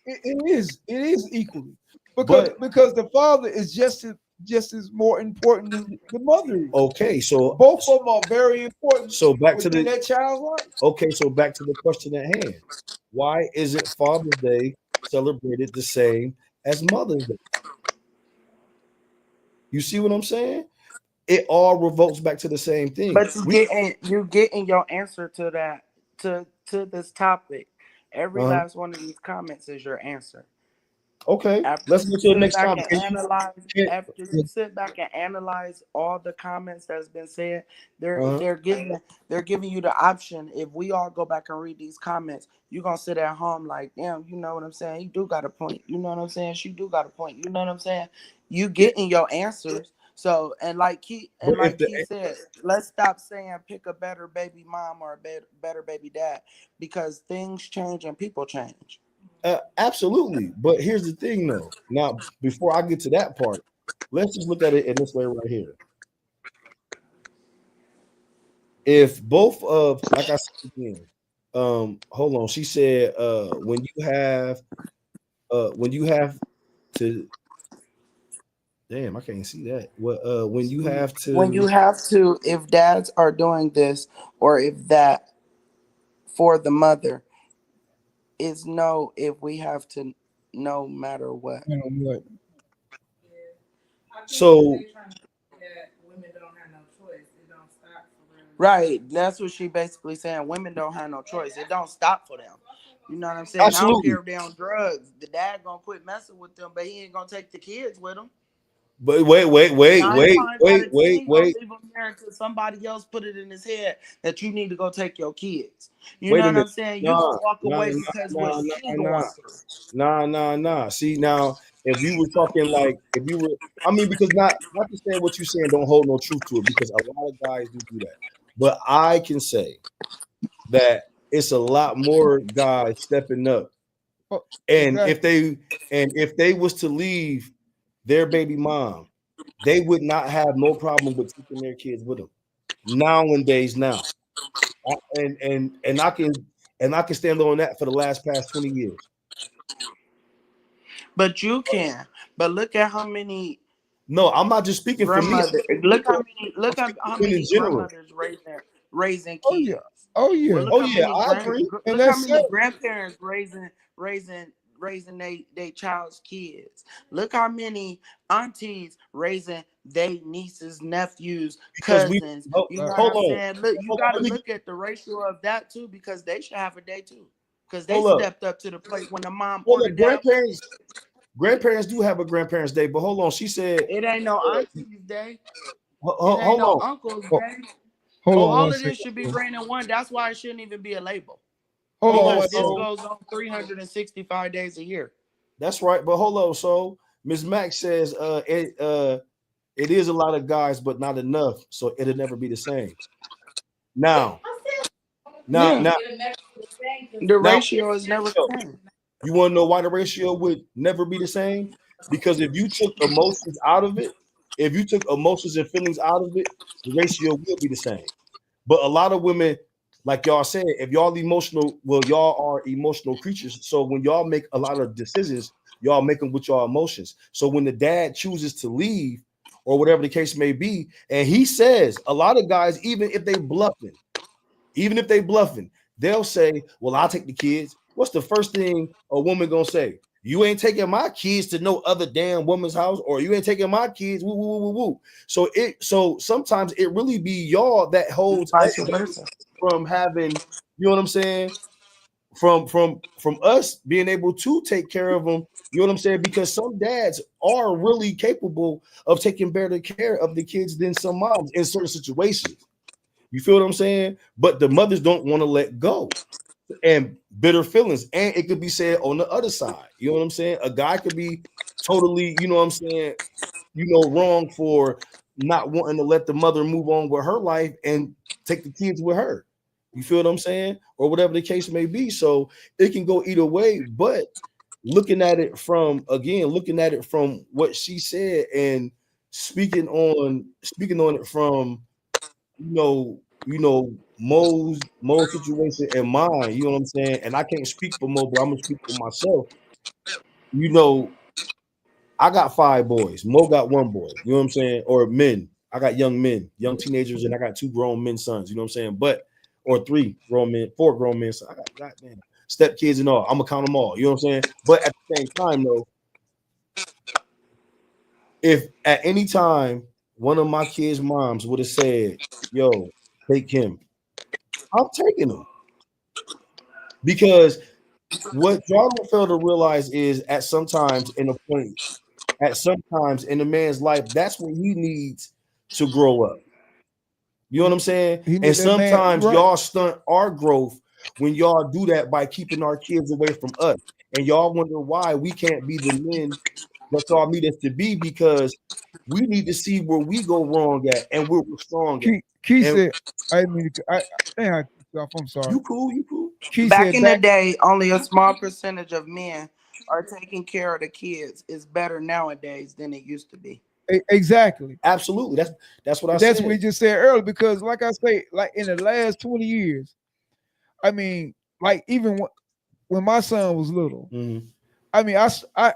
Speaker 3: It is equally because the father is just as more important than the mother.
Speaker 2: Okay, so
Speaker 3: both of them are very important.
Speaker 2: So back to
Speaker 3: that child's life.
Speaker 2: Okay, so back to the question at hand. Why isn't Father's Day celebrated the same as Mother's Day? You see what I'm saying? It all revolts back to the same thing.
Speaker 6: But you're getting your answer to that to this topic. Every last one of these comments is your answer.
Speaker 2: Okay, let's go to the next topic.
Speaker 6: After you sit back and analyze all the comments that's been said, they're giving you the option. If we all go back and read these comments, you're gonna sit at home like, damn, you know what I'm saying? He do got a point. You know what I'm saying? She do got a point. You know what I'm saying? You getting your answers. So like he said, let's stop saying pick a better baby mom or a better baby dad, because things change and people change.
Speaker 2: Absolutely. But here's the thing though. Now, before I get to that part, let's just look at it in this way right here. If both of, like I said again, hold on. She said when you have to, damn, I can't see that. When you have to,
Speaker 6: if dads are doing this or if that for the mother, is no, if we have to, no matter what.
Speaker 2: So
Speaker 8: women don't have no choice. It don't stop for them.
Speaker 6: Right. That's what she basically saying. Women don't have no choice. It don't stop for them. You know what I'm saying?
Speaker 2: Absolutely.
Speaker 6: I don't care if they're on drugs. The dad gonna quit messing with them, but he ain't gonna take the kids with him.
Speaker 2: But wait.
Speaker 6: Leave him there until somebody else put it in his head that you need to go take your kids. You know what I'm saying? You can walk away because what he going through.
Speaker 2: Nah. See, now if you were talking like if you were, I mean, because not to say what you're saying don't hold no truth to it, because a lot of guys do that. But I can say that it's a lot more guys stepping up. And exactly. if they was to leave their baby mom, they would not have no problem with taking their kids with them. Nowadays, and I can stand on that for the past 20 years.
Speaker 6: But you can. But look at how many.
Speaker 2: No, I'm not just speaking for me.
Speaker 6: Look how many grandmothers raising kids.
Speaker 3: Oh yeah.
Speaker 6: Well, I agree. Look how many grandparents raising their child's kids. Look how many aunties raising their nieces, nephews, cousins. You know what I'm saying? Look, you got to look at the ratio of that too, because they should have a day too, because they stepped up to the plate when the mom ordered
Speaker 2: grandparents do have a grandparents' day, but hold on, she said
Speaker 6: it ain't no auntie's day.
Speaker 2: Hold on,
Speaker 6: uncle's day. All of this should be ran in one. That's why it shouldn't even be a label. Because this goes on 365 days a year.
Speaker 2: That's right, but hold on. So Ms. Mack says it is a lot of guys, but not enough, so it'll never be the same. Now,
Speaker 6: the ratio is never the same.
Speaker 2: You want to know why the ratio would never be the same? Because if you took emotions out of it, if you took emotions and feelings out of it, the ratio will be the same. But a lot of women, like y'all said, if y'all emotional, well, y'all are emotional creatures. So when y'all make a lot of decisions, y'all make them with your emotions. So when the dad chooses to leave or whatever the case may be, and he says, a lot of guys, even if they bluffing, they'll say, well, I'll take the kids. What's the first thing a woman gonna say? You ain't taking my kids to no other damn woman's house, or you ain't taking my kids. Woo, woo, woo, woo. So sometimes it really be y'all that holds from having, you know what I'm saying? From us being able to take care of them, you know what I'm saying? Because some dads are really capable of taking better care of the kids than some moms in certain situations. You feel what I'm saying? But the mothers don't want to let go. And bitter feelings, and it could be said on the other side. You know what I'm saying? A guy could be totally, you know what I'm saying, wrong for not wanting to let the mother move on with her life and take the kids with her. You feel what I'm saying? Or whatever the case may be. So it can go either way. But looking at it from what she said and speaking on it from Mo's situation and mine, you know what I'm saying? And I can't speak for Mo, but I'm gonna speak for myself. I got 5 boys. Mo got 1 boy, you know what I'm saying? Or men. I got young teenagers, and I got 2 grown men sons, you know what I'm saying? Or 3 grown men, 4 grown men. So I got goddamn step kids and all. I'm gonna count them all, you know what I'm saying? But at the same time, though, if at any time one of my kids' moms would have said, yo, take him, I'm taking him. Because what y'all don't fail to realize is at sometimes in a man's life, that's when he needs to grow up. You know what I'm saying? And sometimes y'all stunt our growth when y'all do that by keeping our kids away from us. And y'all wonder why we can't be the men that y'all need us to be, because we need to see where we go wrong at and where we're strong at.
Speaker 3: Key said, I'm sorry.
Speaker 2: You cool.
Speaker 6: Back in the day, only a small percentage of men are taking care of the kids. It's better nowadays than it used to be.
Speaker 3: Exactly.
Speaker 2: Absolutely. That's what I said.
Speaker 3: That's what we just said earlier, because like I say, like in the last 20 years, I mean, like even when my son was little, I mean, I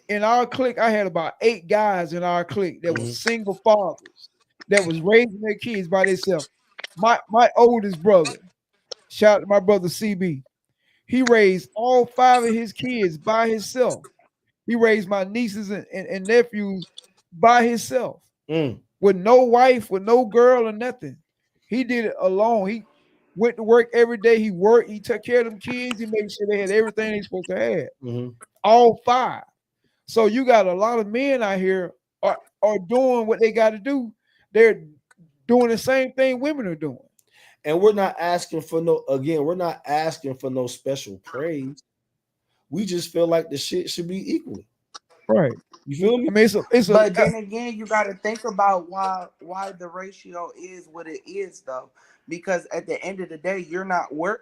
Speaker 3: in our clique, I had about 8 guys in our clique that was single fathers that was raising their kids by themselves. My oldest brother, shout out to my brother CB, he raised all 5 of his kids by himself. He raised my nieces and nephews by himself, with no wife, with no girl or nothing. He did it alone. He went to work every day. He worked. He took care of them kids. He made sure they had everything they supposed to have. All 5. So you got a lot of men out here, or are doing what they got to do, they're doing the same thing women are doing.
Speaker 2: And we're not asking for we're not asking for no special praise. We just feel like the shit should be equal.
Speaker 3: Right.
Speaker 2: You feel me?
Speaker 3: I mean,
Speaker 6: but then again, you got to think about why the ratio is what it is, though, because at the end of the day, you're not where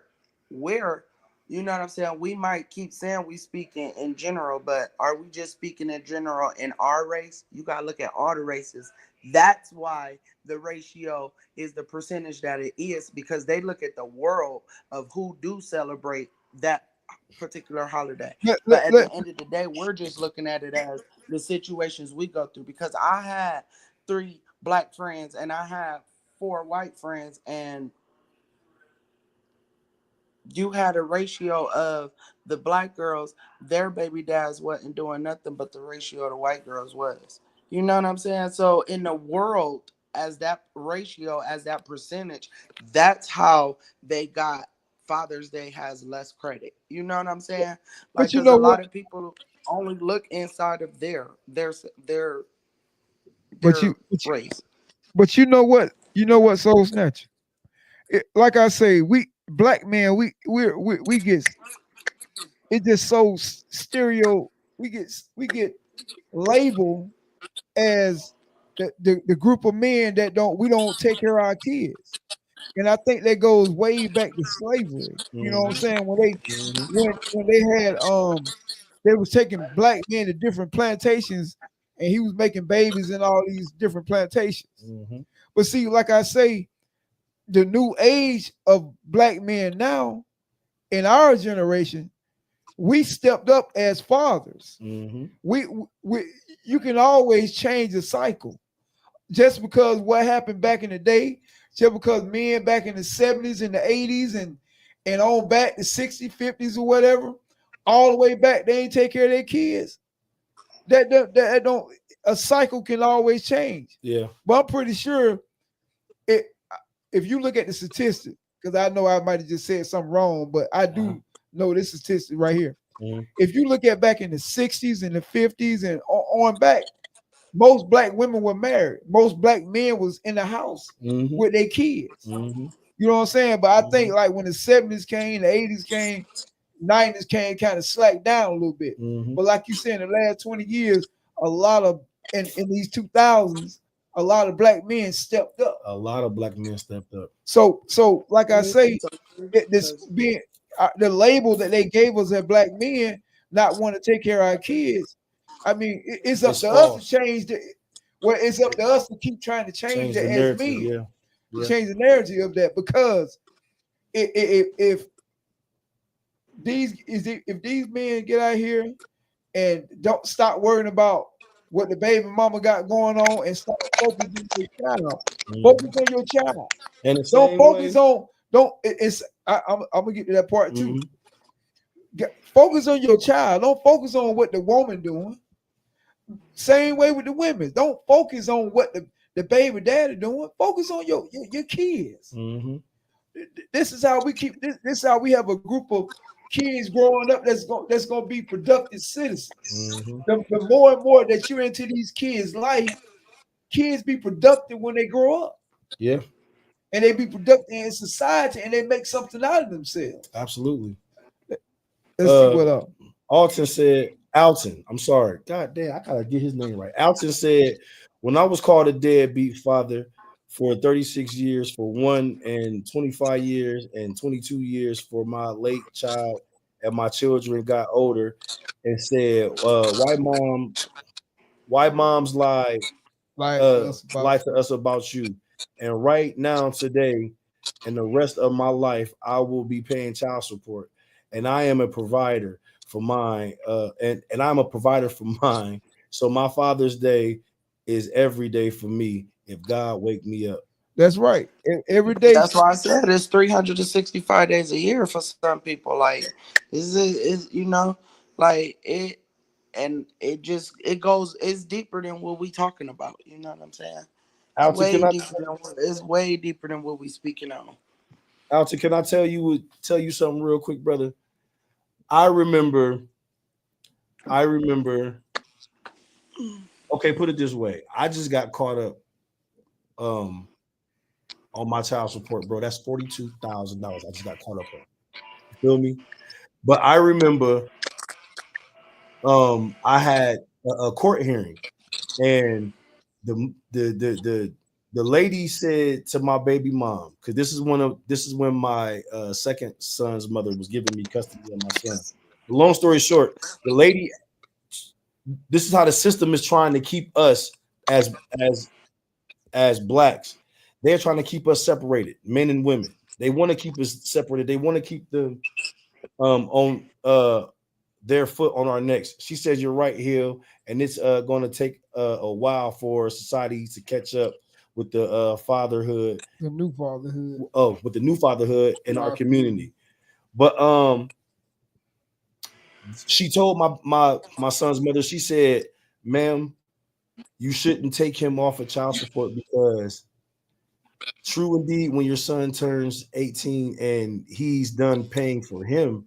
Speaker 6: you know what I'm saying. We might keep saying we speaking in general, but are we just speaking in general in our race? You got to look at all the races. That's why the ratio is the percentage that it is, because they look at the world of who do celebrate that particular holiday. But at the end of the day, we're just looking at it as the situations we go through, because I had 3 black friends and I had 4 white friends, and you had a ratio of the black girls, their baby dads wasn't doing nothing, but the ratio of the white girls was. You know what I'm saying? So in the world, as that ratio, as that percentage, that's how they got Father's Day has less credit. You know what I'm saying? Like, because a lot of people only look inside of their race.
Speaker 3: But you know what? You know what, Soul Snatcher? Like I say, we black men, we get it just so stereo. We get labeled as the group of men that don't take care of our kids. And I think that goes way back to slavery. You know what I'm saying? When they had they was taking black men to different plantations, and he was making babies in all these different plantations. But see, like I say, the new age of black men now in our generation, we stepped up as fathers. We you can always change the cycle. Just because what happened back in the day, just because men back in the 70s and the 80s and on back the 60s, 50s or whatever, all the way back, they ain't take care of their kids. That don't a cycle can always change.
Speaker 2: Yeah.
Speaker 3: But I'm pretty sure if you look at the statistic, because I know I might have just said something wrong, but I do know this statistic right here. If you look at back in the 60s and the 50s and on back, most black women were married. Most black men was in the house with their kids. You know what I'm saying? But I think like when the 70s came, the 80s came, 90s came, kind of slacked down a little bit. But like you said, in the last 20 years, a lot of in these 2000s, a lot of black men stepped up.
Speaker 2: A lot of black men stepped up.
Speaker 3: So like I say, this being the label that they gave us as black men not want to take care of our kids. I mean, it's up to us to change the. Well, it's up to us to keep trying to change it as men. Change the narrative of that, because if these men get out here and don't stop worrying about what the baby mama got going on and start focusing on your child, focus on your child, and don't focus on I'm gonna get to that part too. Focus on your child. Don't focus on what the woman doing. Same way with the women. Don't focus on what the baby daddy doing. Focus on your kids. This is how we keep this is how we have a group of kids growing up that's gonna be productive citizens. The more and more that you're into these kids' life, kids be productive when they grow up.
Speaker 2: Yeah.
Speaker 3: And they be productive in society, and they make something out of themselves.
Speaker 2: Absolutely.
Speaker 3: Let's see what else.
Speaker 2: Alton, I'm sorry. God damn, I gotta get his name right. Alton said, when I was called a deadbeat father for 36 years for one, and 25 years and 22 years for my late child, and my children got older, and said, why moms lie to us about you. And right now, today, and the rest of my life, I will be paying child support. And I am a provider for mine. And I'm a provider for mine. So my Father's Day is every day for me if God wake me up.
Speaker 3: That's right. Every day.
Speaker 6: That's why I said it's 365 days a year for some people. Like, is you know, like it, and it goes. It's deeper than what we talking about. You know what I'm saying? It's way deeper than what we speaking on.
Speaker 2: Alton, can I tell you something real quick, brother? I remember Okay, put it this way. I just got caught up on my child support, bro. That's $42,000. I just got caught up on. You feel me? But I remember I had a court hearing, and the lady said to my baby mom, because this is when my second son's mother was giving me custody of my son. Long story short, the lady, this is how the system is trying to keep us as blacks. They're trying to keep us separated, men and women. They want to keep us separated. They want to keep them on their foot on our necks. She says, you're right, Hill, and it's going to take a while for society to catch up with the fatherhood,
Speaker 3: the new fatherhood.
Speaker 2: With the new fatherhood in our community. But she told my son's mother, she said, ma'am, you shouldn't take him off of child support, because true indeed, when your son turns 18 and he's done paying for him,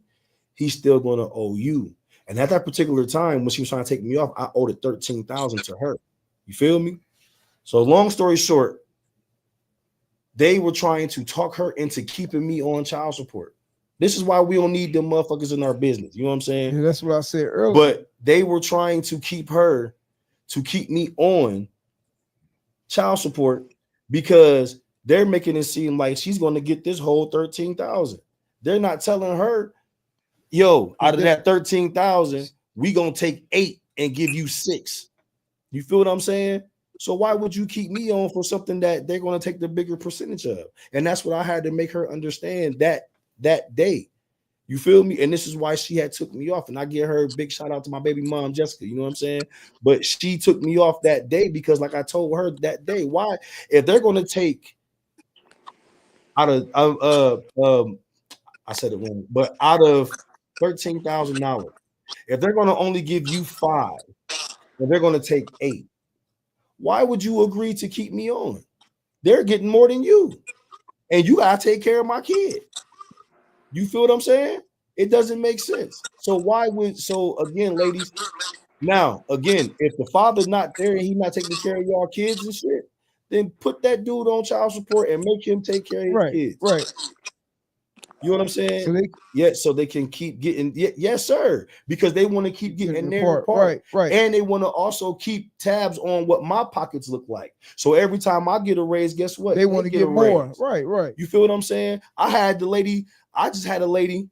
Speaker 2: he's still going to owe you. And at that particular time, when she was trying to take me off, I owed it $13,000 to her. You feel me? So long story short, they were trying to talk her into keeping me on child support. This is why we don't need them motherfuckers in our business. You know what I'm saying?
Speaker 3: Yeah, that's what I said earlier.
Speaker 2: But they were trying to keep me on child support, because they're making it seem like she's going to get this whole $13,000. They're not telling her, yo, out of that $13,000, we gonna take 8 and give you 6. You feel what I'm saying? So why would you keep me on for something that they're gonna take the bigger percentage of? And that's what I had to make her understand that day. You feel me? And this is why she had took me off. And I give her a big shout out to my baby mom, Jessica. You know what I'm saying? But she took me off that day because, like I told her that day, why? If they're gonna take out of I said it wrong, but out of $13,000, if they're going to only give you 5 and they're going to take 8, why would you agree to keep me on? They're getting more than you, and you got to take care of my kid. You feel what I'm saying? It doesn't make sense. So again, ladies, now again, if the father's not there and he's not taking care of y'all kids and shit, then put that dude on child support and make him take care of his kids.
Speaker 3: Right.
Speaker 2: You know what I'm saying? So they can keep getting, yes, sir, because they want to keep getting their part. Right. And they want to also keep tabs on what my pockets look like. So every time I get a raise, guess what?
Speaker 3: They want to get more. Right.
Speaker 2: You feel what I'm saying? I just had a lady,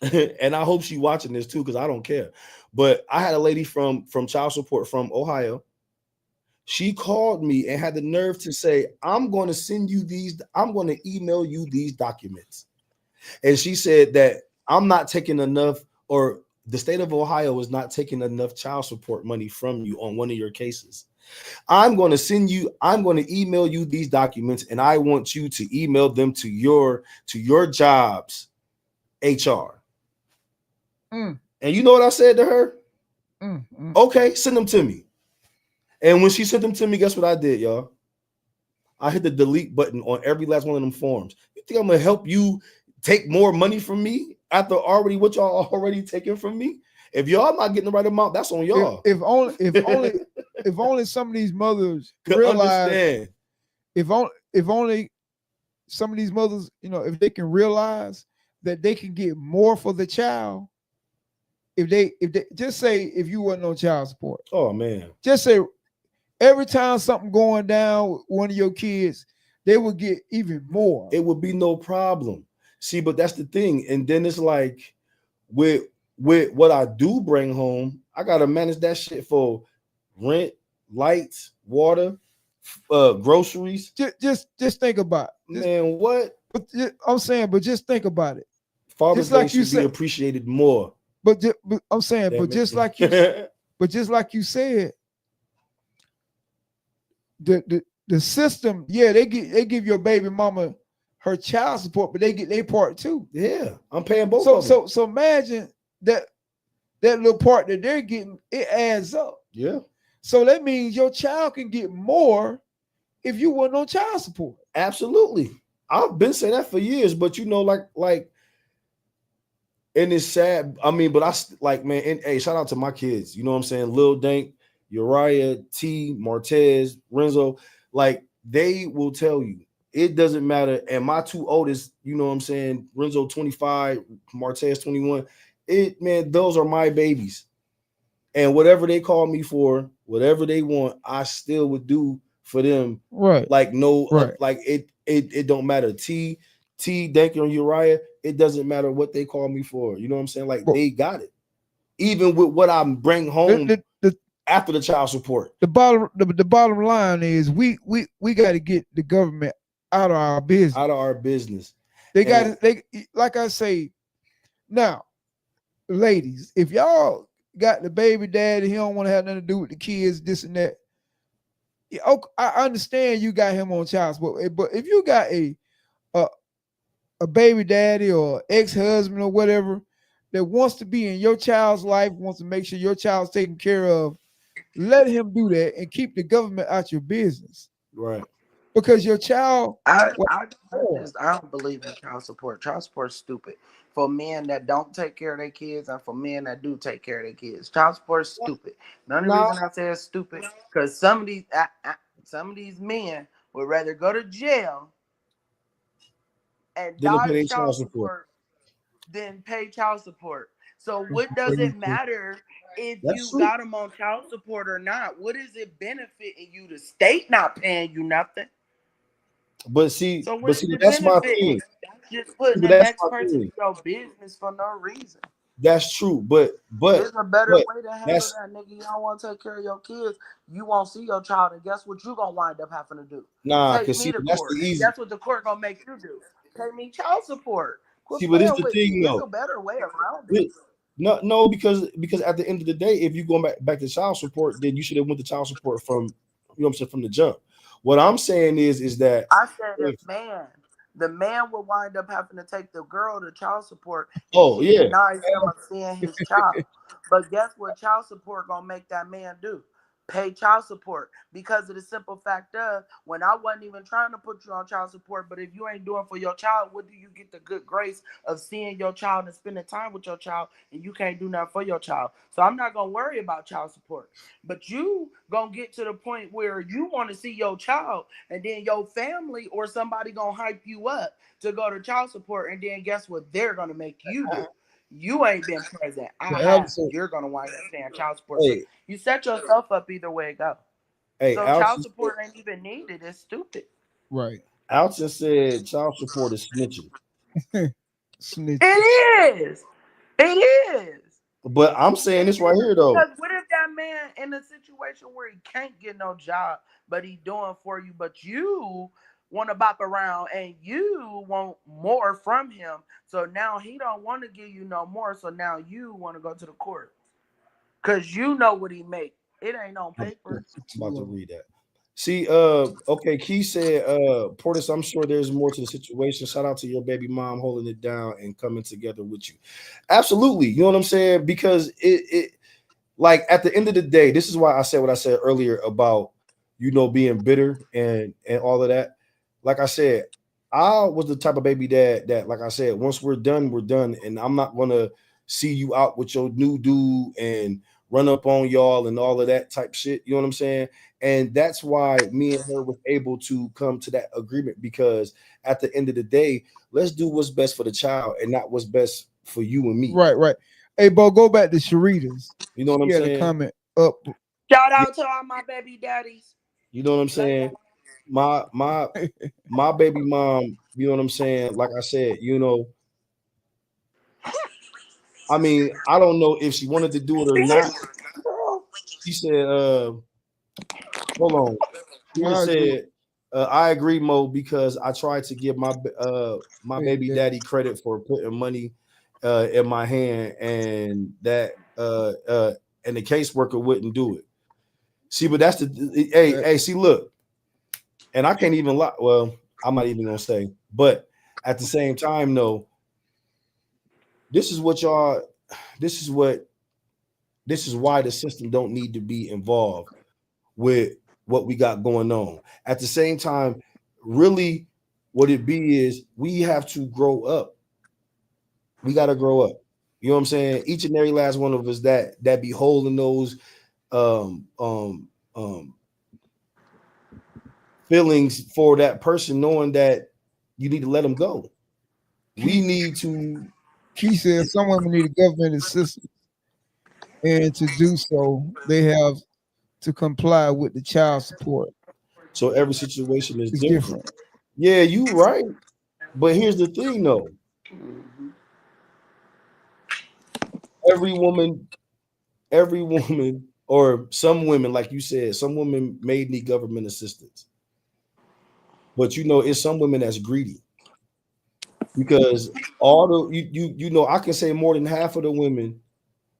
Speaker 2: and I hope she's watching this too, because I don't care. But I had a lady from child support from Ohio. She called me and had the nerve to say, I'm going to email you these documents. And she said that I'm not taking enough, or the state of Ohio is not taking enough child support money from you on one of your cases. I'm going to email you these documents, and I want you to email them to your job's HR. And you know what I said to her? Okay, send them to me. And when she sent them to me, guess what I did, y'all? I hit the delete button on every last one of them forms. You think I'm gonna help you take more money from me after what y'all already taking from me? If y'all not getting the right amount, that's on y'all.
Speaker 3: If only some of these mothers realize. If only some of these mothers, if they can realize that they can get more for the child. If they just say, if you wasn't on child support.
Speaker 2: Oh man.
Speaker 3: Just say, every time something going down with one of your kids, they would get even more.
Speaker 2: It would be no problem. See, but that's the thing. And then it's like with what I do bring home, I gotta manage that shit for rent, lights, water, groceries.
Speaker 3: Just think about it.
Speaker 2: Man, what?
Speaker 3: I'm saying, but just think about it.
Speaker 2: Father's Day should be appreciated more.
Speaker 3: But I'm saying, but just like you said. The system, they give your baby mama her child support, but they get their part too.
Speaker 2: Yeah, I'm paying both of them.
Speaker 3: So imagine that little part that they're getting, it adds up.
Speaker 2: Yeah.
Speaker 3: So that means your child can get more if you weren't on child support.
Speaker 2: Absolutely. I've been saying that for years, but like, and it's sad. I mean, but man, and hey, shout out to my kids. You know what I'm saying? Lil Dank, Uriah, T, Martez, Renzo, like they will tell you it doesn't matter. And my two oldest, you know what I'm saying, Renzo 25, Martez 21. Man, those are my babies. And whatever they call me for, whatever they want, I still would do for them.
Speaker 3: Right.
Speaker 2: Like no,
Speaker 3: right.
Speaker 2: Like it don't matter. T, Danker and Uriah, it doesn't matter what they call me for. You know what I'm saying? Like they got it. Even with what I bring home after the child support.
Speaker 3: The bottom line is we got to get the government out of our business.
Speaker 2: Out of our business.
Speaker 3: They like I say, now, ladies, if y'all got the baby daddy, he don't want to have nothing to do with the kids, this and that. I understand you got him on child support, but if you got a baby daddy or ex-husband or whatever that wants to be in your child's life, wants to make sure your child's taken care of, let him do that and keep the government out your business.
Speaker 2: Right.
Speaker 3: Because your child,
Speaker 6: I don't believe in child support. Child support is stupid for men that don't take care of their kids and for men that do take care of their kids. Child support is stupid. The only reason I say it's stupid because some of these men would rather go to jail and die child support than pay child support. So what does it matter if you got them on child support or not? What is it benefiting you? The state not paying you nothing.
Speaker 2: But see, that's my thing.
Speaker 6: That's just putting the next person in your business for no reason.
Speaker 2: That's true, but
Speaker 6: there's a better way to handle that, nigga. You don't want to take care of your kids. You won't see your child, and guess what? You gonna wind up having to do?
Speaker 2: Nah, because that's the easy.
Speaker 6: That's what the court gonna make you do. Pay me child support.
Speaker 2: See, but it's the thing, though.
Speaker 6: There's a better way around it.
Speaker 2: No, because at the end of the day, if you go back to child support, then you should have went to child support from, you know what I'm saying, from the jump. What I'm saying is that
Speaker 6: I said the man will wind up having to take the girl to child support. Denies him of seeing his child. But guess what child support gonna make that man do? Pay child support, because of the simple fact of when I wasn't even trying to put you on child support, but if you ain't doing for your child, what do you get the good grace of seeing your child and spending time with your child, and you can't do nothing for your child? So I'm not gonna worry about child support, but you gonna get to the point where you want to see your child, and then your family or somebody gonna hype you up to go to child support, and then guess what they're gonna make you do? You ain't been present. You're gonna wind up paying child support. So you set yourself up either way it go. So child support ain't even needed. It's stupid.
Speaker 3: Right.
Speaker 2: Alton said child support is snitching.
Speaker 3: Snitching.
Speaker 6: It is. It is.
Speaker 2: But I'm saying this right here though.
Speaker 6: Because what if that man in a situation where he can't get no job, but he doing for you, but you want to bop around and you want more from him, so now he don't want to give you no more, so now you want to go to the court because you know what he make. It ain't on paper.
Speaker 2: I'm about to read that. See, okay, Key said, Portis, I'm sure there's more to the situation. Shout out to your baby mom holding it down and coming together with you. Absolutely. You know what I'm saying? Because it like at the end of the day, this is why I said what I said earlier about, you know, being bitter and all of that. Like I said, I was the type of baby dad that, like I said, once we're done, and I'm not gonna see you out with your new dude and run up on y'all and all of that type shit. You know what I'm saying? And that's why me and her was able to come to that agreement, because at the end of the day, let's do what's best for the child and not what's best for you and me.
Speaker 3: Right. Hey, Bo, go back to Sharita's.
Speaker 2: You know what I'm saying?
Speaker 3: Comment up.
Speaker 6: Shout out to all my baby daddies.
Speaker 2: You know what I'm saying? My baby mom, you know what I'm saying? Like I said, you know, I mean, I don't know if she wanted to do it or not. She said, hold on. She said, I agree, Mo, because I tried to give my baby daddy credit for putting money in my hand, and that and the caseworker wouldn't do it. See, but that's the hey, see, look. And I can't even lie. Well, I'm not even gonna say, but at the same time, though, this is why the system don't need to be involved with what we got going on. At the same time, really, what it be is we have to grow up. We got to grow up. You know what I'm saying? Each and every last one of us that be holding those feelings for that person, knowing that you need to let them go. We need to.
Speaker 3: He said some women need a government assistance, and to do so, they have to comply with the child support.
Speaker 2: So every situation is different. Yeah, you right. But here's the thing, though. Every woman, or some women, like you said, some women may need government assistance. But it's some women that's greedy. Because all the I can say more than half of the women.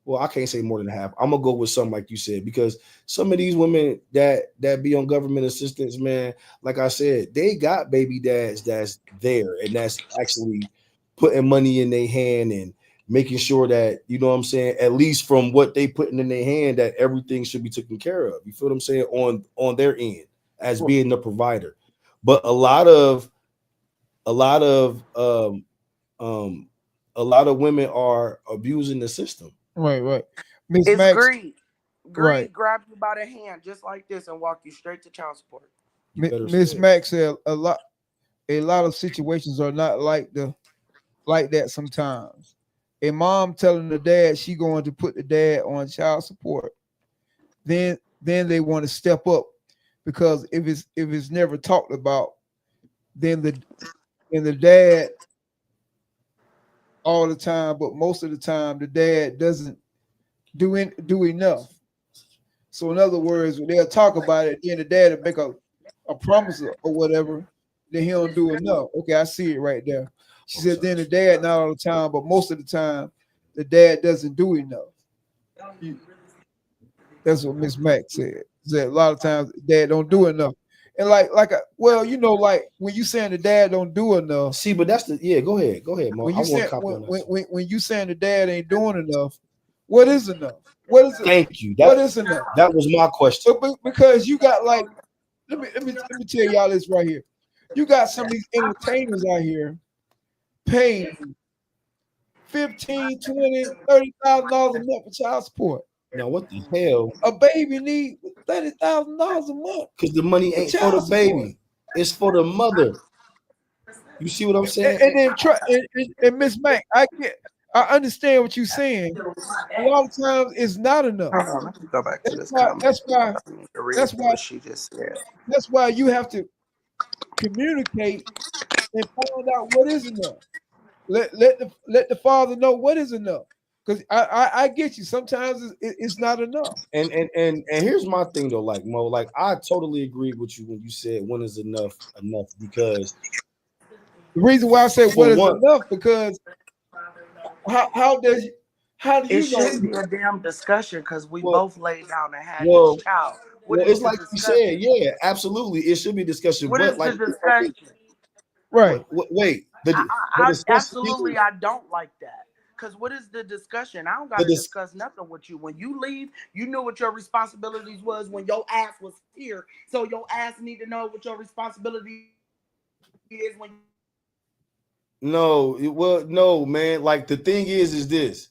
Speaker 2: Well, I can't say more than half. I'm gonna go with some like you said, because some of these women that be on government assistance, man, like I said, they got baby dads that's there and that's actually putting money in their hand and making sure that, you know what I'm saying, at least from what they putting in their hand, that everything should be taken care of. You feel what I'm saying? On their end as being the provider. But a lot of women are abusing the system.
Speaker 3: Right.
Speaker 6: It's Max, greed. Greed grab you by the hand just like this and walk you straight to child support.
Speaker 3: Miss Max said a lot of situations are not like that sometimes. A mom telling the dad she going to put the dad on child support. Then they want to step up, because if it's never talked about, then the dad all the time, but most of the time the dad doesn't do enough. So in other words, when they'll talk about it, then the dad will make a promise or whatever, then he don't do enough. Okay, I see it right there. She said then the dad not all the time, but most of the time the dad doesn't do enough. That's what Miss Max said. Said a lot of times dad don't do enough. And like when you saying the dad don't do enough.
Speaker 2: See, but that's go ahead, Mo.
Speaker 3: When you saying the dad ain't doing enough, what is enough? What is it?
Speaker 2: Thank you.
Speaker 3: What is enough?
Speaker 2: That was my question.
Speaker 3: Because you got let me tell y'all this right here. You got some of these entertainers out here paying $15,000, $20,000, $30,000 a month for child support.
Speaker 2: Now what the hell?
Speaker 3: A baby need $30,000 a month.
Speaker 2: Because the money ain't for the baby. It's for the mother. You see what I'm saying?
Speaker 3: And Miss Mac, I understand what you're saying. A lot of times it's not enough.
Speaker 6: Let me go back to this.
Speaker 3: That's why she just said. That's why you have to communicate and find out what is enough. Let the father know what is enough. Because I get you. Sometimes it's not enough.
Speaker 2: And here's my thing though, like Mo, like I totally agree with you when you said when is enough, because
Speaker 3: the reason why I say what is enough, because how do you know?
Speaker 6: It should be a damn discussion, because we both laid down and had this child.
Speaker 2: It's like you said, yeah, absolutely. It should be discussion.
Speaker 6: What is the discussion?
Speaker 3: Right.
Speaker 2: Wait.
Speaker 6: Absolutely, I don't like that. Because what is the discussion? I don't got to discuss nothing with you. When you leave, you knew what your responsibilities was when your ass was here. So your ass need to know what your responsibility is when.
Speaker 2: No, man. Like the thing is this.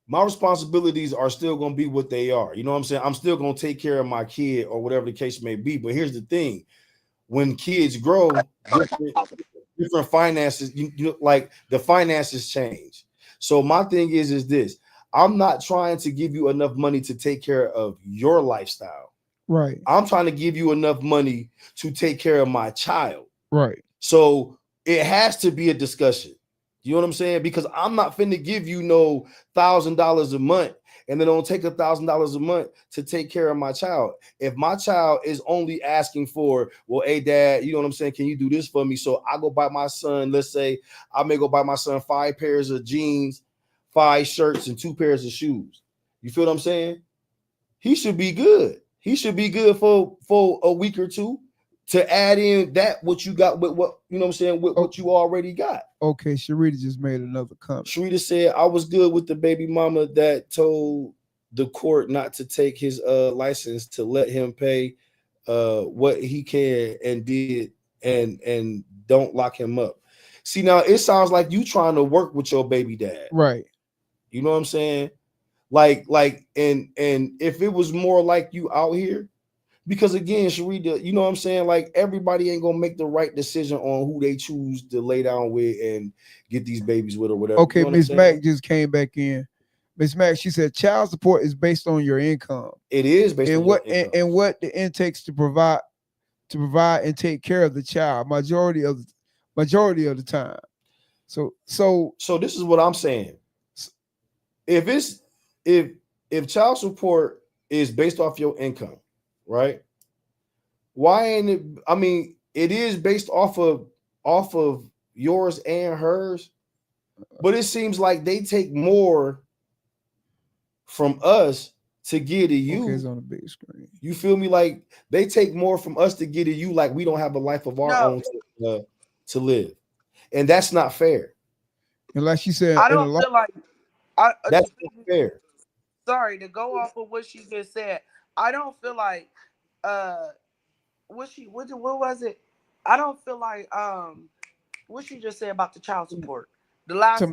Speaker 2: My responsibilities are still going to be what they are. You know what I'm saying? I'm still going to take care of my kid or whatever the case may be. But here's the thing. When kids grow, different finances, you know, like the finances change. So my thing is this. I'm not trying to give you enough money to take care of your lifestyle.
Speaker 3: Right.
Speaker 2: I'm trying to give you enough money to take care of my child.
Speaker 3: Right.
Speaker 2: So it has to be a discussion. You know what I'm saying? Because I'm not finna give you no $1,000 a month and then don't take $1,000 a month to take care of my child. If my child is only asking for, well, hey, dad, you know what I'm saying? Can you do this for me? So I go buy my son, let's say I may go buy my son 5 pairs of jeans, 5 shirts, and 2 pairs of shoes. You feel what I'm saying? He should be good. He should be good for a week or two to add in that what you got with what, you know what I'm saying, with what you already got.
Speaker 3: Okay, Sharita just made another comment.
Speaker 2: Sharita said, I was good with the baby mama that told the court not to take his license, to let him pay what he can and did and don't lock him up. See, now it sounds like you trying to work with your baby dad.
Speaker 3: Right.
Speaker 2: You know what I'm saying? and if it was more like you out here, because again, Sharita, you know what I'm saying? Like everybody ain't gonna make the right decision on who they choose to lay down with and get these babies with or whatever.
Speaker 3: Okay,
Speaker 2: you know
Speaker 3: Miss Mac just came back in. Miss Mac, she said child support is based on your income.
Speaker 2: It is based on
Speaker 3: what
Speaker 2: your income.
Speaker 3: And what the end takes to provide and take care of the child majority of the time. So
Speaker 2: this is what I'm saying. If child support is based off your income, right? Why ain't it? I mean, it is based off of yours and hers, but it seems like they take more from us to give to you.
Speaker 3: Okay, it's on the big screen.
Speaker 2: You feel me? Like they take more from us to give to you, like we don't have a life of our own to live, and that's not fair.
Speaker 3: And like she said,
Speaker 6: I don't feel like
Speaker 2: that's not fair.
Speaker 6: Sorry to go off of what she just said. I don't feel like what was it? I don't feel like what she just said about the child support. The last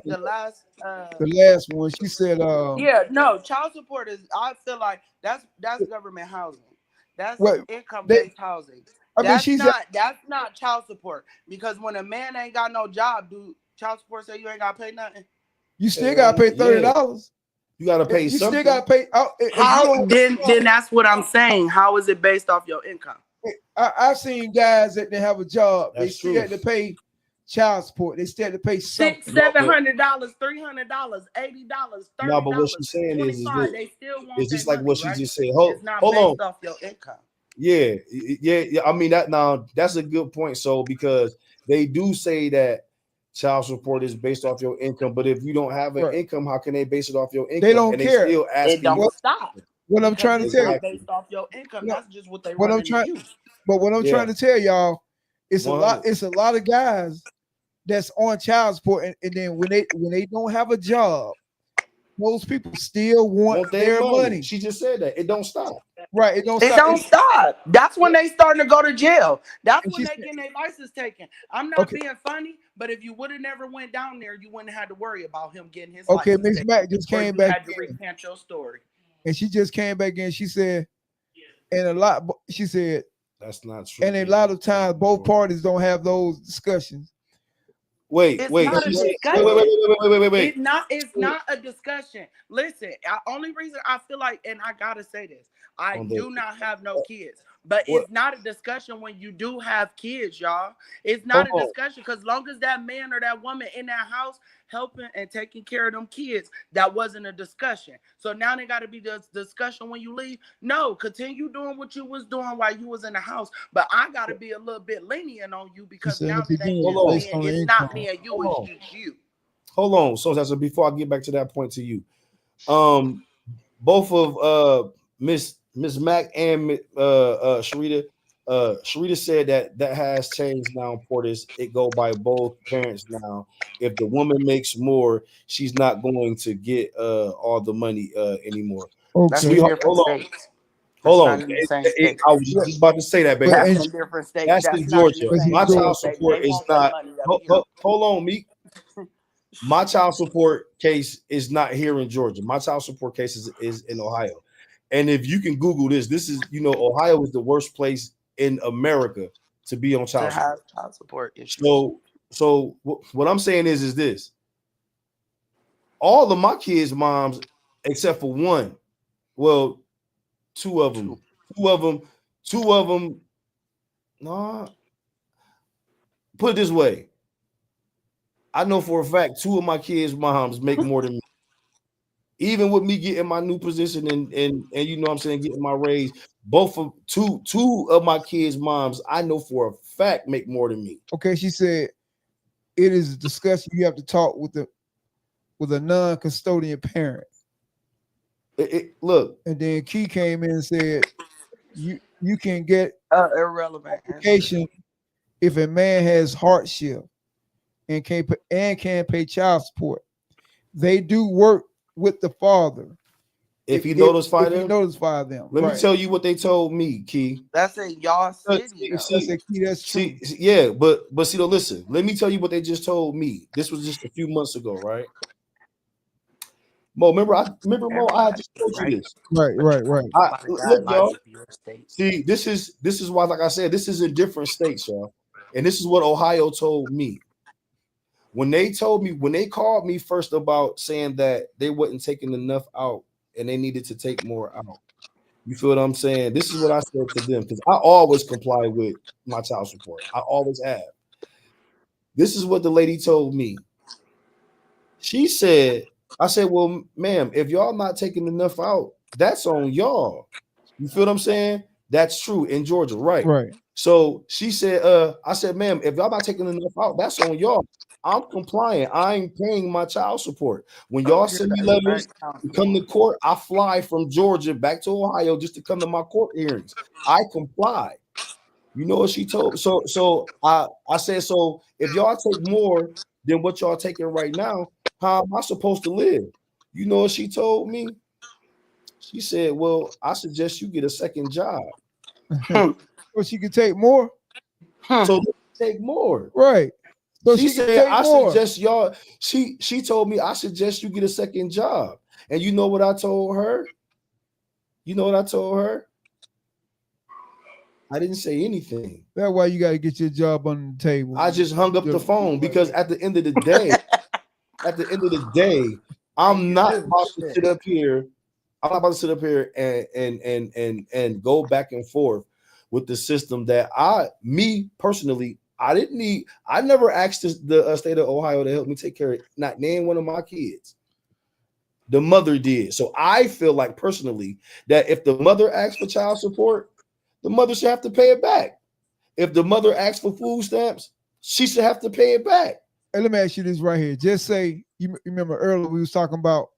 Speaker 3: one, she said
Speaker 6: child support is, I feel like that's government housing. That's income-based housing. That's not child support, because when a man ain't got no job, do child support say you ain't gotta pay nothing?
Speaker 3: You still gotta pay $30.
Speaker 2: You gotta pay something. You still gotta pay.
Speaker 6: How then that's what I'm saying. How is it based off your income?
Speaker 3: I've seen guys that they have a job, they still have to pay child support. They still have to pay
Speaker 6: $600, $700, $300, $80, $30.
Speaker 2: No, but what she's saying is
Speaker 6: they still want
Speaker 2: it's just
Speaker 6: like
Speaker 2: money, what she just said. Hold
Speaker 6: based
Speaker 2: on.
Speaker 6: Off your income.
Speaker 2: Yeah. I mean that's a good point. So because they do say that child support is based off your income, but if you don't have an income, how can they base it off your income?
Speaker 3: They don't care.
Speaker 2: They still asking
Speaker 6: it don't stop.
Speaker 3: What I'm trying to tell you,
Speaker 6: based off your income, that's just what they
Speaker 3: what I'm trying. But what I'm trying to tell y'all, it's 100. It's a lot of guys that's on child support, and then when they don't have a job, most people still want their money.
Speaker 2: She just said that it don't stop.
Speaker 3: Right, it don't
Speaker 6: stop. That's when they starting to go to jail. That's when they getting their license taken. I'm not being funny, but if you would have never went down there, you wouldn't have had to worry about him getting his license.
Speaker 3: Okay, Miss Mac just came back.
Speaker 6: Had to recant your story.
Speaker 3: And she just came back in. She said, she said
Speaker 2: that's not true.
Speaker 3: And a lot of times, both parties don't have those discussions.
Speaker 2: Wait.
Speaker 6: It's not a discussion. Listen, only reason I feel like, and I gotta say this, I do not have no kids. But it's not a discussion when you do have kids, y'all. It's not a discussion, because long as that man or that woman in that house helping and taking care of them kids, that wasn't a discussion. So now they got to be the discussion when you leave. No, continue doing what you was doing while you was in the house. But I got to be a little bit lenient on you, because now that it's not me and you, it's just you.
Speaker 2: Hold on. So before I get back to that point to you, both of Miss Mac and Sharita. Sharita said that has changed now. Portis, it go by both parents now. If the woman makes more, she's not going to get all the money anymore.
Speaker 3: Okay.
Speaker 2: Hold on. I was just about to say that, baby.
Speaker 6: That's in different states.
Speaker 2: That's in Georgia. My child support is not. Hold on, Meek. My child support case is not here in Georgia. My child support case is in Ohio. And if you can Google this is, Ohio is the worst place in America to be on child
Speaker 6: support issues.
Speaker 2: So what I'm saying is this: all of my kids' moms, except for one, well, two of them. No, put it this way: I know for a fact 2 of my kids' moms make more than me. Even with me getting my new position and you know what I'm saying, getting my raise, two of my kids' moms, I know for a fact make more than me.
Speaker 3: Okay, she said it is a discussion you have to talk with a non-custodian parent.
Speaker 2: Look,
Speaker 3: and then Key came in and said you can get
Speaker 6: irrelevant
Speaker 3: education if a man has hardship and can pay child support. They do work with the father
Speaker 2: if he notify them.
Speaker 3: Let
Speaker 2: me tell you what they told me, Key.
Speaker 6: That's in y'all city.
Speaker 3: That's true.
Speaker 2: Yeah, but see, listen. Let me tell you what they just told me. This was just a few months ago, right? Mo, remember Mo, I just told you this.
Speaker 3: Right.
Speaker 2: Look, y'all. See, this is why, like I said, this is in different states, y'all. And this is what Ohio told me. When they called me first about saying that they wasn't taking enough out and they needed to take more out. You feel what I'm saying? This is what I said to them, because I always comply with my child support. I always have. This is what the lady told me. She said, I said, well, ma'am, if y'all not taking enough out, that's on y'all. You feel what I'm saying? That's true in Georgia, right?
Speaker 3: Right.
Speaker 2: So she said, I said, ma'am, if y'all not taking enough out, that's on y'all. I'm compliant. I ain't paying my child support. When y'all send me letters to come to court, I fly from Georgia back to Ohio just to come to my court hearings. I comply. You know what she told? So I said, so if y'all take more than what y'all taking right now, how am I supposed to live? You know what she told me? She said, well, I suggest you get a second job.
Speaker 3: So she could take more.
Speaker 2: So take more.
Speaker 3: Right. So
Speaker 2: she said, I suggest y'all. She told me I suggest you get a second job. And you know what I told her? You know what I told her? I didn't say anything.
Speaker 3: That's why you got to get your job on the table.
Speaker 2: I just hung up the phone because at the end of the day, I'm not about to sit up here. I'm not about to sit up here and go back and forth with the system that me personally, I didn't need. I never asked the state of Ohio to help me take care of not name one of my kids. The mother did. So I feel like personally that if the mother asks for child support, the mother should have to pay it back. If the mother asks for food stamps, she should have to pay it back.
Speaker 3: Hey, let me ask you this right here. Just say, you remember earlier we was talking about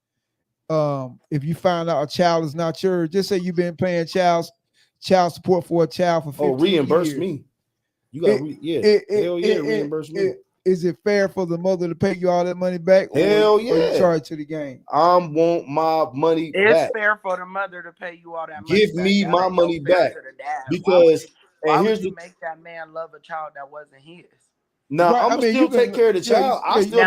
Speaker 3: if you find out a child is not yours, just say you've been paying child support for a child for 15
Speaker 2: reimburse
Speaker 3: years.
Speaker 2: me. You got reimburse me.
Speaker 3: Is it fair for the mother to pay you all that money back?
Speaker 2: Hell yeah.
Speaker 3: Or you charge to the game?
Speaker 2: I want my money back.
Speaker 6: It's fair for the mother to pay you all that money.
Speaker 2: Give me my money back. Because
Speaker 6: why would you make that man love a child that wasn't his?
Speaker 2: No, right, I'm still take care of the child. I still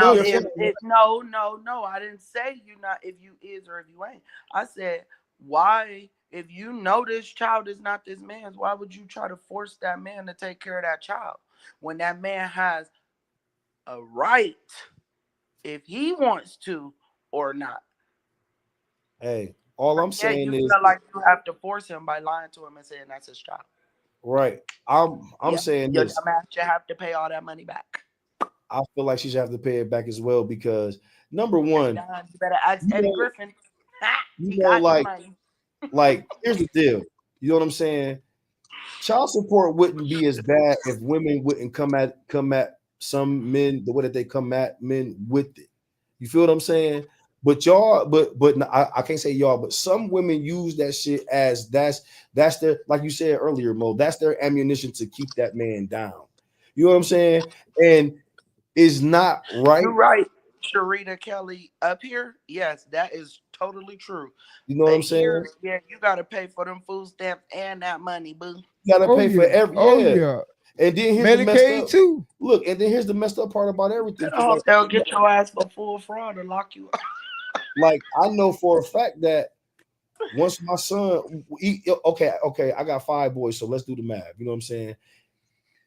Speaker 6: now, no. I didn't say you not if you is or if you ain't. I said why, if you know this child is not this man's, why would you try to force that man to take care of that child when that man has a right if he wants to or not?
Speaker 2: Hey, all I'm saying
Speaker 6: you
Speaker 2: is
Speaker 6: feel like you have to force him by lying to him and saying that's his child.
Speaker 2: Right. I'm saying
Speaker 6: your
Speaker 2: this.
Speaker 6: dumbass should have to pay all that money back.
Speaker 2: I feel like she should have to pay it back as well because number one,
Speaker 6: you better ask Eddie Griffin.
Speaker 2: You know, like here's the deal. You know what I'm saying? Child support wouldn't be as bad if women wouldn't come at some men the way that they come at men with it. You feel what I'm saying? But y'all, but I can't say y'all, but some women use that shit as that's their, like you said earlier, Mo, that's their ammunition to keep that man down. You know what I'm saying? And it's not right.
Speaker 6: You're right, Sharita Kelly up here. Yes, that is totally true.
Speaker 2: You know what I'm saying?
Speaker 6: Yeah, you gotta pay for them food stamps and that money, boo.
Speaker 2: You gotta pay for every And then here's
Speaker 3: Medicaid
Speaker 2: the messed up,
Speaker 3: too.
Speaker 2: Look, and then here's the messed up part about everything.
Speaker 6: They'll get your ass for full fraud and lock you up.
Speaker 2: Like I know for a fact that once my son, okay, I got 5 boys, so let's do the math. You know what I'm saying?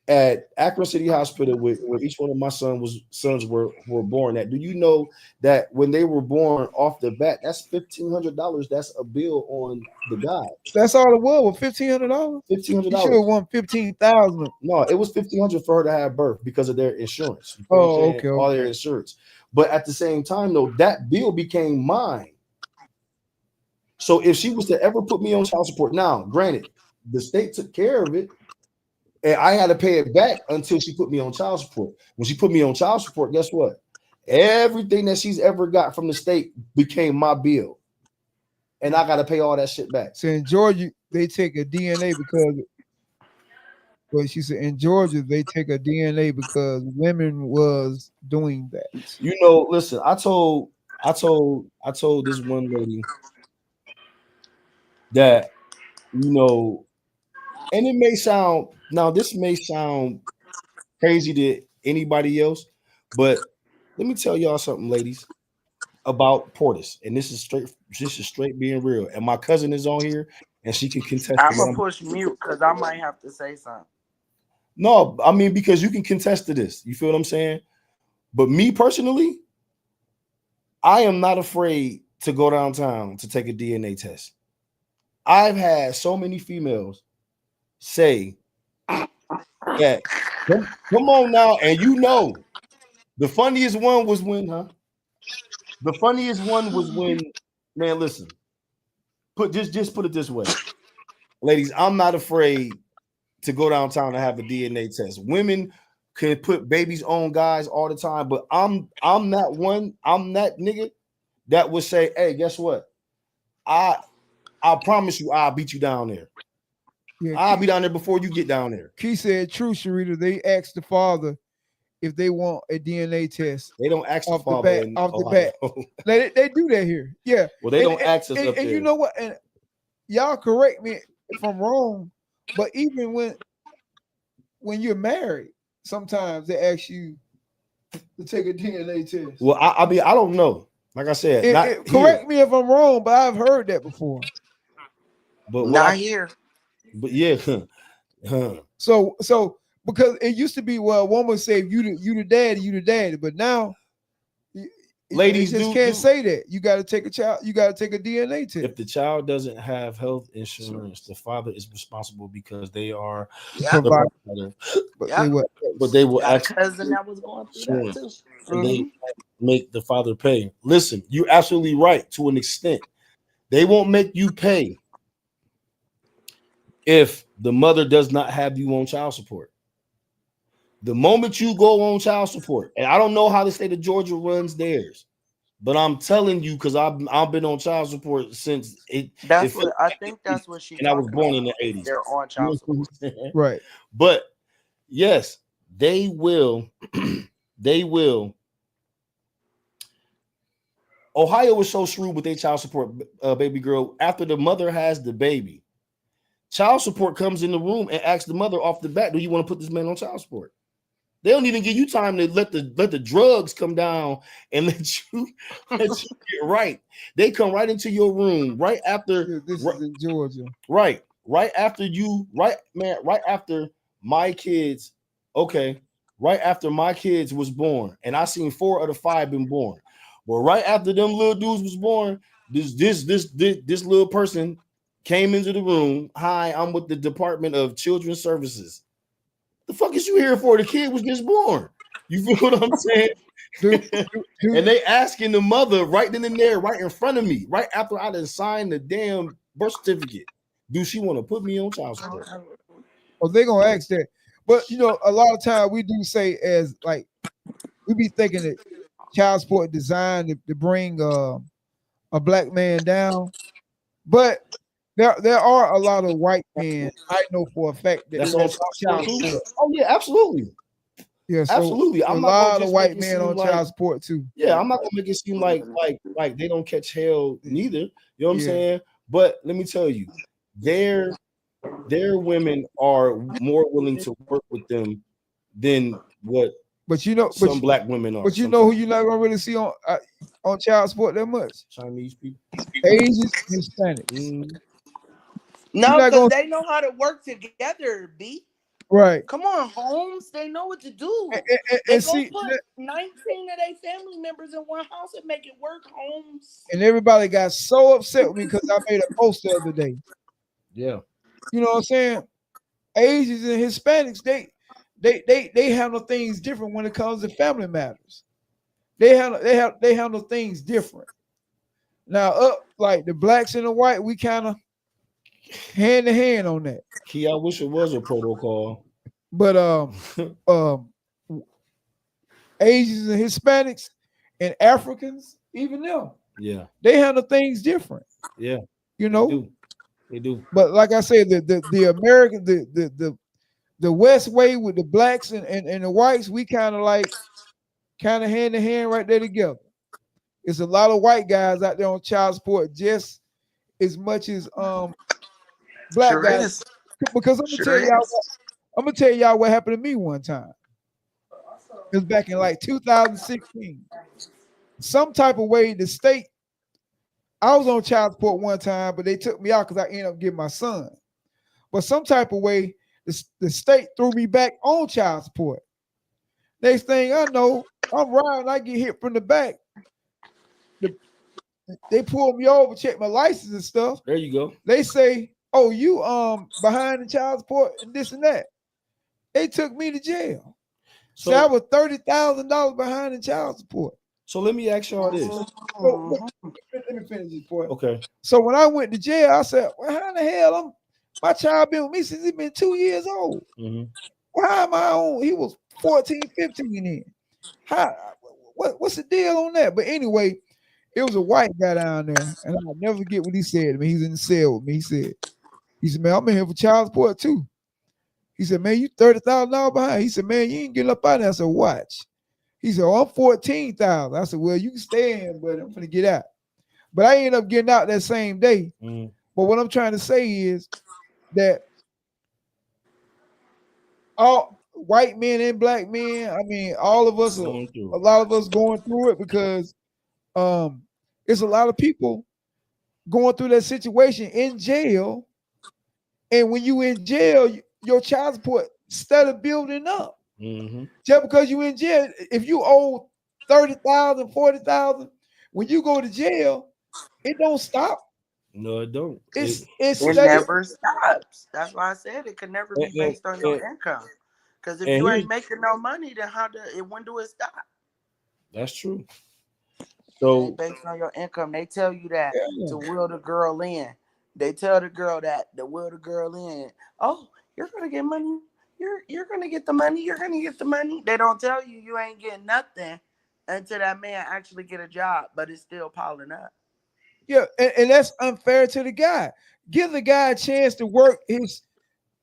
Speaker 2: At Akron City Hospital, where each one of my sons were born at. Do you know that when they were born off the bat, that's $1,500? That's a bill on the guy.
Speaker 3: That's all it was. $1,500.
Speaker 2: $1,500.
Speaker 3: You should have won $15,000.
Speaker 2: No, it was $1,500 for her to have birth because of their insurance.
Speaker 3: Oh, okay.
Speaker 2: All their insurance. But at the same time, though, that bill became mine. So if she was to ever put me on child support, now, granted, the state took care of it. And I had to pay it back until she put me on child support. When she put me on child support, guess what? Everything that she's ever got from the state became my bill. And I got to pay all that shit back.
Speaker 3: So in Georgia, they take a DNA because, well, she said in Georgia, they take a DNA because women was doing that.
Speaker 2: You know, listen, I told this one lady that, you know, and it may sound, now this may sound crazy to anybody else, but let me tell y'all something, ladies. about Portis, and this is straight being real. And my cousin is on here, and she can contest.
Speaker 6: I'm gonna push mute because I might have to say something.
Speaker 2: No, I mean, because you can contest to this. You feel what I'm saying? But me personally, I am not afraid to go downtown to take a DNA test. I've had so many females say that, come on now, and you know, the funniest one was when, The funniest one was when, man, listen, just put it this way. Ladies, I'm not afraid to go downtown and have a DNA test. Women can put babies on guys all the time, but I'm that one, I'm that nigga that would say, hey, guess what? I promise you I'll beat you down there. Yeah, I'll be down there before you get down there.
Speaker 3: Key said, true, Sharita. They asked the father if they want a DNA test.
Speaker 2: They don't ask the father
Speaker 3: off the bat. They do that here. Yeah.
Speaker 2: Well, they don't ask us up there.
Speaker 3: And you know what? And y'all correct me if I'm wrong, but even when you're married, sometimes they ask you to take a DNA test.
Speaker 2: Well, I mean, I don't know. Like I said,
Speaker 3: correct me if I'm wrong, but I've heard that before.
Speaker 2: But
Speaker 6: not here.
Speaker 2: But yeah.
Speaker 3: So because it used to be, well, one would say you the daddy, but now
Speaker 2: ladies
Speaker 3: just can't say that. You got to take a child. You got to take a DNA test.
Speaker 2: If the child doesn't have health insurance, the father is responsible because they are
Speaker 3: the
Speaker 2: father.
Speaker 3: But
Speaker 2: they will actually
Speaker 6: cousin that was going through that too.
Speaker 2: And they make the father pay. Listen, you're absolutely right to an extent. They won't make you pay if the mother does not have you on child support. The moment you go on child support, and I don't know how the state of Georgia runs theirs, but I'm telling you, because I've been on child support since it.
Speaker 6: I think that's what she.
Speaker 2: And I was born in the 80s.
Speaker 6: They're on child support,
Speaker 3: right?
Speaker 2: But yes, they will. They will. Ohio is so shrewd with their child support, baby girl. After the mother has the baby, child support comes in the room and asks the mother off the bat, "Do you want to put this man on child support?" They don't even give you time to let the drugs come down and let you get right. They come right into your room right after.
Speaker 3: This is in Georgia.
Speaker 2: Right after you. Right after my kids. Okay. Right after my kids was born, and I seen 4 of the 5 been born. Well, right after them little dudes was born, this little person came into the room. Hi, I'm with the Department of Children's Services. The fuck is you here for? The kid was just born. You feel what I'm saying? And they asking the mother right then and there, right in front of me, right after I done signed the damn birth certificate. Do she want to put me on child support?
Speaker 3: Well, they're gonna ask that. But you know, a lot of time we do say as like we be thinking that child support designed to bring a black man down, but there are a lot of white men I know for a fact
Speaker 2: that's on child support. Oh yeah, absolutely.
Speaker 3: Yeah, so
Speaker 2: absolutely.
Speaker 3: I'm a lot of white men on child support too.
Speaker 2: Yeah, I'm not gonna make it seem like they don't catch hell neither. You know what I'm saying? But let me tell you, their women are more willing to work with them than what some black women are.
Speaker 3: But you know who you're not gonna really see on child support that much?
Speaker 2: Chinese people,
Speaker 3: Asians, Hispanics.
Speaker 6: No, because they know how to work together, B.
Speaker 3: Right.
Speaker 6: Come on, Holmes. They know what to do.
Speaker 3: And see,
Speaker 6: put 19 of their family members in one house and make it work, Holmes.
Speaker 3: And everybody got so upset with me because I made a post the other day.
Speaker 2: Yeah.
Speaker 3: You know what I'm saying? Asians and Hispanics, they handle things different when it comes to family matters. They handle things different. Now, like the blacks and the white, we kind of hand to hand on that.
Speaker 2: Key, I wish it was a protocol.
Speaker 3: But Asians and Hispanics and Africans, even them, they handle things different.
Speaker 2: Yeah,
Speaker 3: you know,
Speaker 2: they do.
Speaker 3: But like I said, the American, the West way with the blacks and the whites, we kind of hand to hand right there together. It's a lot of white guys out there on child support just as much as black guys. Because I'm gonna tell y'all what happened to me one time. It was back in like 2016. some type of way the state. I was on child support one time, but they took me out because I ended up getting my son. But some type of way, the state threw me back on child support. Next thing I know, I'm riding, I get hit from the back. They pulled me over, check my license and stuff.
Speaker 2: There you go.
Speaker 3: They say, "Oh, you behind the child support and this and that." They took me to jail. So I was $30,000 behind in child support.
Speaker 2: So let me ask y'all this.
Speaker 3: Let me finish this point.
Speaker 2: Okay.
Speaker 3: So when I went to jail, I said, "Well, how in the hell my child been with me since he's been 2 years old?
Speaker 2: Mm-hmm.
Speaker 3: Well, how am I on? He was 14, 15 then. What's the deal on that?" But anyway, it was a white guy down there, and I'll never forget what he said to me. He's in the cell with me. He said, "Man, I'm in here for child support too." He said, "Man, you $30,000 behind." He said, "Man, you ain't getting up out of there." I said, "Watch." He said, "Oh, I'm 14,000." I said, "Well, you can stay in, but I'm gonna get out." But I ended up getting out that same day.
Speaker 2: Mm.
Speaker 3: But what I'm trying to say is that all white men and black men, I mean, all of us, a lot of us going through it because it's a lot of people going through that situation in jail. And when you in jail, your child support started building up.
Speaker 2: Mm-hmm.
Speaker 3: Just because you in jail, if you owe 30,000, 40,000, when you go to jail, it don't stop.
Speaker 2: No, it don't.
Speaker 6: It never stops. That's why I said it could never be based on your income. Because if you ain't making no money, then when do it stop?
Speaker 2: That's true. So
Speaker 6: based on your income, they tell you that to will the girl in. They tell the girl that to will the girl in. Oh, you're gonna get money. You're gonna get the money. You're gonna get the money. They don't tell you you ain't getting nothing until that man actually get a job, but it's still piling up.
Speaker 3: Yeah, and that's unfair to the guy. Give the guy a chance to work his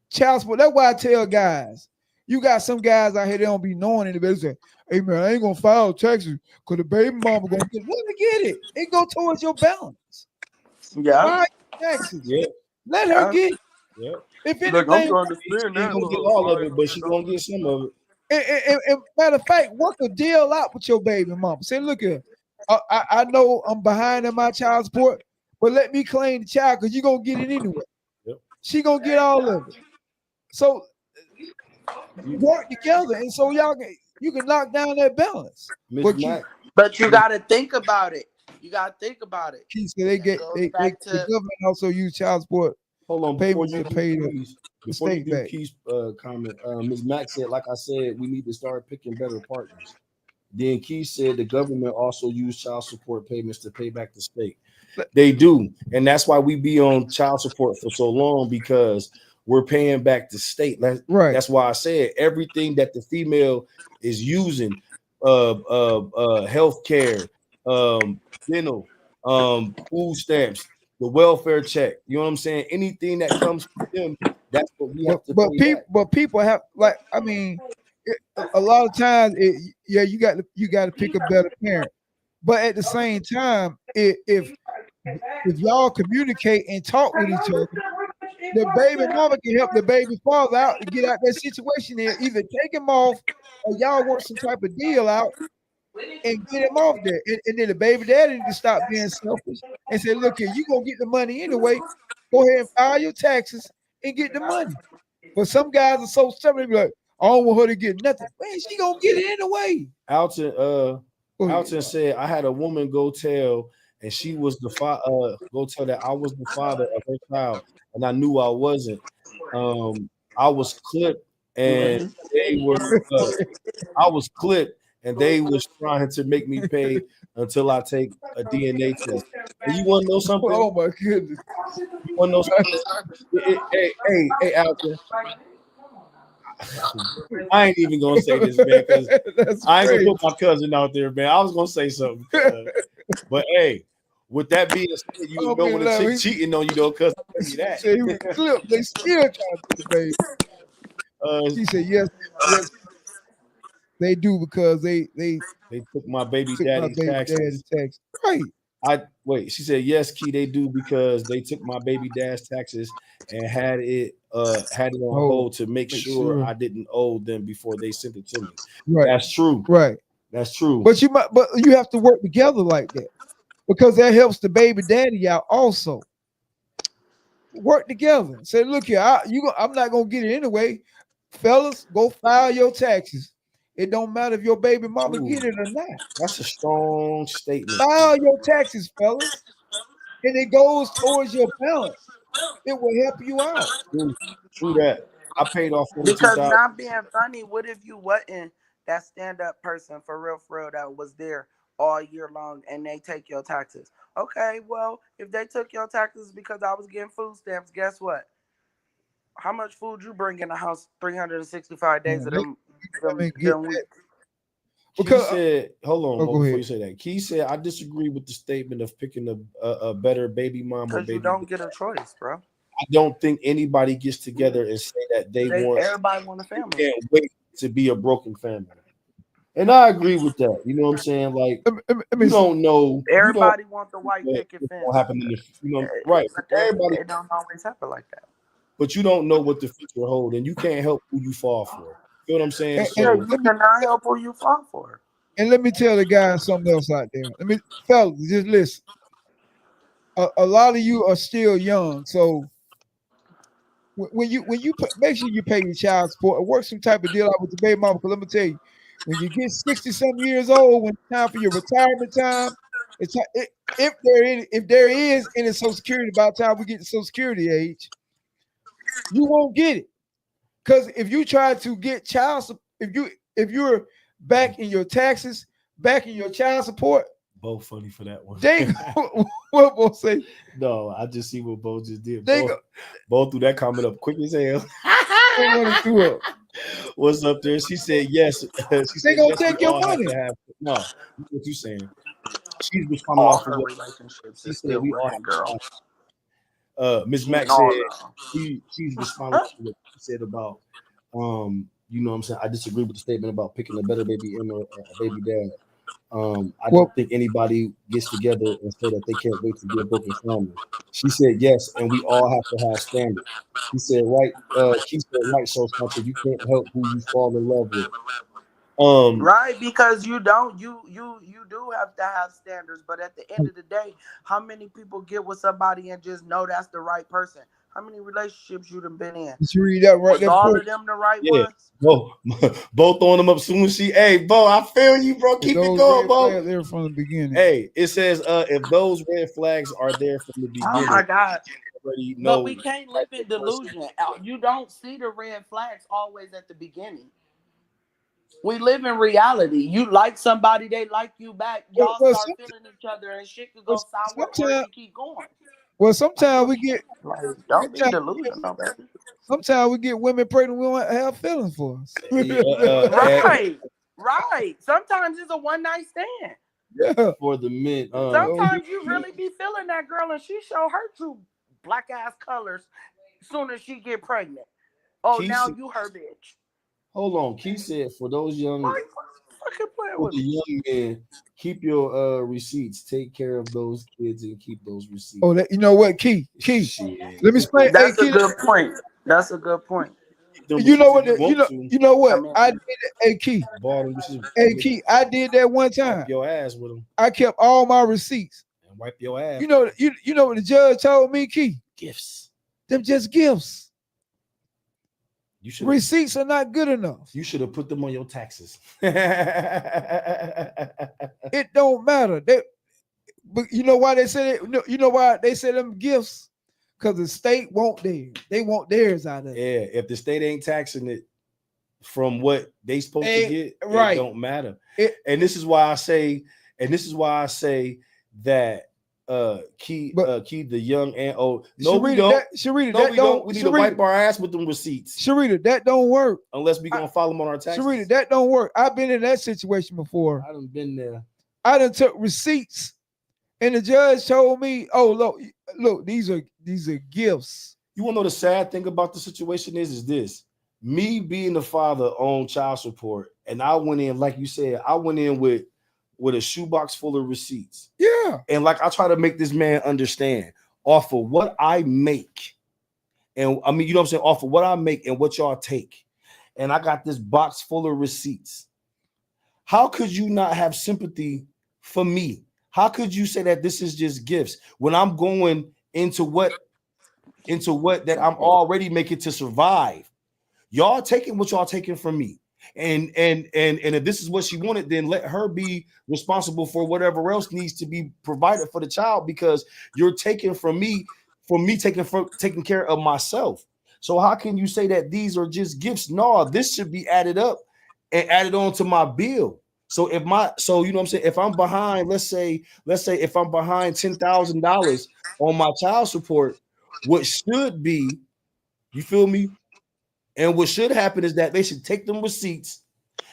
Speaker 3: child support. That's why I tell guys, you got some guys out here, they don't be knowing it. They say, "Hey man, I ain't gonna file taxes because the baby mama gonna get it." Let me get it. It go towards your balance.
Speaker 6: Yeah.
Speaker 3: File taxes.
Speaker 2: Yeah.
Speaker 3: Let her get it.
Speaker 2: Yeah.
Speaker 3: If anything,
Speaker 2: she's gonna get all of it, but she's gonna get some of it.
Speaker 3: And matter of fact, work a deal out with your baby mama. Say, "Look here, I know I'm behind in my child support, but let me claim the child because you're gonna get it anyway."
Speaker 2: Yep.
Speaker 3: She gonna get all of it. So work together, and so you can knock down that balance.
Speaker 6: But you gotta think about it. You gotta think about it.
Speaker 3: So the government also use child support.
Speaker 2: Hold on,
Speaker 3: payments to pay the state back.
Speaker 2: Keith's comment, Ms. Mack said, like I said, we need to start picking better partners. Then Keith said the government also use child support payments to pay back the state. They do, and that's why we be on child support for so long, because we're paying back the state.
Speaker 3: Right.
Speaker 2: That's why I said everything that the female is using, health care, dental, food stamps, the welfare check, you know what I'm saying? Anything that comes from them, that's what we have to pay back.
Speaker 3: But people have, like, I mean, a lot of times, you got to pick a better parent. But at the same time, if y'all communicate and talk with each other, the baby mama can help the baby father out to get out that situation and either take him off or y'all work some type of deal out and get him off there. And then the baby daddy can stop being selfish and say, "Look here, you gonna get the money anyway. Go ahead and file your taxes and get the money." But some guys are so stubborn, they be like, "I don't want her to get nothing." Man, she gonna get it anyway.
Speaker 2: Alton said, "I had a woman go tell, and she was the go tell that I was the father of her child, and I knew I wasn't. I was clipped, and they were. I was clipped, and they was trying to make me pay until I take a DNA test." And you want to know something?
Speaker 3: Oh my goodness!
Speaker 2: You want to know something? Hey, Alton. I ain't even gonna say this, man, because I ain't gonna put my cousin out there, man. I was gonna say something, but hey, with that being said, you know when a chick cheating on you, though, cuz that.
Speaker 3: He was clipped. They still trying to do the baby. She said, yes, they do, because they
Speaker 2: took my baby daddy's taxes.
Speaker 3: Right.
Speaker 2: She said, yes, Key, they do, because they took my baby dad's taxes and had it on hold to make sure I didn't owe them before they sent it to me.
Speaker 3: Right.
Speaker 2: That's true.
Speaker 3: Right.
Speaker 2: That's true.
Speaker 3: But you have to work together like that because that helps the baby daddy out also. Work together. Say, look here, I'm not gonna get it anyway. Fellas, go file your taxes. It don't matter if your baby mama get it or not.
Speaker 2: That's a strong statement.
Speaker 3: File your taxes, fellas, and it goes towards your balance. It will help you out.
Speaker 2: True that. I paid off
Speaker 6: because not being funny. What if you wasn't that stand-up person for real that was there all year long and they take your taxes? Okay, well, if they took your taxes because I was getting food stamps, guess what? How much food you bring in the house 365 days of them weeks?
Speaker 2: Because said, hold on, before you say that. Key said, I disagree with the statement of picking a better baby mom or baby.
Speaker 6: You don't get a choice, bro.
Speaker 2: I don't think anybody gets together and say that
Speaker 6: everybody want a family.
Speaker 2: Can't wait to be a broken family. And I agree with that. You know what I'm saying? Like, you don't know.
Speaker 6: Everybody wants the white picket fence.
Speaker 2: What happened in the, right? Everybody.
Speaker 6: It don't always happen like that.
Speaker 2: But you don't know what the future holds, and you can't help who you fall for. You know what I'm saying?
Speaker 6: So you cannot help who you fall for.
Speaker 3: And let me tell the guys something else out there. Fellas, just listen. A lot of you are still young, so when you make sure you pay your child support or work some type of deal out with the baby mama. Because let me tell you, when you get 60-some years old, when it's time for your retirement time, if there is any Social Security by the time we get to Social Security age, you won't get it. Because if you try to get child support, if you're back in your taxes, back in your child support.
Speaker 2: Bo funny for that one.
Speaker 3: What Bo say?
Speaker 2: No, I just see what Bo just did. Bo threw that comment up quick as hell. What's up there? She said yes.
Speaker 3: They gonna take your money.
Speaker 2: No, what you saying? She's responding off of relationships. She said we all girl. Miss Max said she's responding to what she said about you know what I'm saying. I disagree with the statement about picking a better baby in or a baby dad. I don't think anybody gets together and say that they can't wait to be a broken family. She said yes, and we all have to have standards. She said right. She said right. So something you can't help who you fall in love with.
Speaker 6: Right, because you do have to have standards, but at the end of the day, how many people get with somebody and just know that's the right person? How many relationships you done been in?
Speaker 3: Did you read that right?
Speaker 6: Was all of them the right ones?
Speaker 2: Bo throwing them up soon as hey, Bo, I feel you, bro. Keep it going, Bo.
Speaker 3: There from the beginning.
Speaker 2: Hey, it says if those red flags are there from the beginning.
Speaker 6: Oh my God.
Speaker 2: But
Speaker 6: we can't live in delusion. You don't see the red flags always at the beginning. We live in reality. You like somebody, they like you back. Y'all start feeling each other, and shit could go sour or you keep going.
Speaker 3: Well, sometimes we get
Speaker 6: don't be delusional, baby.
Speaker 3: Sometimes we get women pregnant we don't have feelings for us.
Speaker 6: Right. Sometimes it's a one-night stand.
Speaker 3: Yeah.
Speaker 2: For the men.
Speaker 6: Sometimes you really be feeling that girl, and she show her true black ass colors as soon as she get pregnant. Oh, now you her bitch.
Speaker 2: Hold on, Keith said for those young, for the young men, keep your receipts. Take care of those kids and keep those receipts.
Speaker 3: Oh, you know what, Keith? Let me explain.
Speaker 6: That's a good point. That's a good point.
Speaker 3: You know what? You know what? I did it. Hey, Keith. Hey, Keith. I did that one time.
Speaker 2: Wipe your ass with them.
Speaker 3: I kept all my receipts.
Speaker 2: And wipe your ass.
Speaker 3: You know what the judge told me, Keith?
Speaker 2: Gifts.
Speaker 3: Them just gifts.
Speaker 2: You
Speaker 3: receipts are not good enough.
Speaker 2: You should have put them on your taxes.
Speaker 3: It don't matter. But you know why they said it? You know why they said them gifts? Because the state want theirs. They want theirs out of it.
Speaker 2: Yeah, if the state ain't taxing it from what they supposed to get,
Speaker 3: right.
Speaker 2: It don't matter. And this is why I say that Key the young and old. No, we don't.
Speaker 3: Sharita,
Speaker 2: no, we don't. We need to wipe our ass with them receipts.
Speaker 3: Sharita, that don't work.
Speaker 2: Unless we gonna follow them on our taxes.
Speaker 3: Sharita, that don't work. I've been in that situation before.
Speaker 2: I done been there.
Speaker 3: I done took receipts, and the judge told me, "Oh, look, these are gifts."
Speaker 2: You wanna know the sad thing about the situation is this: me being the father on child support, and I went in, like you said, I went in with a shoebox full of receipts.
Speaker 3: Yeah.
Speaker 2: And like I try to make this man understand off of what I make. And I mean, you know what I'm saying? Off of what I make and what y'all take. And I got this box full of receipts. how could you not have sympathy for me? How could you say that this is just gifts when I'm going into what that I'm already making to survive? Y'all taking what y'all taking from me. And if this is what she wanted, then let her be responsible for whatever else needs to be provided for the child, because you're taking from me taking care of myself. So how can you say that these are just gifts? No, this should be added up and added on to my bill. So you know what I'm saying, if I'm behind, let's say if I'm behind $10,000 on my child support, what should be, you feel me? And what should happen is that they should take them receipts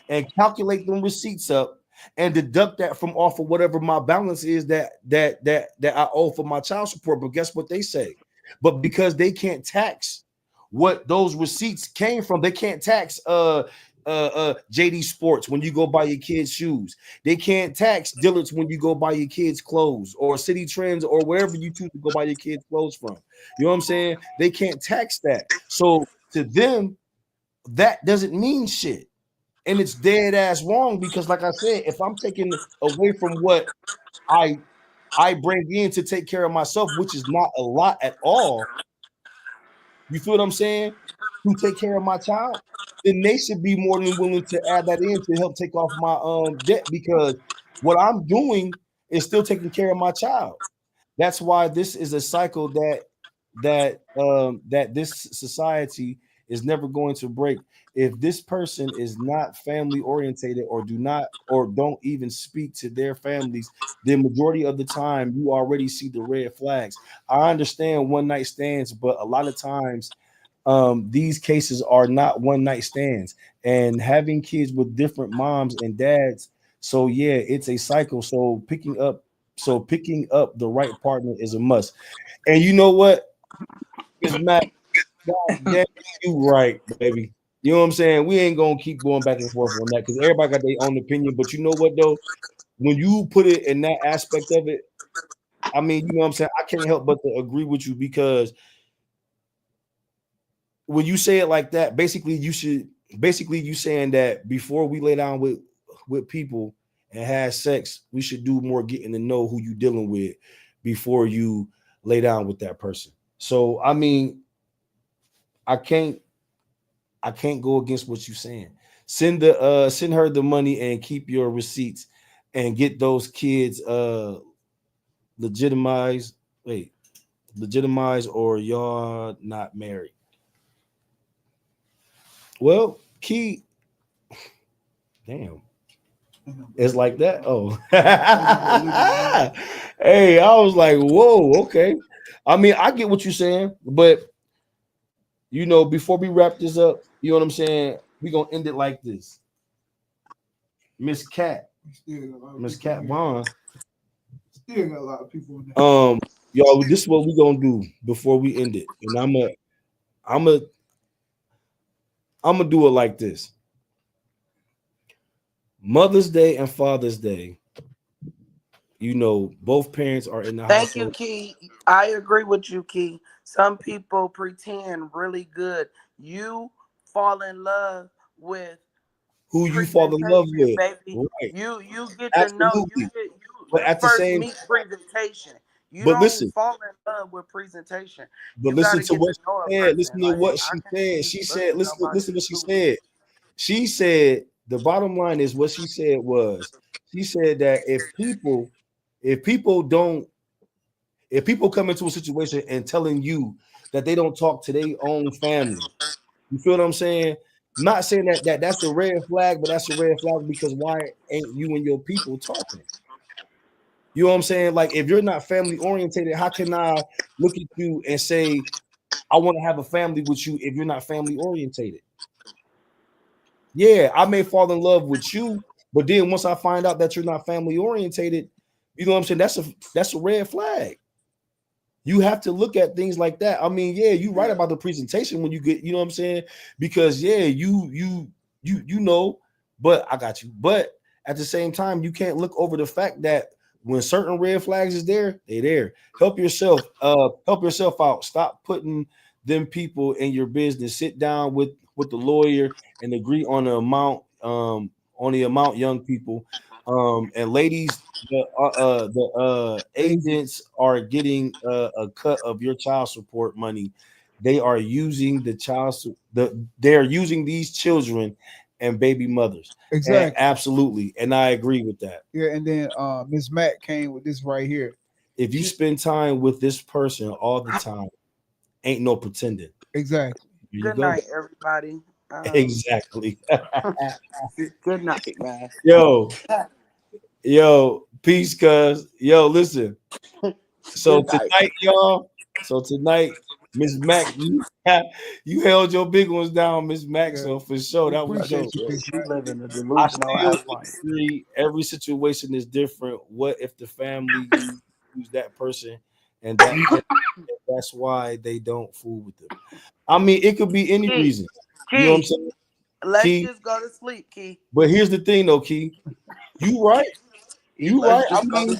Speaker 2: and calculate them receipts up and deduct that from off of whatever my balance is that I owe for my child support. But guess what they say? But because they can't tax what those receipts came from, they can't tax JD Sports when you go buy your kids shoes. They can't tax Dillard's when you go buy your kids clothes, or City Trends, or wherever you choose to go buy your kids clothes from. You know what I'm saying? They can't tax that. So to them, that doesn't mean shit. And it's dead ass wrong, because like I said, if I'm taking away from what I bring in to take care of myself, which is not a lot at all, you feel what I'm saying, to take care of my child, then they should be more than willing to add that in to help take off my debt, because what I'm doing is still taking care of my child. That's why this is a cycle that this society is never going to break. If this person is not family orientated, or don't even speak to their families, the majority of the time you already see the red flags. I understand one night stands, but a lot of times these cases are not one night stands, and having kids with different moms and dads. So yeah, it's a cycle. So picking up the right partner is a must. And you know what? It's Matt. God damn, you right, baby. You know what I'm saying? We ain't gonna keep going back and forth on that, because everybody got their own opinion. But you know what though? When you put it in that aspect of it, I mean, you know what I'm saying? I can't help but to agree with you, because when you say it like that, basically you saying that before we lay down with people and have sex, we should do more getting to know who you dealing with before you lay down with that person. So I mean, I can't go against what you're saying. Send her the money and keep your receipts and get those kids legitimized, or y'all not married. Well, Key, damn. It's like that. Oh. Hey, I was like, whoa, okay. I mean, I get what you're saying, but you know, before we wrap this up, you know what I'm saying? We're gonna end it like this. Miss Cat Vaughn.
Speaker 3: Still got a lot of people in
Speaker 2: there. Y'all, this is what we're gonna do before we end it. And I'm gonna do it like this. Mother's Day and Father's Day, you know, both parents are in the
Speaker 6: Thank
Speaker 2: household.
Speaker 6: you, Key. I agree with you, Key. Some people pretend really good. You fall in love with
Speaker 2: who you fall in love with,
Speaker 6: baby.
Speaker 2: Right?
Speaker 6: You get
Speaker 2: Absolutely.
Speaker 6: to know.
Speaker 2: But at the same
Speaker 6: meet presentation. You
Speaker 2: but
Speaker 6: don't
Speaker 2: listen,
Speaker 6: fall in love with presentation.
Speaker 2: But
Speaker 6: you
Speaker 2: listen to what she said. Listen to what she said. She said, listen to what she said. She said the bottom line is what she said was, she said that if people come into a situation and telling you that they don't talk to their own family, you feel what I'm saying? Not saying that's a red flag, but that's a red flag, because why ain't you and your people talking? You know what I'm saying? Like, if you're not family orientated, how can I look at you and say I want to have a family with you if you're not family orientated? Yeah, I may fall in love with you, but then once I find out that you're not family orientated, you know what I'm saying? That's a red flag. You have to look at things like that. I mean, yeah, you're right about the presentation when you get, you know what I'm saying? Because yeah, you know, but I got you. But at the same time, you can't look over the fact that when certain red flags is there, they there. Help yourself out. Stop putting them people in your business. Sit down with the lawyer and agree on the amount on the amount young people. And ladies, the agents are getting a cut of your child support money. They are using they're using these children and baby mothers.
Speaker 3: Exactly.
Speaker 2: And absolutely. And I agree with that.
Speaker 3: Yeah, and then Ms. Matt came with this right here.
Speaker 2: If you spend time with this person all the time, ain't no pretending.
Speaker 3: Exactly.
Speaker 6: Good night, everybody.
Speaker 2: Exactly.
Speaker 6: Good night, man.
Speaker 2: Yo, peace, cuz. Yo, listen. So tonight, y'all. So tonight, Miss Mac, you held your big ones down, Miss Mac. So for sure, that was dope.
Speaker 6: She living a delusional life.
Speaker 2: Every situation is different. What if the family use that person, and that's why they don't fool with them? I mean, it could be any reason.
Speaker 6: Key,
Speaker 2: you know what I'm saying?
Speaker 6: Let's
Speaker 2: Key.
Speaker 6: just go to sleep, Key.
Speaker 2: But here's the thing, though, Key. You right. You right. I mean,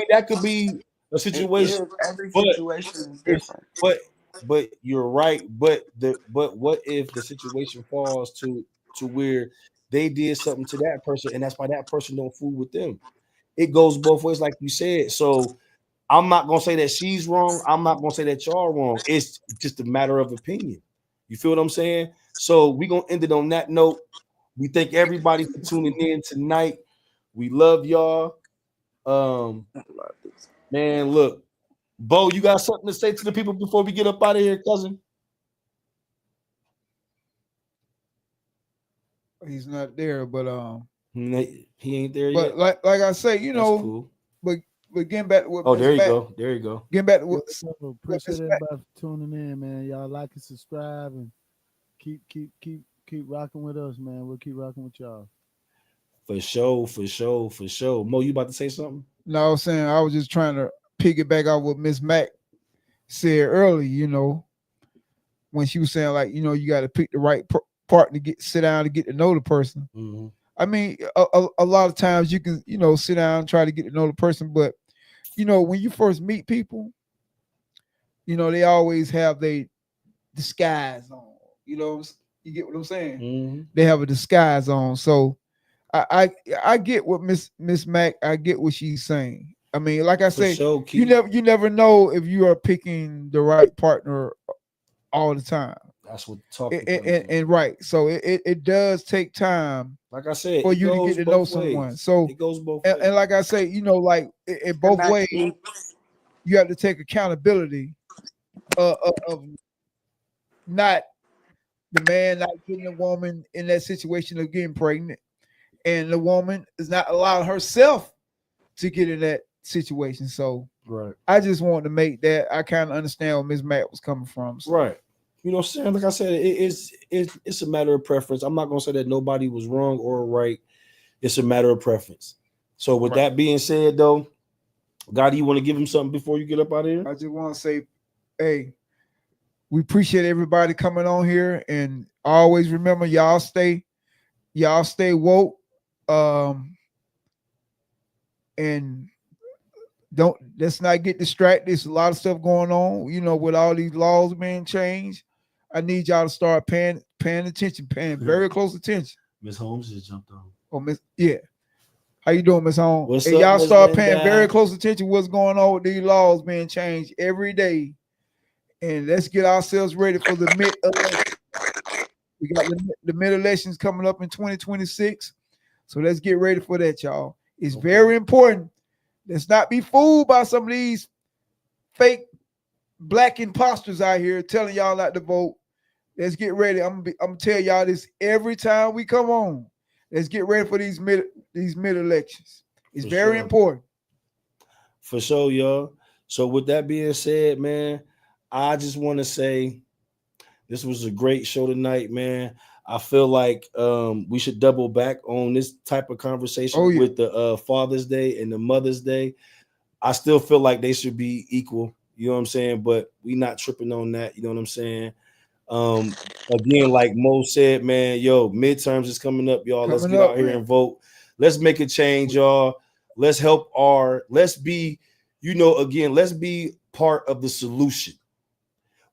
Speaker 2: that could be a situation.
Speaker 6: Every situation is different.
Speaker 2: But you're right. But what if the situation falls to where they did something to that person, and that's why that person don't fool with them? It goes both ways, like you said. So I'm not gonna say that she's wrong. I'm not gonna say that y'all wrong. It's just a matter of opinion. You feel what I'm saying? So we're gonna end it on that note. We thank everybody for tuning in tonight. We love y'all. Man, look, Bo, you got something to say to the people before we get up out of here, cousin?
Speaker 3: He's not there, but
Speaker 2: he ain't there
Speaker 3: but
Speaker 2: yet.
Speaker 3: Like I say, you know,
Speaker 2: cool.
Speaker 3: but getting back to what
Speaker 2: there you go. There you go.
Speaker 3: Getting back to what
Speaker 1: appreciate everybody for tuning in, man. Y'all like and subscribe and keep rocking with us, man. We'll keep rocking with y'all.
Speaker 2: For sure. Mo, you about to say something?
Speaker 3: No, I was saying I was just trying to piggyback off what Miss Mac said earlier, you know, when she was saying, like, you know, you got to pick the right partner to sit down to get to know the person.
Speaker 2: Mm-hmm.
Speaker 3: I mean, a lot of times you can, you know, sit down and try to get to know the person, but, you know, when you first meet people, you know, they always have their disguise on. You know, you get what I'm saying?
Speaker 2: Mm-hmm.
Speaker 3: They have a disguise on. So I get what Miss Mac, I get what she's saying. I mean, like I say,
Speaker 2: sure,
Speaker 3: you never know if you are picking the right partner all the time.
Speaker 2: That's what talking
Speaker 3: and right. So it does take time,
Speaker 2: like I said,
Speaker 3: for you to get to know someone. So
Speaker 2: it goes both ways.
Speaker 3: And like I say, you know, like in both ways, you have to take accountability of not the man not getting a woman in that situation of getting pregnant, and the woman is not allowing herself to get in that situation. So
Speaker 2: right,
Speaker 3: I just wanted to make that. I kind of understand where Ms. Matt was coming from. So.
Speaker 2: Right. You know what I'm saying? Like I said, it's a matter of preference. I'm not gonna say that nobody was wrong or right. It's a matter of preference. So with that being said, though, Gotti, you want to give him something before you get up out of here?
Speaker 3: I just want to say, hey, we appreciate everybody coming on here, and always remember, y'all stay woke, and let's not get distracted. There's a lot of stuff going on, you know, with all these laws being changed. I need y'all to start paying attention, paying very close attention.
Speaker 2: Miss Holmes just jumped on.
Speaker 3: Oh, yeah. How you doing, Miss Holmes?
Speaker 2: What's
Speaker 3: hey,
Speaker 2: up,
Speaker 3: y'all
Speaker 2: Ms.
Speaker 3: start paying
Speaker 2: Linda?
Speaker 3: very close attention to what's going on with these laws being changed every day. And let's get ourselves ready for the mid-election. We got the mid-elections coming up in 2026. So let's get ready for that, y'all. It's very important. Let's not be fooled by some of these fake black imposters out here telling y'all not to vote. Let's get ready. I'm gonna tell y'all this every time we come on. Let's get ready for these mid elections. It's very important.
Speaker 2: For sure, y'all. So with that being said, man, I just want to say this was a great show tonight, man. I feel like we should double back on this type of conversation with the Father's Day and the Mother's Day. I still feel like they should be equal. You know what I'm saying? But we not tripping on that. You know what I'm saying? Again, like Mo said, man, midterms is coming up, y'all. Let's get out here and vote. Let's make a change, y'all. Let's be part of the solution.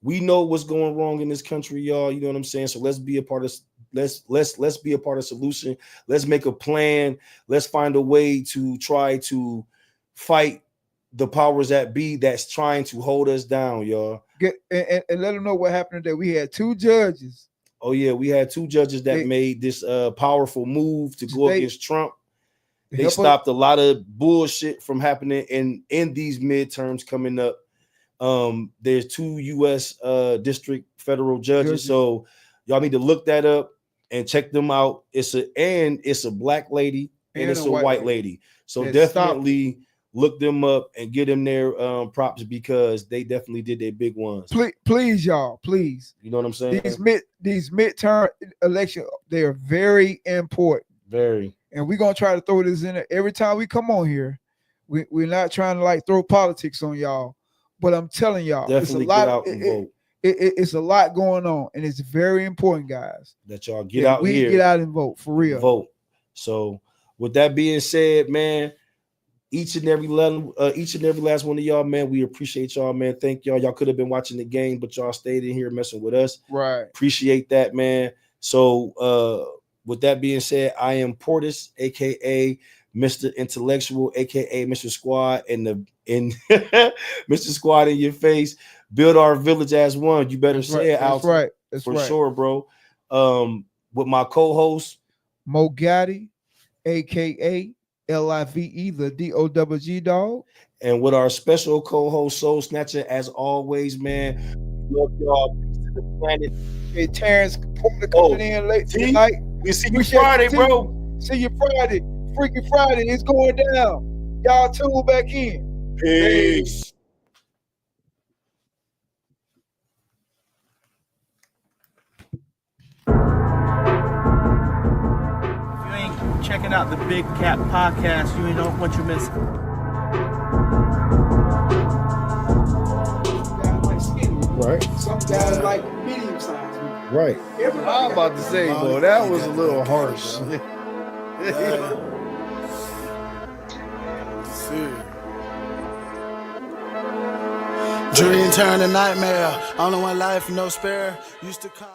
Speaker 2: We know what's going wrong in this country, y'all. You know what I'm saying? So let's be a part of let's be a part of the solution. Let's make a plan. Let's find a way to try to fight the powers that be that's trying to hold us down, y'all.
Speaker 3: And let them know what happened today. We had 2 judges.
Speaker 2: Oh yeah, we had 2 judges that made this powerful move to go against Trump. They stopped a lot of bullshit from happening in these midterms coming up. There's 2 U.S. district federal judges, so y'all need to look that up and check them out. It's a black lady and it's a white lady. So definitely look them up and get them their props because they definitely did their big ones.
Speaker 3: Please, y'all, please.
Speaker 2: You know what I'm saying?
Speaker 3: These midterm elections, they are very important.
Speaker 2: Very.
Speaker 3: And we're gonna try to throw this in there every time we come on here. We're not trying to like throw politics on y'all, but I'm telling y'all,
Speaker 2: definitely
Speaker 3: it's a lot.
Speaker 2: Get out and vote.
Speaker 3: It's a lot going on, and it's very important, guys,
Speaker 2: that y'all get out here.
Speaker 3: Get out and vote for real.
Speaker 2: Vote. So, with that being said, man, each and every last one of y'all, man, we appreciate y'all, man. Thank y'all. Y'all could have been watching the game, but y'all stayed in here messing with us.
Speaker 3: Right.
Speaker 2: Appreciate that, man. So, with that being said, I am Portis, aka Mr. Intellectual, aka Mr. Squad, and Mr. Squad in your face. Build our village as one. You better say it out.
Speaker 3: That's right. That's
Speaker 2: for sure, bro. With my co-host
Speaker 3: Mo Gotti, aka LIVE, the DOWG dog,
Speaker 2: and with our special co-host Soul Snatcher, as always, man. Love y'all. Peace to the planet.
Speaker 3: Hey, Terrence coming in late tonight.
Speaker 2: We see you Friday, bro.
Speaker 3: See you Friday. Freaky Friday. It's going down. Y'all tune back in.
Speaker 2: Peace.
Speaker 9: If you ain't checking out the Big Cap Podcast, you ain't know what you're missing.
Speaker 2: Right.
Speaker 3: Some guys like medium size.
Speaker 2: Right.
Speaker 1: I'm about to say, bro, that was a little harsh.
Speaker 4: Dream turned to nightmare. Only one life, no spare. Used to come.